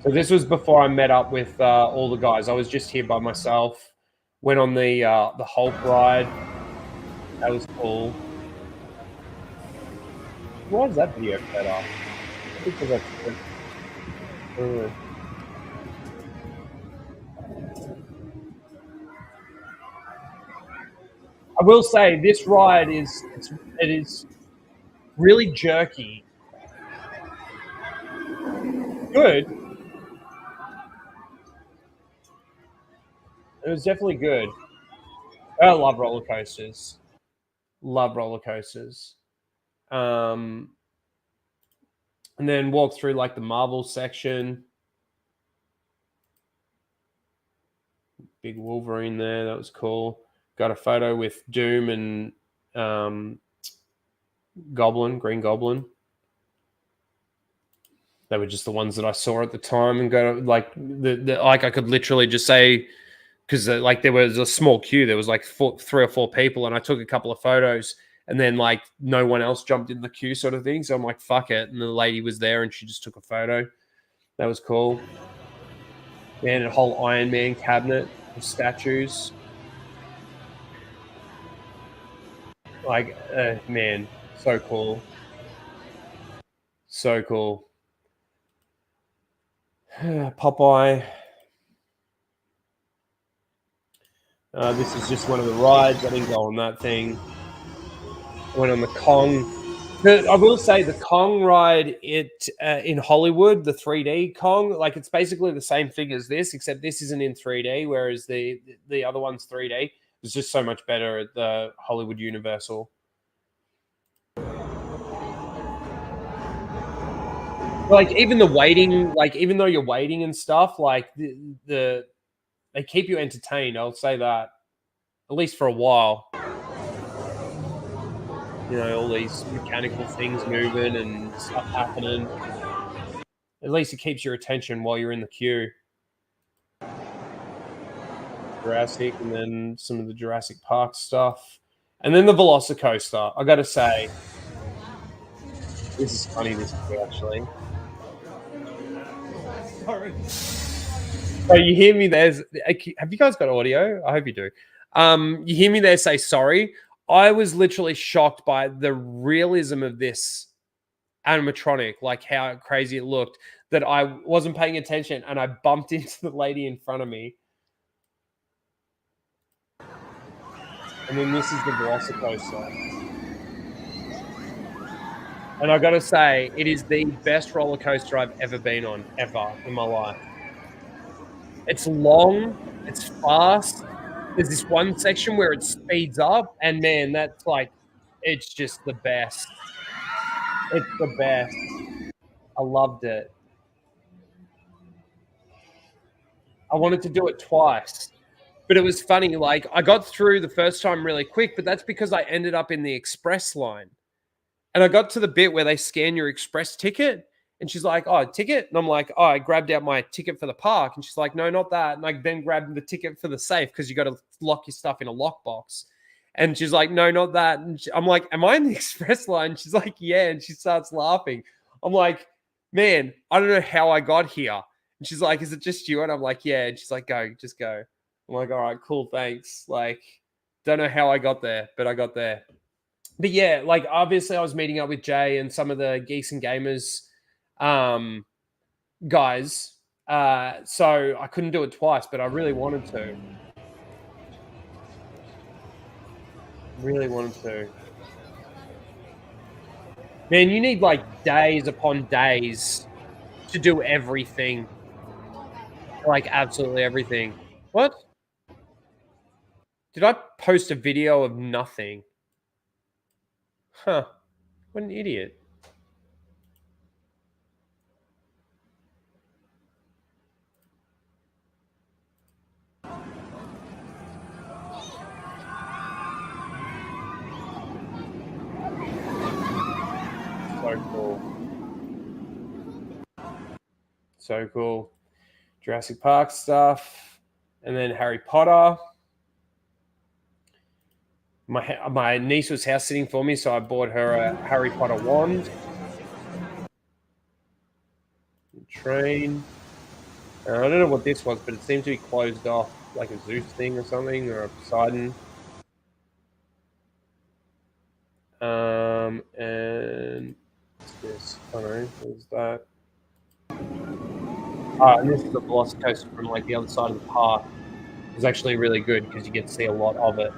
So this was before I met up with all the guys. I was just here by myself. Went on the Hulk ride. That was cool. Why is that video cut off? Because that's will say this ride it is really jerky. Good. It was definitely good. I love roller coasters. Love roller coasters. And then walk through like the Marvel section. Big Wolverine there. That was cool. Got a photo with Doom and Goblin, Green Goblin. They were just the ones that I saw at the time, and go like like I could literally just say, because like there was a small queue. There was like 3 or 4 people, and I took a couple of photos, and then like no one else jumped in the queue, sort of thing. So I'm like, fuck it, and the lady was there, and she just took a photo. That was cool. Man, a whole Iron Man cabinet of statues. Like, man, so cool. So cool. Popeye. This is just one of the rides. I didn't go on that thing. I went on the Kong. I will say the Kong ride in Hollywood, the 3D Kong, like it's basically the same thing as this, except this isn't in 3D, whereas the other one's 3D. It's just so much better at the Hollywood Universal. Like even the waiting, like even though you're waiting and stuff, like they keep you entertained. I'll say that, at least for a while. You know, all these mechanical things moving and stuff happening. At least it keeps your attention while you're in the queue. Jurassic, and then some of the Jurassic Park stuff. And then the Velocicoaster. I gotta say, this is funny, this is actually. Sorry. So you hear me there. Have you guys got audio? I hope you do. You hear me there say sorry. I was literally shocked by the realism of this animatronic, like how crazy it looked, that I wasn't paying attention and I bumped into the lady in front of me. And then this is the Velocicoaster. And I gotta say, it is the best roller coaster I've ever been on, ever in my life. It's long, it's fast. There's this one section where it speeds up, and man, that's like, it's just the best. It's the best. I loved it. I wanted to do it twice, but it was funny. Like I got through the first time really quick, but that's because I ended up in the express line. And I got to the bit where they scan your express ticket, and she's like, "Oh, ticket?" And I'm like, "Oh, I grabbed out my ticket for the park." And she's like, "No, not that." And I then grabbed the ticket for the safe because you got to lock your stuff in a lockbox. And she's like, "No, not that." And I'm like, "Am I in the express line?" She's like, "Yeah." And she starts laughing. I'm like, "Man, I don't know how I got here." And she's like, "Is it just you?" And I'm like, "Yeah." And she's like, "Go, just go." I'm like, "All right, cool, thanks." Like, don't know how I got there, but I got there. But yeah, like obviously I was meeting up with Jay and some of the Geeks and Gamers guys. So I couldn't do it twice, but I really wanted to. Really wanted to. Man, you need like days upon days to do everything. Like absolutely everything. What? Did I post a video of nothing? Huh. What an idiot. So cool. So cool. Jurassic Park stuff. And then Harry Potter. My niece was house sitting for me, so I bought her a Harry Potter wand. Train. I don't know what this was, but it seemed to be closed off, like a Zeus thing or something, or a Poseidon. And what's this? I don't know. What's that? And this is the Velocicoaster from like the other side of the park. It's actually really good because you get to see a lot of it.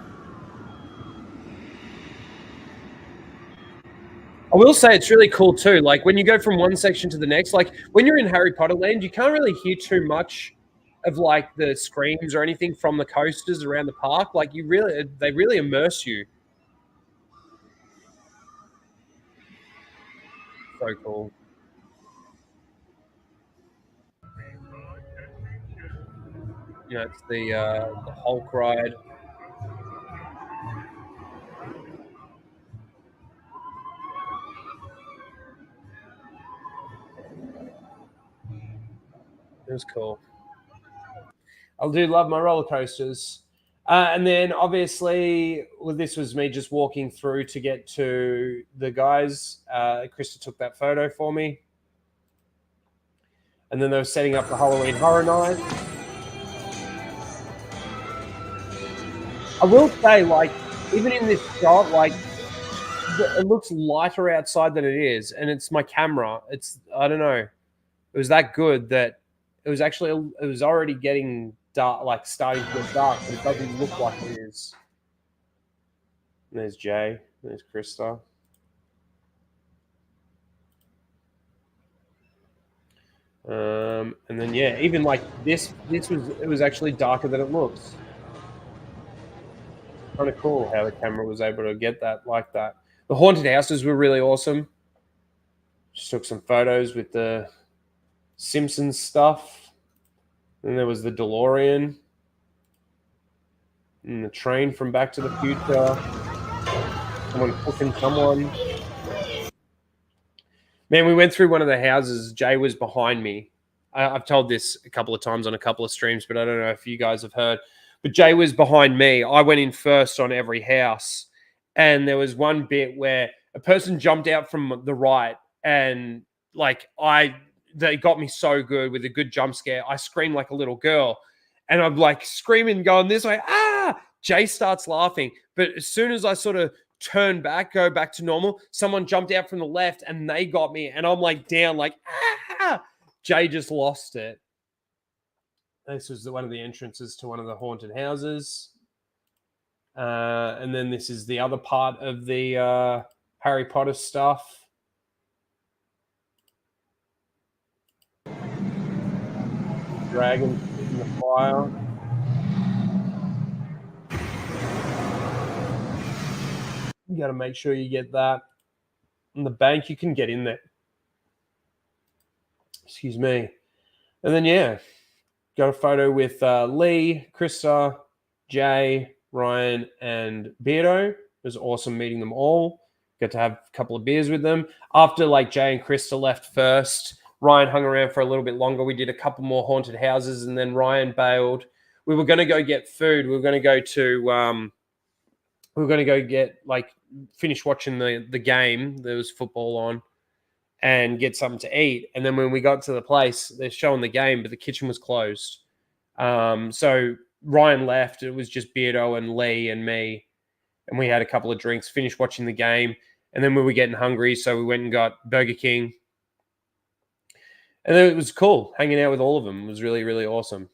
I will say it's really cool too. Like when you go from one section to the next, like when you're in Harry Potter Land, you can't really hear too much of like the screams or anything from the coasters around the park. Like they really immerse you. So cool. You know, it's the Hulk ride. It was cool. I do love my roller coasters. And then obviously, well, this was me just walking through to get to the guys. Krista took that photo for me. And then they were setting up the Halloween Horror Night. I will say, like, even in this shot, like, it looks lighter outside than it is. And it's my camera. I don't know. It was that good that it was already getting dark, like starting to get dark, but it doesn't look like it is. And there's Jay. There's Krista. And then yeah, even like it was actually darker than it looks. Kind of cool how the camera was able to get that like that. The haunted houses were really awesome. Just took some photos with the Simpsons stuff. And there was the DeLorean and the train from Back to the Future. Someone cooking someone. Man, we went through one of the houses. Jay was behind me. I've told this a couple of times on a couple of streams, but I don't know if you guys have heard. But Jay was behind me. I went in first on every house. And there was one bit where a person jumped out from the right and like they got me so good with a good jump scare. I screamed like a little girl and I'm like screaming, going this way. Ah, Jay starts laughing. But as soon as I sort of turn back, go back to normal, someone jumped out from the left and they got me. And I'm like down, like, ah, Jay just lost it. This was one of the entrances to one of the haunted houses. And then this is the other part of the Harry Potter stuff. Dragon in the fire. You got to make sure you get that. In the bank, you can get in there. Excuse me. And then, yeah, got a photo with Lee, Krista, Jay, Ryan, and Beardo. It was awesome meeting them all. Got to have a couple of beers with them. After like Jay and Krista left first, Ryan hung around for a little bit longer. We did a couple more haunted houses, and then Ryan bailed. We were going to go get food. We were going to go to finish watching the game. There was football on, and get something to eat. And then when we got to the place, they're showing the game, but the kitchen was closed. So Ryan left. It was just Beardo and Lee and me, and we had a couple of drinks, finished watching the game, and then we were getting hungry, so we went and got Burger King. And then it was cool hanging out with all of them. It was really, really awesome.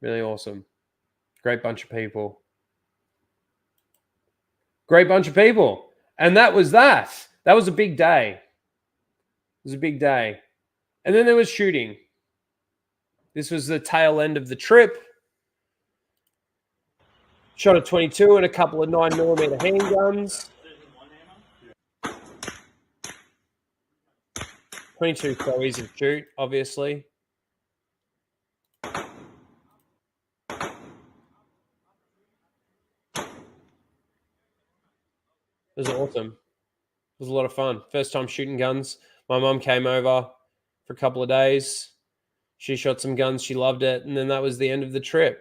Really awesome. Great bunch of people. Great bunch of people. And that was that. That was a big day. It was a big day. And then there was shooting. This was the tail end of the trip. Shot a 22 and a couple of 9mm handguns. 22 so easy to shoot, obviously. It was awesome. It was a lot of fun. First time shooting guns. My mum came over for a couple of days. She shot some guns. She loved it. And then that was the end of the trip.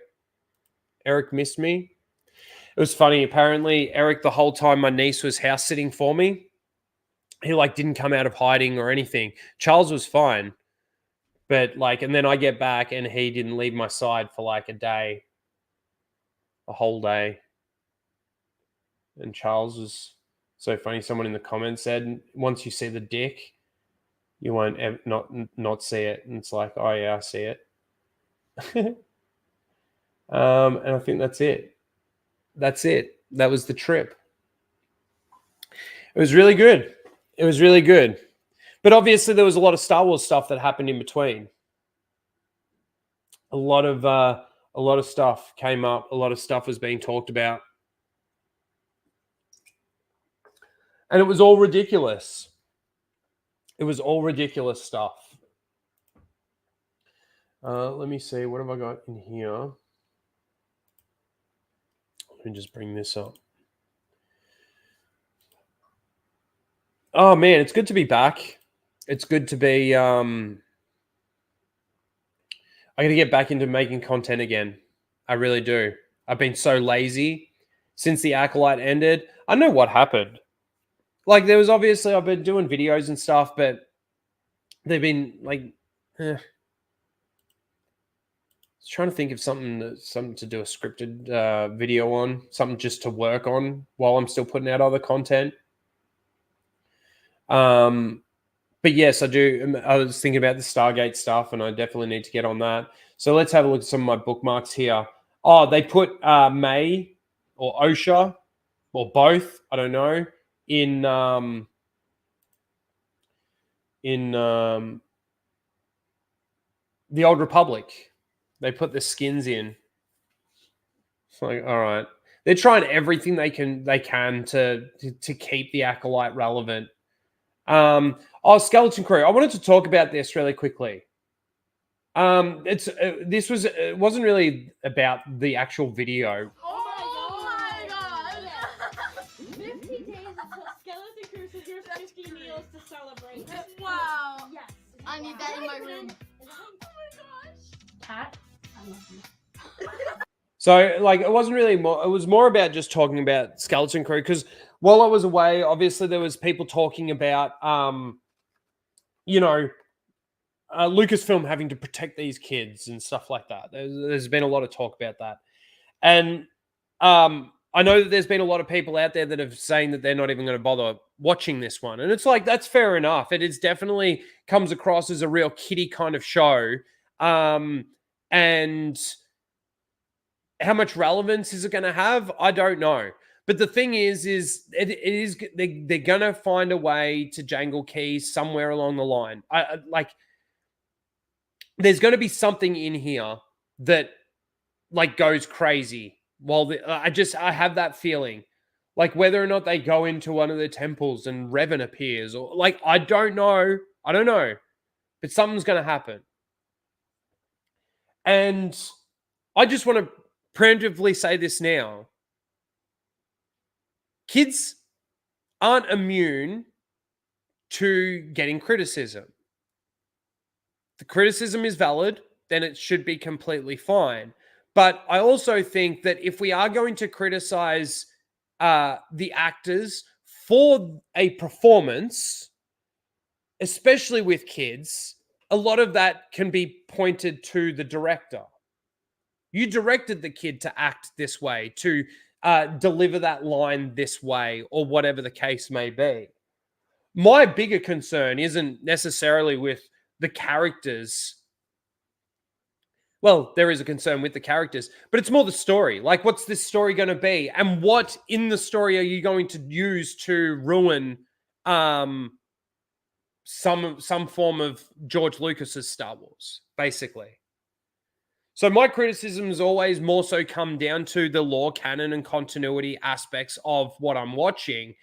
Eric missed me. It was funny. Apparently, Eric, the whole time my niece was house sitting for me, he like didn't come out of hiding or anything. Charles was fine. But like, and then I get back and he didn't leave my side for like a day. A whole day. And Charles was so funny. Someone in the comments said, once you see the dick, you won't not see it. And it's like, oh yeah, I see it. And I think that's it. That's it. That was the trip. It was really good. It was really good. But obviously there was a lot of Star Wars stuff that happened in between. A lot of stuff came up. A lot of stuff was being talked about. And it was all ridiculous. It was all ridiculous stuff. Let me see. What have I got in here? Let me just bring this up. Oh, man, it's good to be back. It's good to be... I got to get back into making content again. I really do. I've been so lazy since the Acolyte ended. I know what happened. Like, there was obviously... I've been doing videos and stuff, but they've been, like... I was trying to think of something to do a scripted video on. Something just to work on while I'm still putting out other content. But yes, I do. I was thinking about the Stargate stuff, and I definitely need to get on that. So let's have a look at some of my bookmarks here. Oh, they put May or Osha or both. I don't know in the Old Republic. They put the skins in. It's like, all right, they're trying everything they can to keep the Acolyte relevant. Skeleton Crew. I wanted to talk about this really quickly. It wasn't really about the actual video. Oh my god! 50 days until Skeleton Crew, so here's 50 meals to celebrate. Wow. Yes. I need that in my room. Oh my gosh. Cat, I love you. So, like, it wasn't really more. It was more about just talking about Skeleton Crew because while I was away, obviously there was people talking about, Lucasfilm having to protect these kids and stuff like that. There's been a lot of talk about that, and I know that there's been a lot of people out there that have saying that they're not even going to bother watching this one, and it's like that's fair enough. It is definitely comes across as a real kiddie kind of show, and how much relevance is it going to have? I don't know. But the thing is they're going to find a way to jangle keys somewhere along the line. There's going to be something in here that like goes crazy. I have that feeling. Like whether or not they go into one of the temples and Revan appears or like, I don't know. But something's going to happen. And I just want to preemptively say this now. Kids aren't immune to getting criticism. The criticism is valid, then it should be completely fine. But I also think that if we are going to criticize the actors for a performance, especially with kids, a lot of that can be pointed to the director. You directed the kid to act this way, to deliver that line this way, or whatever the case may be. My bigger concern isn't necessarily with the characters. Well, there is a concern with the characters, but it's more the story. Like, what's this story going to be? And what in the story are you going to use to ruin some form of George Lucas's Star Wars, basically? So my criticisms always more so come down to the lore canon and continuity aspects of what I'm watching.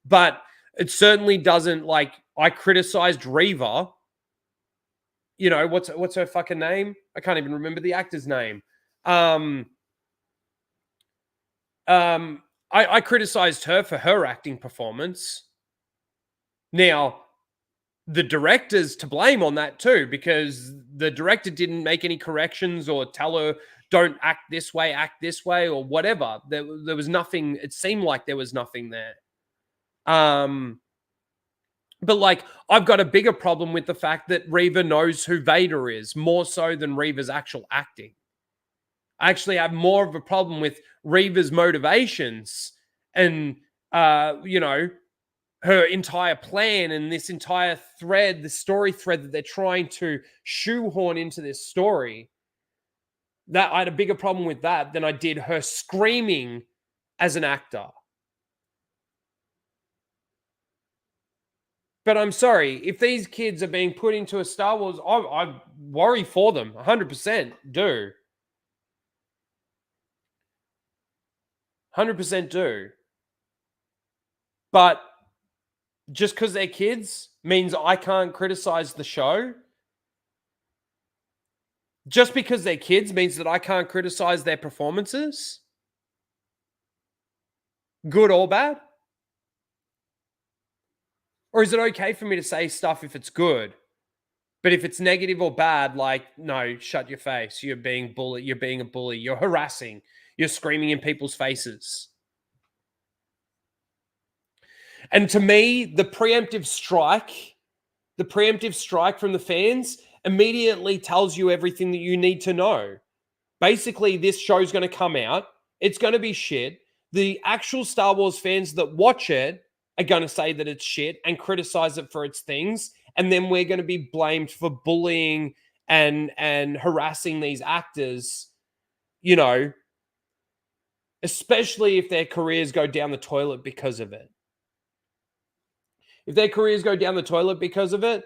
But it certainly doesn't, like, I criticized Reva. You know, what's her fucking name? I can't even remember the actor's name. I criticized her for her acting performance. Now, the director's to blame on that too, because the director didn't make any corrections or tell her, don't act this way, or whatever. There was nothing. It seemed like there was nothing there. But like, I've got a bigger problem with the fact that Reva knows who Vader is more so than Reva's actual acting. I actually have more of a problem with Reva's motivations and, her entire plan and this entire thread, the story thread that they're trying to shoehorn into this story. That I had a bigger problem with that than I did her screaming as an actor. But I'm sorry, if these kids are being put into a Star Wars, I worry for them. 100% do. 100% do. But just because they're kids means I can't criticize the show. Just because they're kids means that I can't criticize their performances. Good or bad? Or is it okay for me to say stuff if it's good? But if it's negative or bad, like, no, shut your face. You're being bully. You're being a bully. You're harassing. You're screaming in people's faces. And to me, the preemptive strike from the fans immediately tells you everything that you need to know. Basically, this show's going to come out. It's going to be shit. The actual Star Wars fans that watch it are going to say that it's shit and criticize it for its things. And then we're going to be blamed for bullying and harassing these actors, you know, especially if their careers go down the toilet because of it. If their careers go down the toilet because of it,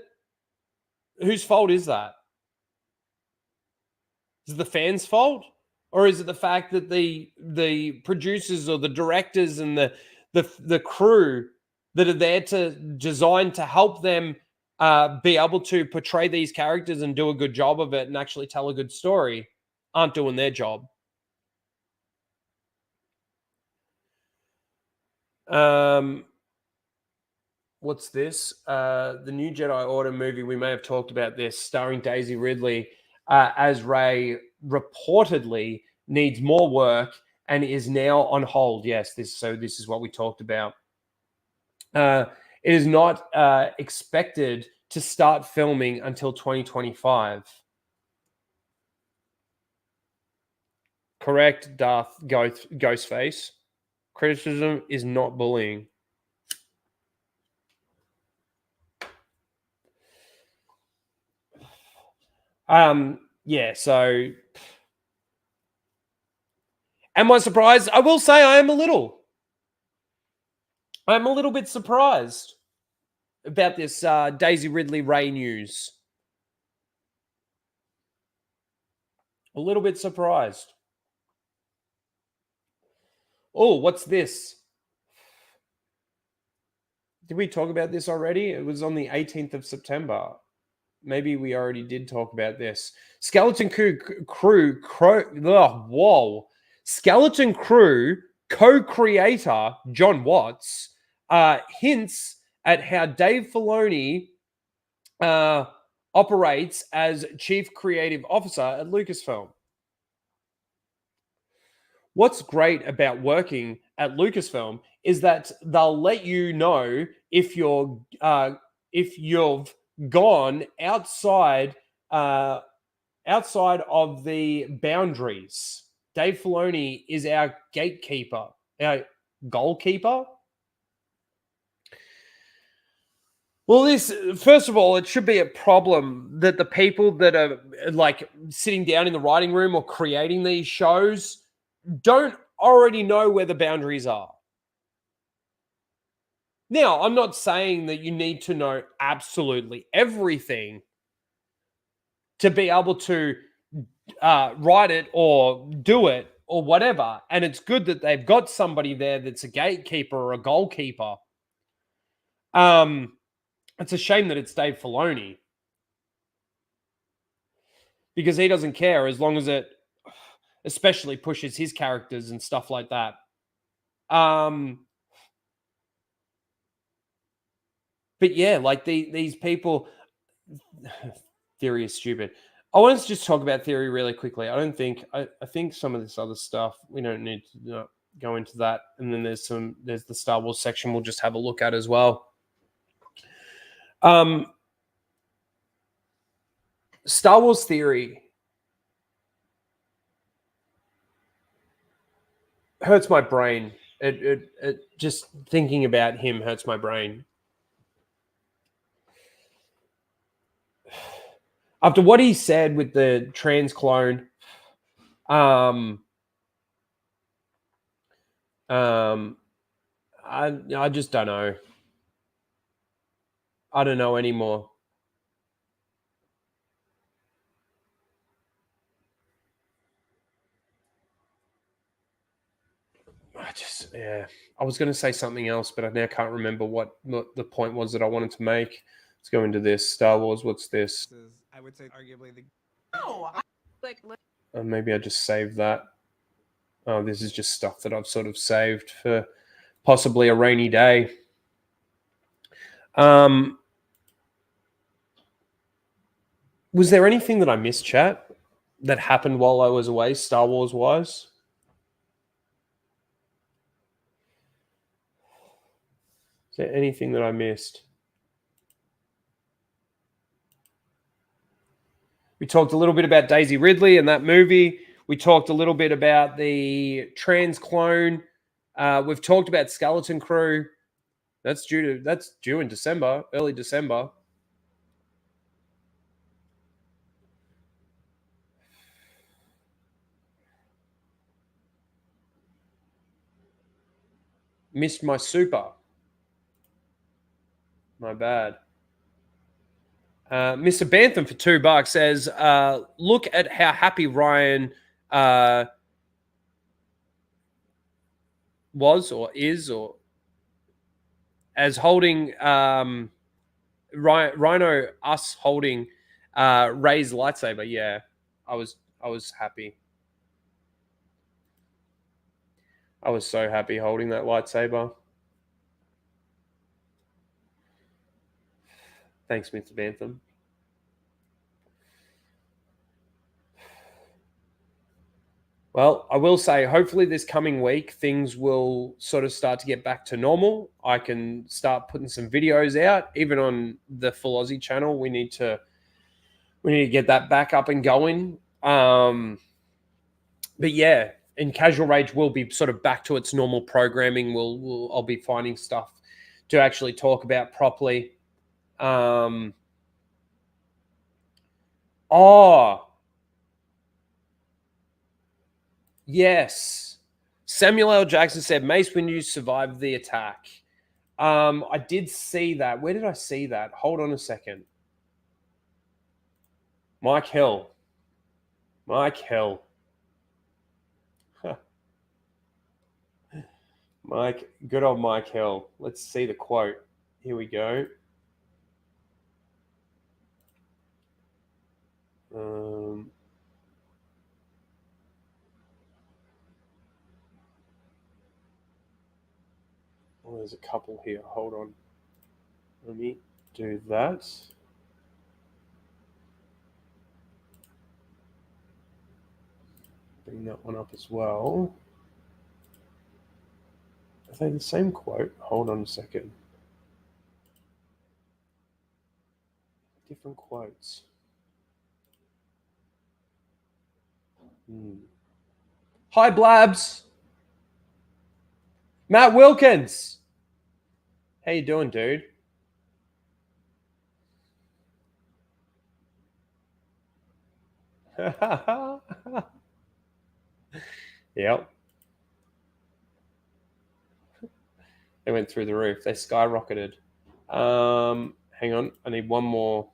whose fault is that? Is it the fans' fault? Or is it the fact that the producers or the directors and the crew that are there to design to help them be able to portray these characters and do a good job of it and actually tell a good story aren't doing their job? What's this? The new Jedi Order movie, we may have talked about this, starring Daisy Ridley as Rey, reportedly needs more work and is now on hold. Yes, this is what we talked about. It is not expected to start filming until 2025. Correct, Darth Ghostface. Criticism is not bullying. Yeah, so am I surprised? I will say I am a little. I'm a little bit surprised about this Daisy Ridley Rey news. A little bit surprised. Oh, what's this? Did we talk about this already? It was on the 18th of September. Maybe we already did talk about this. Skeleton Crew Skeleton Crew co-creator John Watts hints at how Dave Filoni operates as chief creative officer at Lucasfilm. What's great about working at Lucasfilm is that they'll let you know if you've gone outside of the boundaries. Dave Filoni is our gatekeeper, our goalkeeper. Well, this, first of all, it should be a problem that the people that are like sitting down in the writing room or creating these shows don't already know where the boundaries are. Now, I'm not saying that you need to know absolutely everything to be able to write it or do it or whatever. And it's good that they've got somebody there that's a gatekeeper or a goalkeeper. It's a shame that it's Dave Filoni, because he doesn't care as long as it especially pushes his characters and stuff like that. But yeah, like these people, theory is stupid. I want to just talk about theory really quickly. I think some of this other stuff, we don't need to go into that. And then there's the Star Wars section we'll just have a look at as well. Star Wars theory hurts my brain. It just thinking about him hurts my brain. After what he said with the trans clone, I just don't know. I don't know anymore. I was going to say something else, but I now can't remember what the point was that I wanted to make. Let's go into this. Star Wars, what's this? I would say arguably the. Maybe I just saved that. Oh, this is just stuff that I've sort of saved for possibly a rainy day. Was there anything that I missed, chat, that happened while I was away, Star Wars wise? Is there anything that I missed? We talked a little bit about Daisy Ridley and that movie. We talked a little bit about the trans clone. We've talked about Skeleton Crew. That's due in December, early December. Missed my super. My bad. Mr. Bantham for $2 says, look at how happy Ryan was or is, or as holding Rhino, us holding Rey's lightsaber. Yeah, I was happy. I was so happy holding that lightsaber. Thanks, Mr. Bantham. Well, I will say, hopefully this coming week, things will sort of start to get back to normal. I can start putting some videos out, even on the Full Aussie channel. We need to get that back up and going. But yeah, and Casual Rage will be sort of back to its normal programming. I'll be finding stuff to actually talk about properly. Yes. Samuel L. Jackson said Mace Windu survived the attack. I did see that. Where did I see that? Hold on a second. Mike Hill. Good old Mike Hill. Let's see the quote. Here we go. There's a couple here. Hold on. Let me do that. Bring that one up as well. Are they the same quote? Hold on a second. Different quotes. Hi, Blabs. Matt Wilkins. How you doing, dude? Yep. They went through the roof. They skyrocketed. Hang on. I need one more.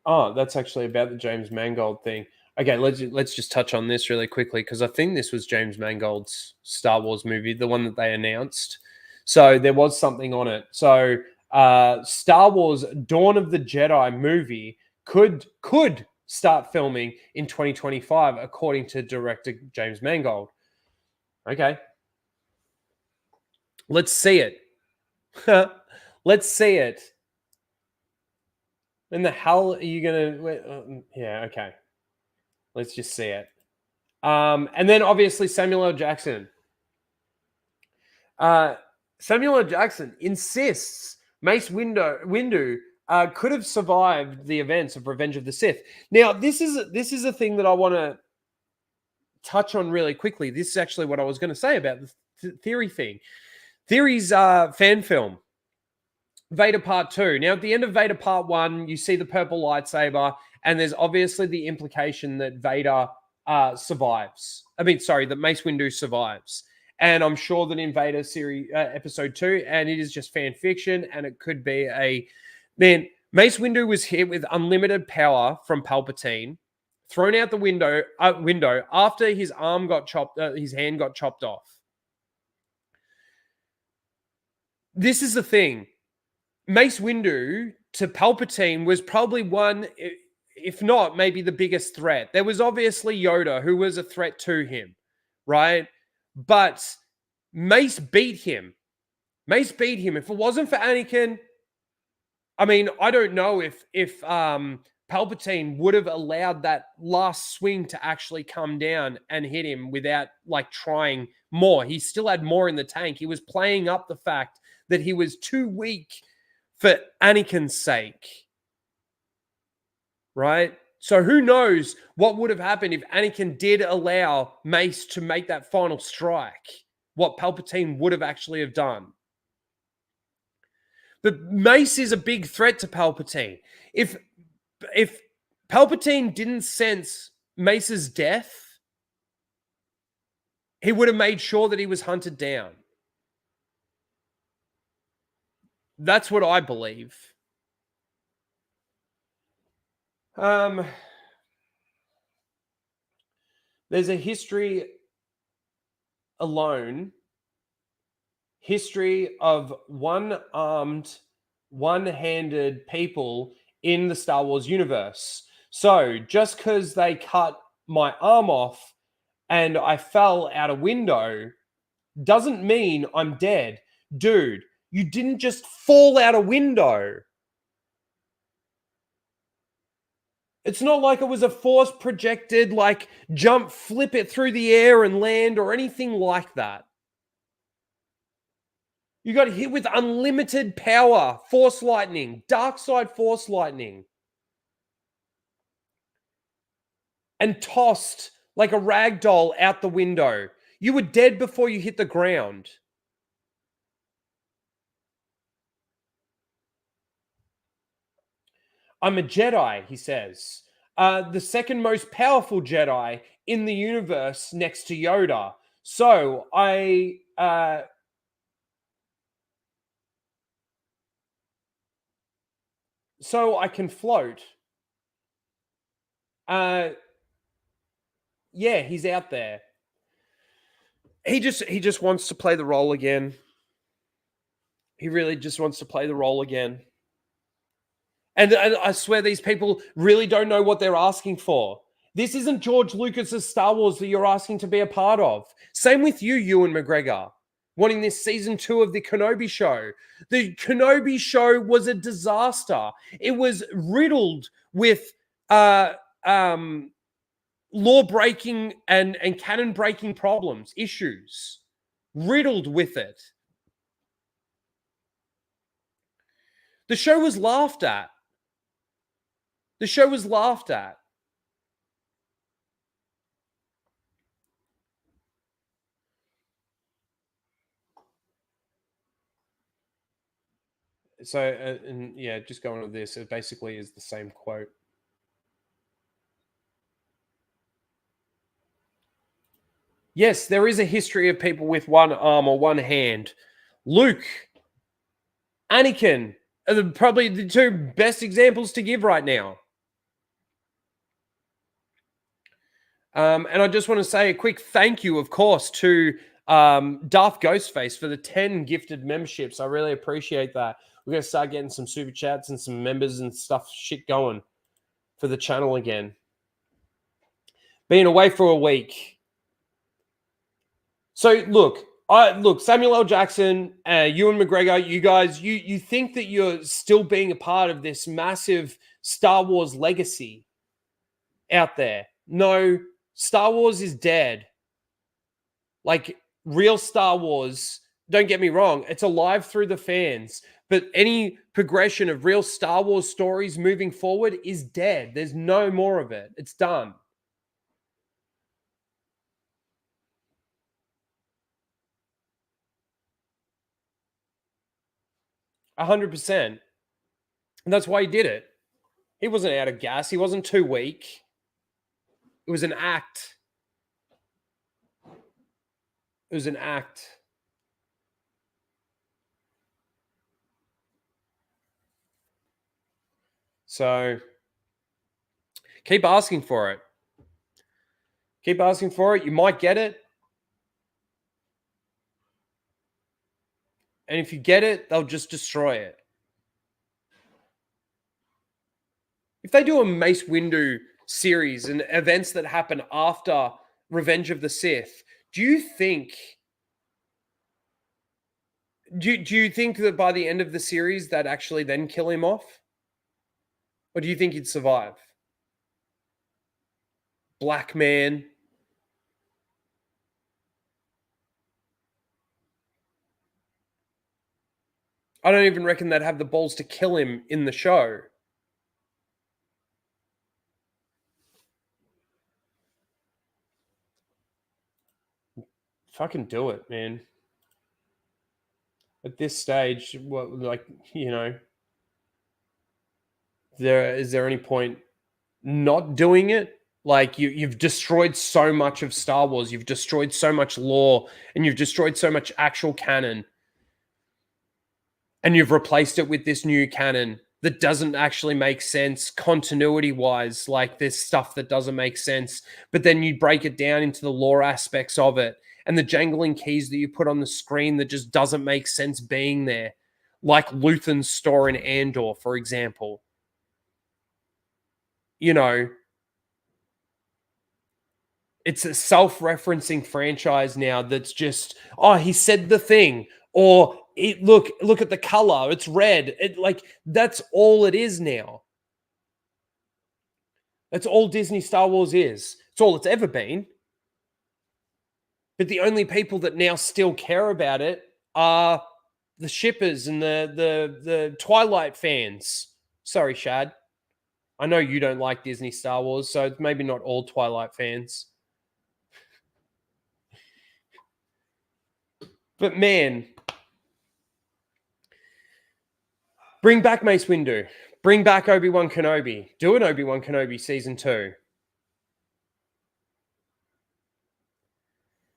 Oh, that's actually about the James Mangold thing. Okay, let's just touch on this really quickly, because I think this was James Mangold's Star Wars movie, the one that they announced. So there was something on it. So Star Wars Dawn of the Jedi movie could start filming in 2025, according to director James Mangold. Okay. Let's see it. Let's see it. When the hell are you going to... yeah, okay. Let's just see it. And then, obviously, Samuel L. Jackson. Samuel L. Jackson insists Mace Windu could have survived the events of Revenge of the Sith. Now, this is a thing that I want to touch on really quickly. This is actually what I was going to say about the Theory thing. Theory's fan film. Vader Part 2. Now, at the end of Vader Part 1, you see the purple lightsaber, and there's obviously the implication that Vader survives. I mean, sorry, that Mace Windu survives. And I'm sure that Invader series episode 2, and it is just fan fiction, and it could be man. Mace Windu was hit with unlimited power from Palpatine, thrown out the window after his arm got chopped, his hand got chopped off. This is the thing. Mace Windu to Palpatine was probably one, if not maybe the biggest threat. There was obviously Yoda, who was a threat to him, right? But Mace beat him. Mace beat him. If it wasn't for Anakin, I mean, I don't know if Palpatine would have allowed that last swing to actually come down and hit him without like trying more. He still had more in the tank. He was playing up the fact that he was too weak for Anakin's sake. Right? So who knows what would have happened if Anakin did allow Mace to make that final strike, what Palpatine would have actually have done. But Mace is a big threat to Palpatine. If Palpatine didn't sense Mace's death, he would have made sure that he was hunted down. That's what I believe. There's a history of one-armed, one-handed people in the Star Wars universe. So just because they cut my arm off and I fell out a window doesn't mean I'm dead. Dude, you didn't just fall out a window. It's not like it was a force projected, like jump, flip it through the air and land or anything like that. You got hit with unlimited power, force lightning, dark side force lightning. And tossed like a rag doll out the window. You were dead before you hit the ground. I'm a Jedi, he says. The second most powerful Jedi in the universe next to Yoda. So I can float. Yeah, he's out there. He just wants to play the role again. He really just wants to play the role again. And I swear these people really don't know what they're asking for. This isn't George Lucas's Star Wars that you're asking to be a part of. Same with you, Ewan McGregor, wanting this season 2 of the Kenobi show. The Kenobi show was a disaster. It was riddled with law-breaking and canon-breaking problems, issues. Riddled with it. The show was laughed at. The show was laughed at. So, and yeah, just going with this, it basically is the same quote. Yes, there is a history of people with one arm or one hand. Luke, Anakin are probably the two best examples to give right now. And I just want to say a quick thank you, of course, to Darth Ghostface for the 10 gifted memberships. I really appreciate that. We're going to start getting some super chats and some members and stuff shit going for the channel again. Being away for a week. So look, Samuel L. Jackson, Ewan McGregor, you guys, you think that you're still being a part of this massive Star Wars legacy out there. No, Star Wars is dead. Like, real Star Wars, don't get me wrong, it's alive through the fans. But any progression of real Star Wars stories moving forward is dead. There's no more of it. It's done. $100%. And that's why he did it. He wasn't out of gas. He wasn't too weak. It was an act. It was an act. So keep asking for it. Keep asking for it. You might get it. And if you get it, they'll just destroy it. If they do a Mace Windu series and events that happen after Revenge of the Sith, do you think that by the end of the series they'd actually then kill him off? Or do you think he'd survive? Black man. I don't even reckon they'd have the balls to kill him in the show. Fucking do it, man. At this stage, what, like, you know, is there any point not doing it? Like, you've destroyed so much of Star Wars, you've destroyed so much lore, and you've destroyed so much actual canon, and you've replaced it with this new canon that doesn't actually make sense continuity-wise. Like, there's stuff that doesn't make sense, but then you break it down into the lore aspects of it, and the jangling keys that you put on the screen that just doesn't make sense being there. Like Luthen's store in Andor, for example. You know, it's a self-referencing franchise now that's just, oh, he said the thing. Or, look at the color. It's red. That's all it is now. That's all Disney Star Wars is. It's all it's ever been. But the only people that now still care about it are the shippers and the Twilight fans. Sorry, Shad. I know you don't like Disney Star Wars, so it's maybe not all Twilight fans. But man, bring back Mace Windu. Bring back Obi-Wan Kenobi. Do an Obi-Wan Kenobi season 2.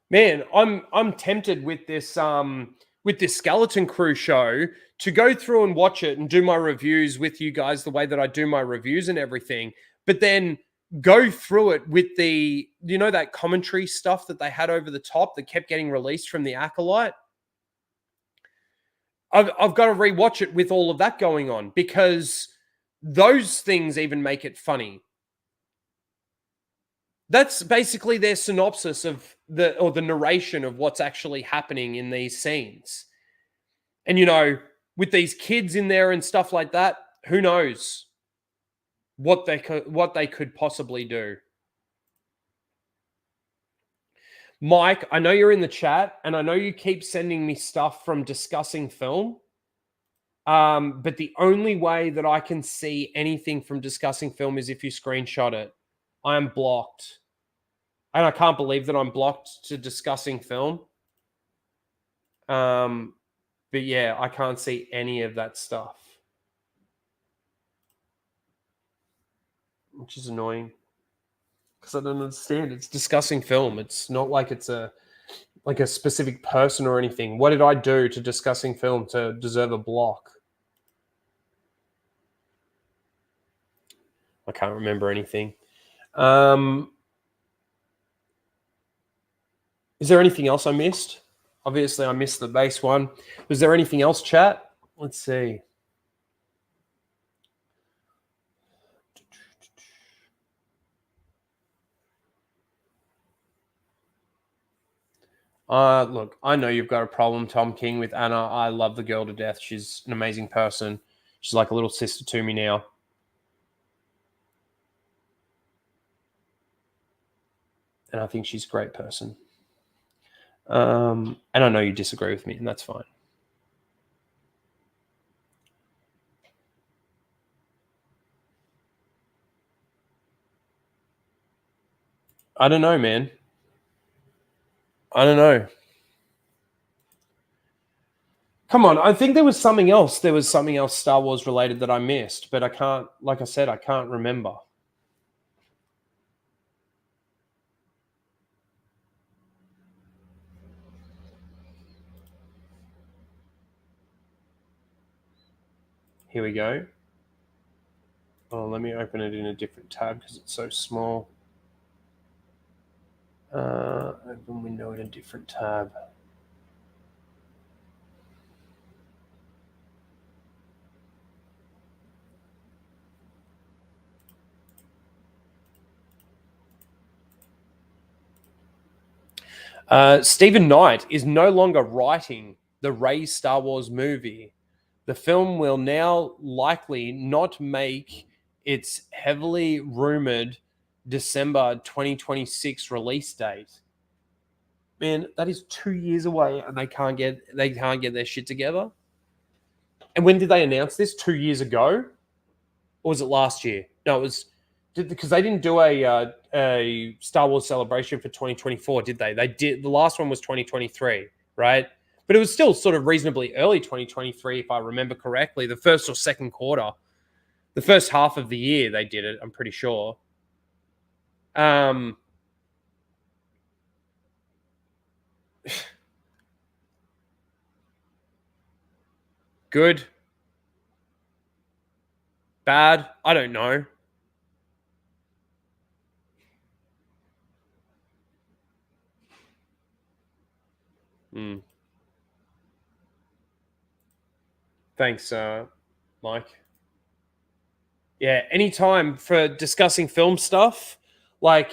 Man, I'm tempted with this Skeleton Crew show to go through and watch it and do my reviews with you guys the way that I do my reviews and everything, but then go through it with the, you know, that commentary stuff that they had over the top that kept getting released from the Acolyte. I've got to rewatch it with all of that going on, because those things even make it funny. That's basically their synopsis of the narration of what's actually happening in these scenes. And, you know, with these kids in there and stuff like that, who knows what they could possibly do. Mike, I know you're in the chat, and I know you keep sending me stuff from Discussing Film. But the only way that I can see anything from Discussing Film is if you screenshot it. I am blocked. And I can't believe that I'm blocked to Discussing Film. But yeah, I can't see any of that stuff, which is annoying, because I don't understand. It's Discussing Film. It's not like it's a specific person or anything. What did I do to Discussing Film to deserve a block? I can't remember anything. Is there anything else I missed? Obviously, I missed the base one. Was there anything else, chat? Let's see. Look, I know you've got a problem, Tom King, with Anna. I love the girl to death. She's an amazing person. She's like a little sister to me now. And I think she's a great person. And I know you disagree with me, and that's fine. I don't know, man. I don't know. Come on, I think there was something else. There was something else Star Wars related that I missed, but I can't, like I said, I can't remember. Here we go. Oh, let me open it in a different tab because it's so small. Open window in a different tab. Stephen Knight is no longer writing the Rey Star Wars movie. The film will now likely not make its heavily rumored December 2026 release date. Man, that is 2 years away, and they can't get their shit together. And when did they announce this? 2 years ago, or was it last year? No, it was because they didn't do a Star Wars celebration for 2024, did they? They did. The last one was 2023, right? But it was still sort of reasonably early 2023, if I remember correctly. The first or second quarter, the first half of the year, they did it. I'm pretty sure. Good. Bad. I don't know. Thanks, Mike. Yeah, anytime for discussing film stuff, like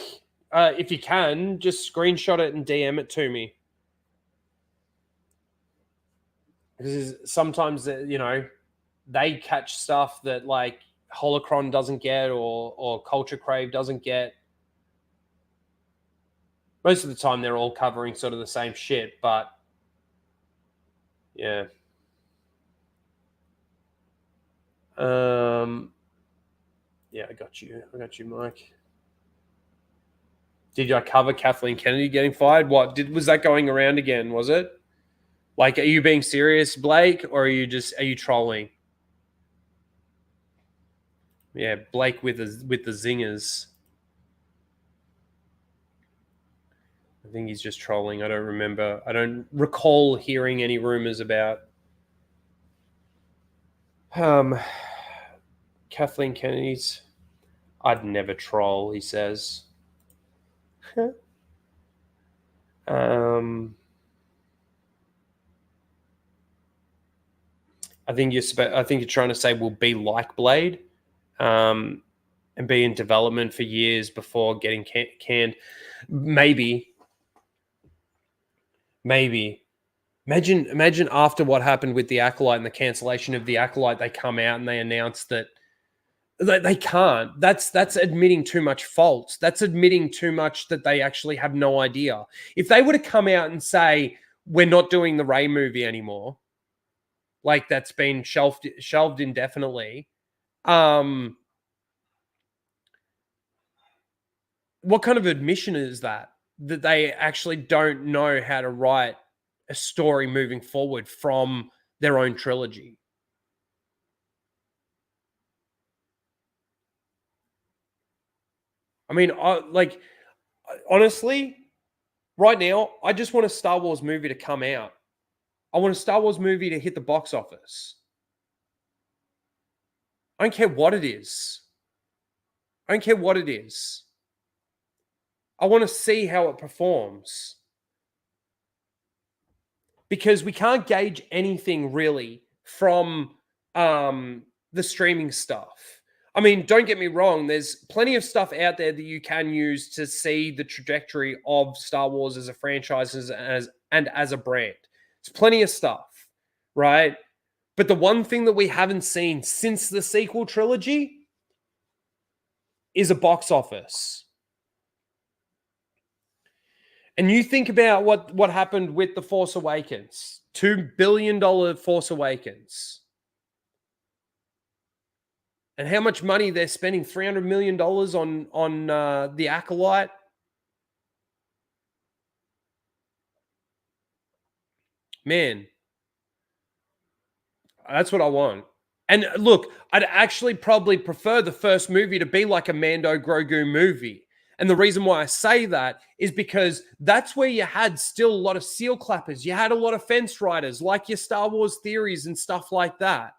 if you can, just screenshot it and DM it to me. Because sometimes, they catch stuff that like Holocron doesn't get or Culture Crave doesn't get. Most of the time, they're all covering sort of the same shit, but yeah. Yeah, I got you, Mike. Did I cover Kathleen Kennedy getting fired? Was that going around again? Was it? Like, are you being serious, Blake, or are you trolling? Yeah, Blake with the zingers. I think he's just trolling. I don't recall hearing any rumors about Kathleen Kennedy's. I'd never troll, he says. I think you're trying to say we'll be like Blade, and be in development for years before getting canned. Maybe. Imagine after what happened with the Acolyte and the cancellation of the Acolyte, they come out and they announce that they can't. That's admitting too much fault. That's admitting too much that they actually have no idea. If they were to come out and say, we're not doing the Rey movie anymore, like that's been shelved indefinitely, what kind of admission is that they actually don't know how to write a story moving forward from their own trilogy? I mean, honestly, right now, I just want a Star Wars movie to come out. I want a Star Wars movie to hit the box office. I don't care what it is. I want to see how it performs. Because we can't gauge anything really from the streaming stuff. I mean, don't get me wrong. There's plenty of stuff out there that you can use to see the trajectory of Star Wars as a franchise and as a brand. There's plenty of stuff, right? But the one thing that we haven't seen since the sequel trilogy is a box office. And you think about what happened with The Force Awakens. $2 billion Force Awakens. And how much money they're spending, $300 million on The Acolyte. Man, that's what I want. And look, I'd actually probably prefer the first movie to be like a Mando Grogu movie. And the reason why I say that is because that's where you had still a lot of seal clappers. You had a lot of fence riders, like your Star Wars theories and stuff like that.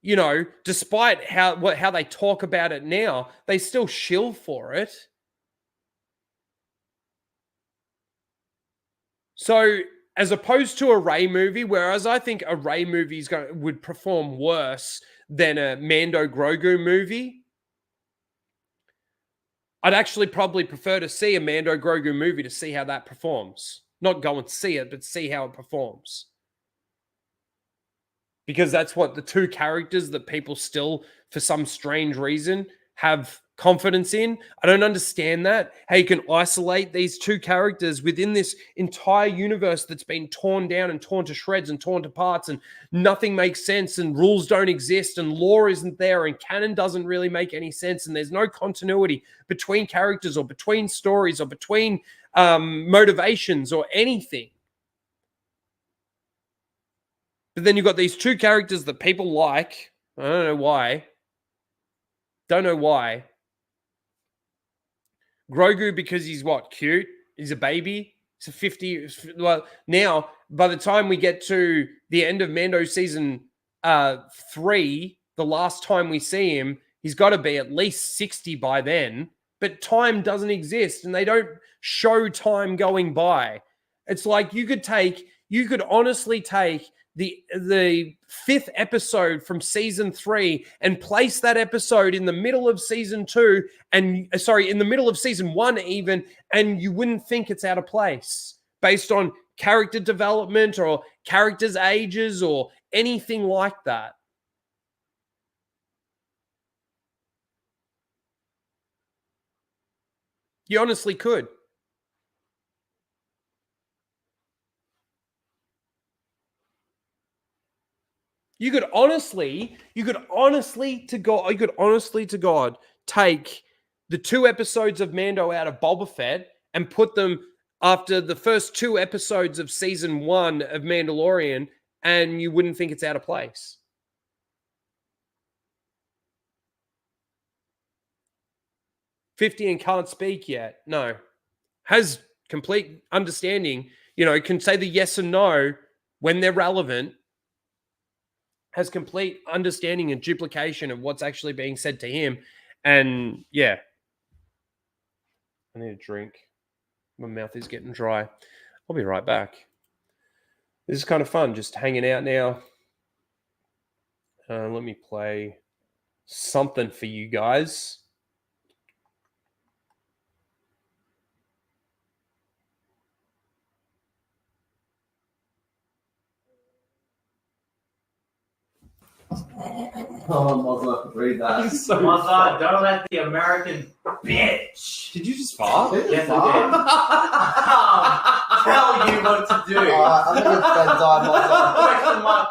you know, despite how they talk about it now, they still shill for it. So, as opposed to a Rey movie, whereas I think a Rey movie would perform worse than a Mando Grogu movie, I'd actually probably prefer to see a Mando Grogu movie to see how that performs. Not go and see it, but see how it performs. Because that's what the two characters that people still, for some strange reason, have confidence in. I don't understand that. How you can isolate these two characters within this entire universe that's been torn down and torn to shreds and torn to parts, and nothing makes sense, and rules don't exist, and lore isn't there, and canon doesn't really make any sense, and there's no continuity between characters or between stories or between motivations or anything. But then you've got these two characters that people like. I don't know why. Don't know why. Grogu, because he's what? Cute? He's a baby? He's a 50... Well, now, by the time we get to the end of Mando season 3, the last time we see him, he's got to be at least 60 by then. But time doesn't exist, and they don't show time going by. It's like you could honestly take the 5th episode from season 3 and place that episode in the middle of season 2 and in the middle of season 1 even, and you wouldn't think it's out of place based on character development or characters' ages or anything like that. You honestly could. You could honestly to God take the 2 episodes of Mando out of Boba Fett and put them after the first 2 episodes of season 1 of Mandalorian, and you wouldn't think it's out of place. $50 and can't speak yet. No. Has complete understanding, can say the yes and no when they're relevant. Has complete understanding and duplication of what's actually being said to him. And yeah. I need a drink. My mouth is getting dry. I'll be right back. This is kind of fun, just hanging out now. Let me play something for you guys. Oh, Mozart, read that. So Mozart, don't let the American bitch. Did you just fart? Yes, I did. Tell you what to do. I think it's bedtime, Mozart. Question mark.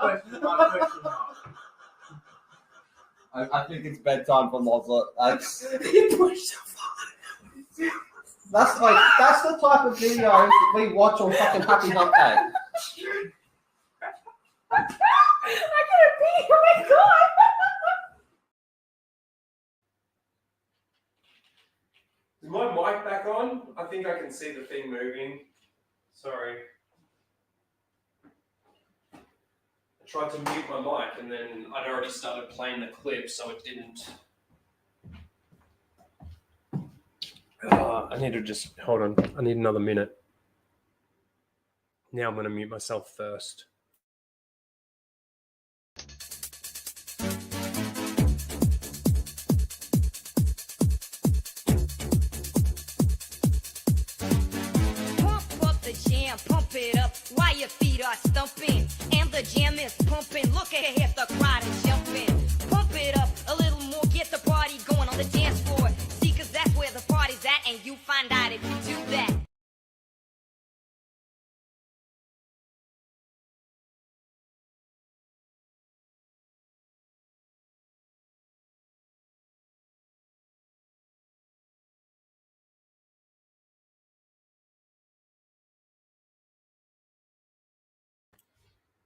I think it's bedtime for Mozart. He pushed so far. That's the type of videos that we watch on fucking Happy Hump Day. I can't pee. Oh my god. Is my mic back on? I think I can see the thing moving. Sorry. I tried to mute my mic and then I'd already started playing the clip, so it didn't. I need to just, hold on. I need another minute. Now I'm going to mute myself first. Pump it up while your feet are stumping and the jam is pumping. Look ahead, the crowd is jumping. Pump it up a little more, get the party going on the dance floor. See, cause that's where the party's at, and you find out if you do that.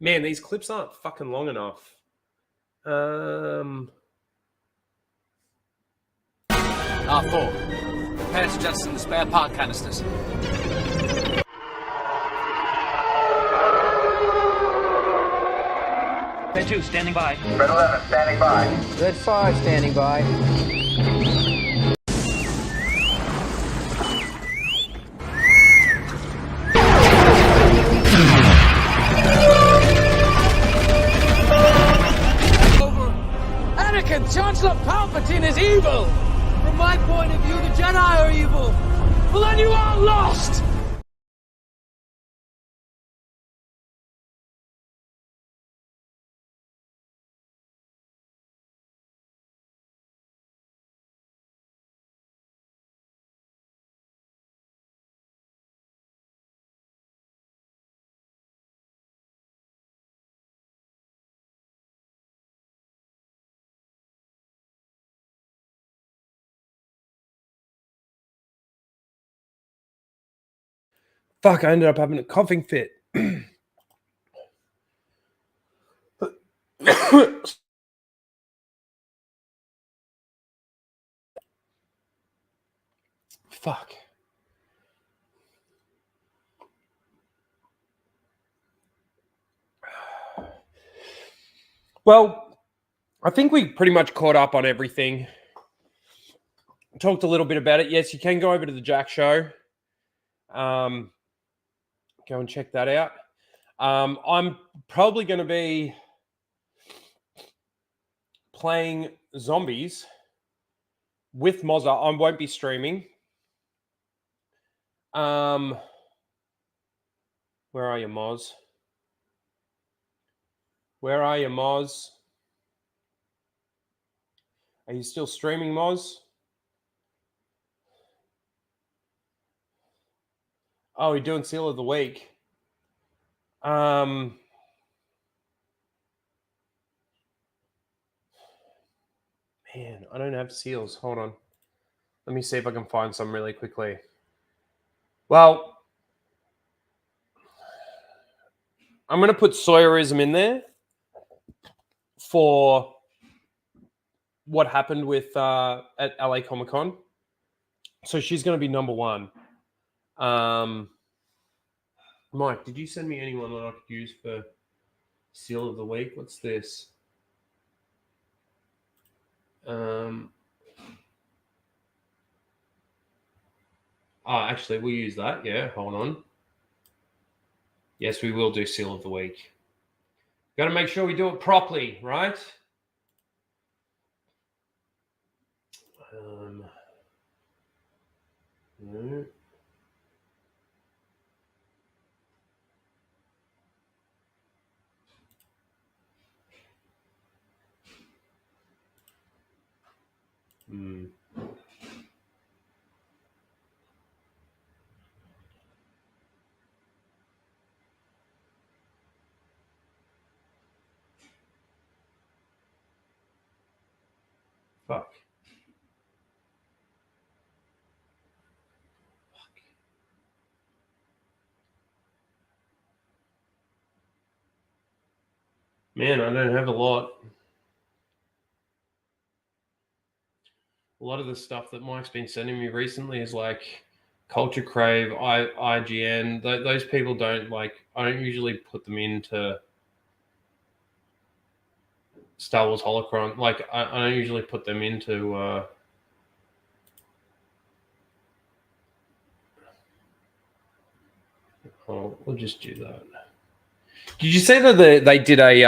Man, these clips aren't fucking long enough. R4. Repair suggested in the spare part canisters. Red 2, standing by. Red 11, standing by. Red 5 standing by. Anakin, Chancellor Palpatine is evil! From my point of view, the Jedi are evil! Well, then you are lost! Fuck, I ended up having a coughing fit. Fuck. Well, I think we pretty much caught up on everything. Talked a little bit about it. Yes, you can go over to the Jack Show. Go and check that out. I'm probably going to be playing zombies with Mozza. I won't be streaming. Where are you, Moz? Where are you, Moz? Are you still streaming, Moz? Oh, you're doing Seal of the Week. Man, I don't have seals. Hold on. Let me see if I can find some really quickly. Well, I'm going to put Sawyerism in there for what happened with at LA Comic Con. So she's going to be number one. Mike, did you send me anyone that I could use for Seal of the Week? What's this? Actually, we'll use that. Yeah, hold on. Yes, we will do Seal of the Week. Got to make sure we do it properly, right? No. Fuck. Man, I don't have a lot. A lot of the stuff that Mike's been sending me recently is like Culture Crave, IGN. Those people don't like. I don't usually put them into Star Wars Holocron. Like I don't usually put them into. We'll just do that. Did you see that they did a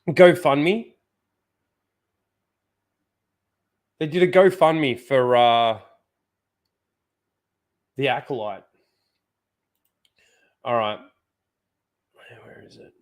GoFundMe? They did a GoFundMe for the Acolyte. All right. Where is it?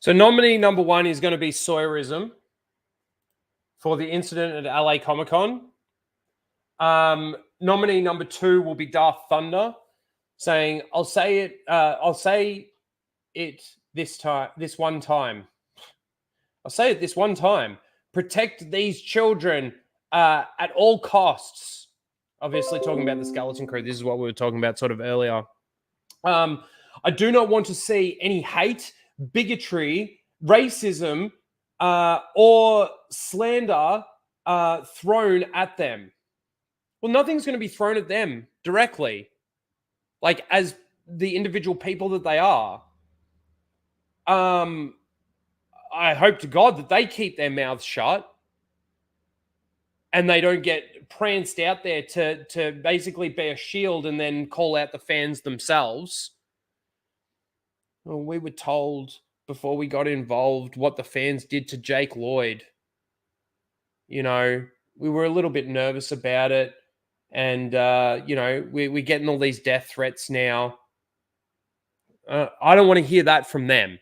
So nominee number 1 is going to be Sawyerism for the incident at LA Comic-Con. Nominee number 2 will be Darth Thunder, saying, I'll say it this one time. I'll say it this one time. Protect these children at all costs. Obviously talking about the Skeleton Crew. This is what we were talking about sort of earlier. I do not want to see any hate, bigotry, racism, or slander thrown at them. Well, nothing's going to be thrown at them directly, like as the individual people that they are. I hope to God that they keep their mouths shut and they don't get pranced out there to basically be a shield and then call out the fans themselves. Well, we were told before we got involved what the fans did to Jake Lloyd. You know, we were a little bit nervous about it. And, you know, we're getting all these death threats now. I don't want to hear that from them.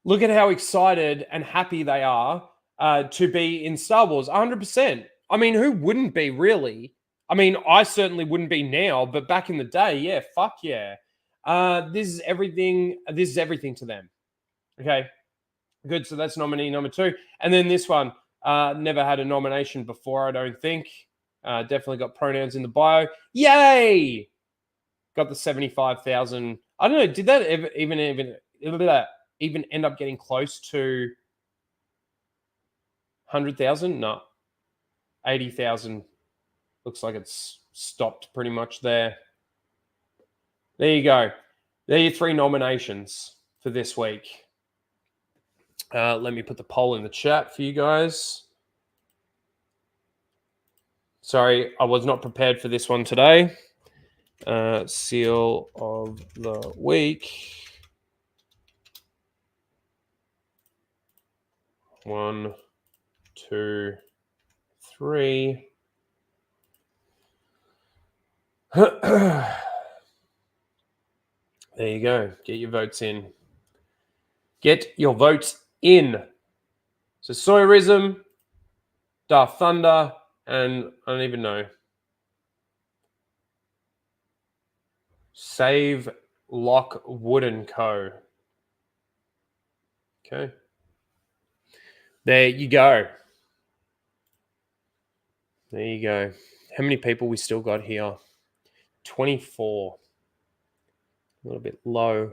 Look at how excited and happy they are to be in Star Wars. 100%. I mean, who wouldn't be, really? I mean, I certainly wouldn't be now, but back in the day, yeah, fuck yeah. This is everything. This is everything to them. Okay, good. So that's nominee number 2. And then this one, never had a nomination before, I don't think. Definitely got pronouns in the bio. Yay! Got the 75,000. I don't know. Did that even end up getting close to 100,000? No. 80,000. Looks like it's stopped pretty much there. There you go. There are your 3 nominations for this week. Let me put the poll in the chat for you guys. Sorry, I was not prepared for this one today. Seal of the week. 1, 2, 3. There you go. Get your votes in. Get your votes in. So Sawyerism, Darth Thunder, and I don't even know. Save Lockwood & Co. Okay. There you go. There you go. How many people we still got here? 24. A little bit low.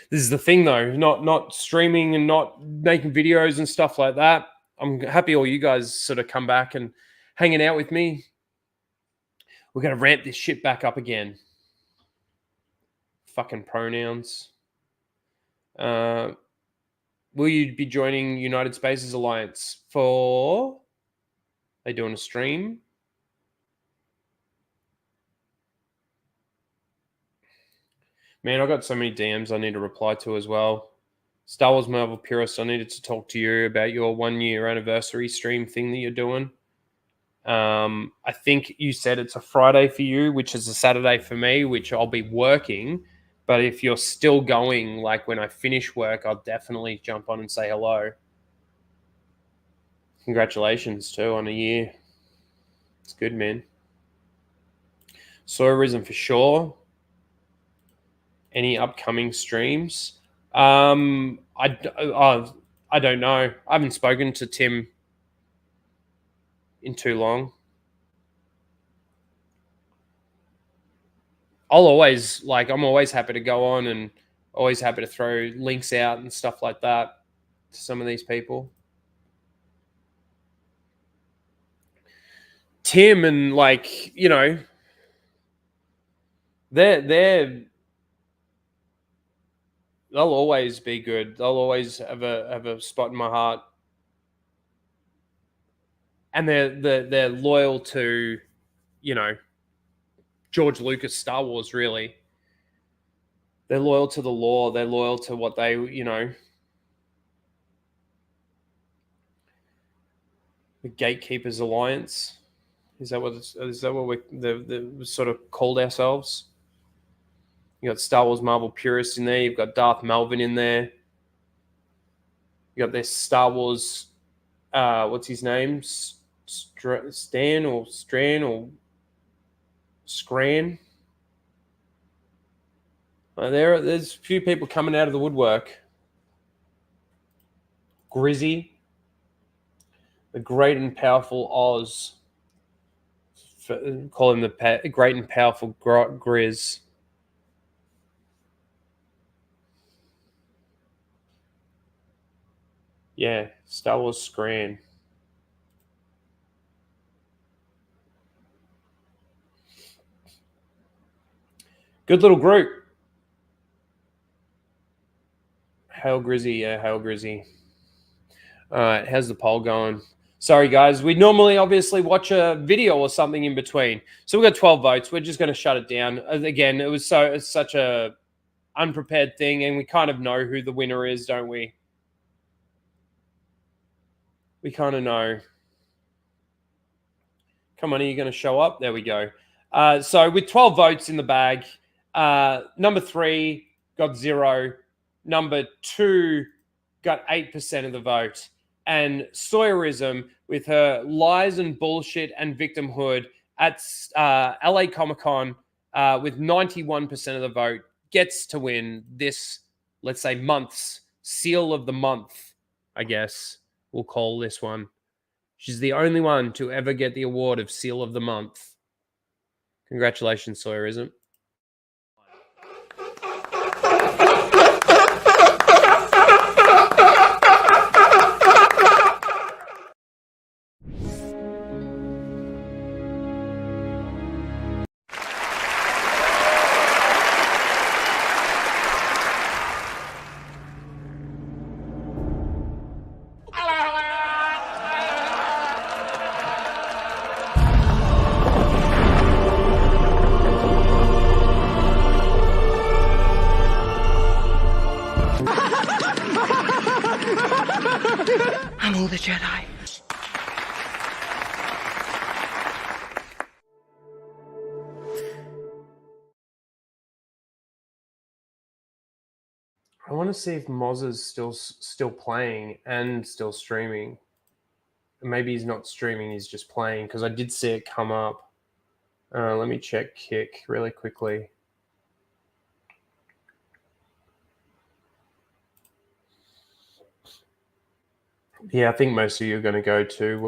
This is the thing, though. Not streaming and not making videos and stuff like that. I'm happy all you guys sort of come back and hanging out with me. We're going to ramp this shit back up again. Fucking pronouns. Will you be joining United Spaces Alliance for... Are they doing a stream? Man, I got so many DMs I need to reply to as well. Star Wars Marvel Purist, I needed to talk to you about your 1-year anniversary stream thing that you're doing. I think you said it's a Friday for you, which is a Saturday for me, which I'll be working. But if you're still going, like when I finish work, I'll definitely jump on and say hello. Congratulations, too, on a year. It's good, man. Sawyerism for sure. Any upcoming streams? I don't know. I haven't spoken to Tim in too long. I'm always happy to go on and always happy to throw links out and stuff like that to some of these people. Tim and they'll always be good. They'll always have a spot in my heart. And they're loyal to, George Lucas, Star Wars, really. They're loyal to the lore. They're loyal to what they, the Gatekeepers Alliance. Is that what we sort of called ourselves? You got Star Wars Marvel purists in there. You've got Darth Melvin in there. You got this Star Wars, what's his name? Stan or Stran or Scran. There's a few people coming out of the woodwork. Grizzy, the great and powerful Oz. Call him the great and powerful Grizz. Yeah, Star Wars Scran. Good little group. Hail Grizzy, yeah, Hail Grizzy. All right, how's the poll going? Sorry, guys. We normally obviously watch a video or something in between. So we've got 12 votes. We're just going to shut it down. Again, it's such a unprepared thing, and we kind of know who the winner is, don't we? We kind of know. Come on, are you going to show up? There we go. So with 12 votes in the bag, number 3 got 0. Number 2 got 8% of the vote. And Sawyerism, with her lies and bullshit and victimhood at LA Comic-Con with 91% of the vote, gets to win this, let's say, month's Seal of the Month, I guess we'll call this one. She's the only one to ever get the award of Seal of the Month. Congratulations, Sawyerism. I'm all the Jedi. I want to see if Moz is still playing and still streaming. Maybe he's not streaming, he's just playing, because I did see it come up. Let me check Kick really quickly. Yeah, I think most of you are going to go to.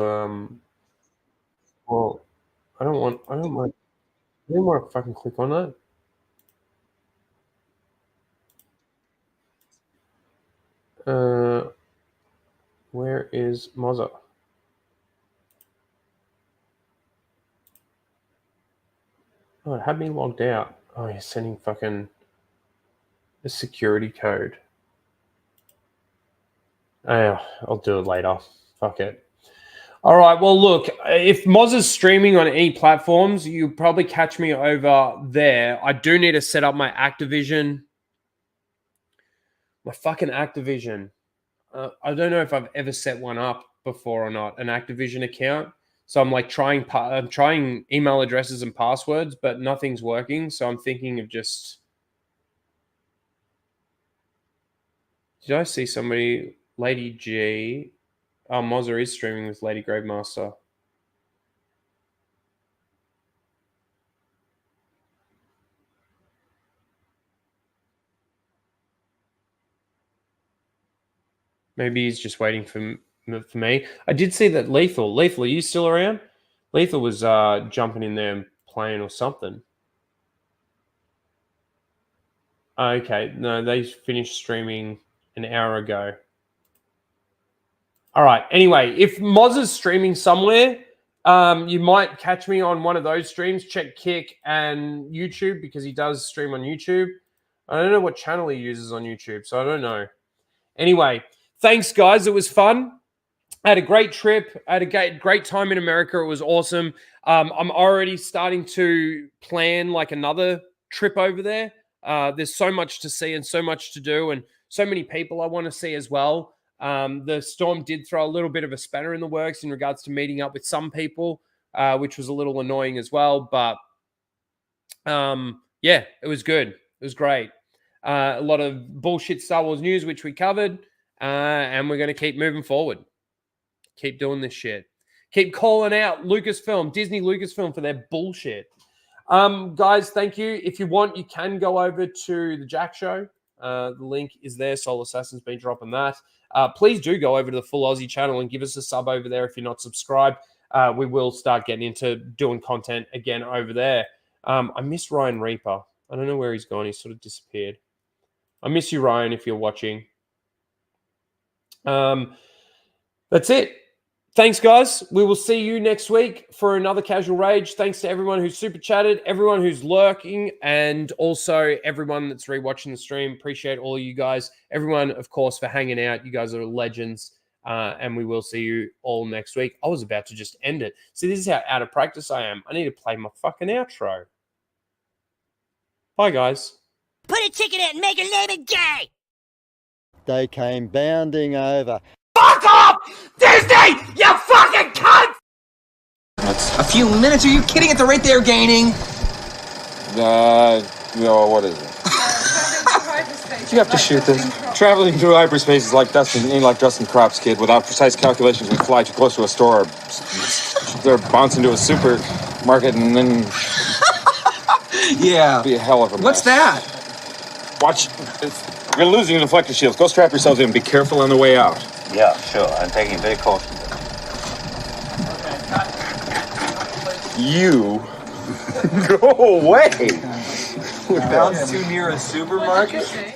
Well, I don't want to fucking click on that. Where is Mozza? Oh, it had me logged out. Oh, you're sending fucking the security code. Oh, I'll do it later. Fuck it. All right. Well, look, if Moz is streaming on any platforms, you probably catch me over there. I do need to set up my Activision. My fucking Activision. I don't know if I've ever set one up before or not, an Activision account. So I'm like I'm trying email addresses and passwords, but nothing's working. So I'm thinking of just. Did I see somebody? Lady G. Oh, Mozza is streaming with Lady Gravemaster. Maybe he's just waiting for me. I did see that Lethal. Lethal, are you still around? Lethal was jumping in there and playing or something. Okay, no, they finished streaming an hour ago. All right. Anyway, if Moz is streaming somewhere, you might catch me on one of those streams. Check Kick and YouTube because he does stream on YouTube. I don't know what channel he uses on YouTube, so I don't know. Anyway, thanks, guys. It was fun. I had a great trip. I had a great time in America. It was awesome. I'm already starting to plan like another trip over there. There's so much to see and so much to do and so many people I want to see as well. The storm did throw a little bit of a spanner in the works in regards to meeting up with some people, which was a little annoying as well. But yeah, it was good. It was great. A lot of bullshit Star Wars news, which we covered, and we're going to keep moving forward. Keep doing this shit. Keep calling out Lucasfilm, Disney Lucasfilm for their bullshit. Guys, thank you. If you want, you can go over to the Jack Show. The link is there. Soul Assassin's been dropping that. Please do go over to the Full Aussie channel and give us a sub over there if you're not subscribed. We will start getting into doing content again over there. I miss Ryan Reaper. I don't know where he's gone. He's sort of disappeared. I miss you, Ryan, if you're watching. That's it. Thanks, guys. We will see you next week for another Casual Rage. Thanks to everyone who's super chatted, everyone who's lurking, and also everyone that's rewatching the stream. Appreciate all of you guys. Everyone, of course, for hanging out. You guys are legends, and we will see you all next week. I was about to just end it. See, this is how out of practice I am. I need to play my fucking outro. Bye, guys. Put a ticket in and make your name gay! They came bounding over. Fuck off! Disney! You fucking cunt! A few minutes? Are you kidding? At the rate they're gaining? No, what is it? Do you have to shoot this? Traveling through hyperspace is like Dustin Crops, kid. Without precise calculations, we fly too close to a store. They're bounce into a supermarket and then... Yeah. It'd be a hell of a mess. What's that? Watch. You're losing your deflector shields. Go strap yourselves in. Be careful on the way out. Yeah, sure. I'm taking very caution. You go away. Bounce too near a supermarket?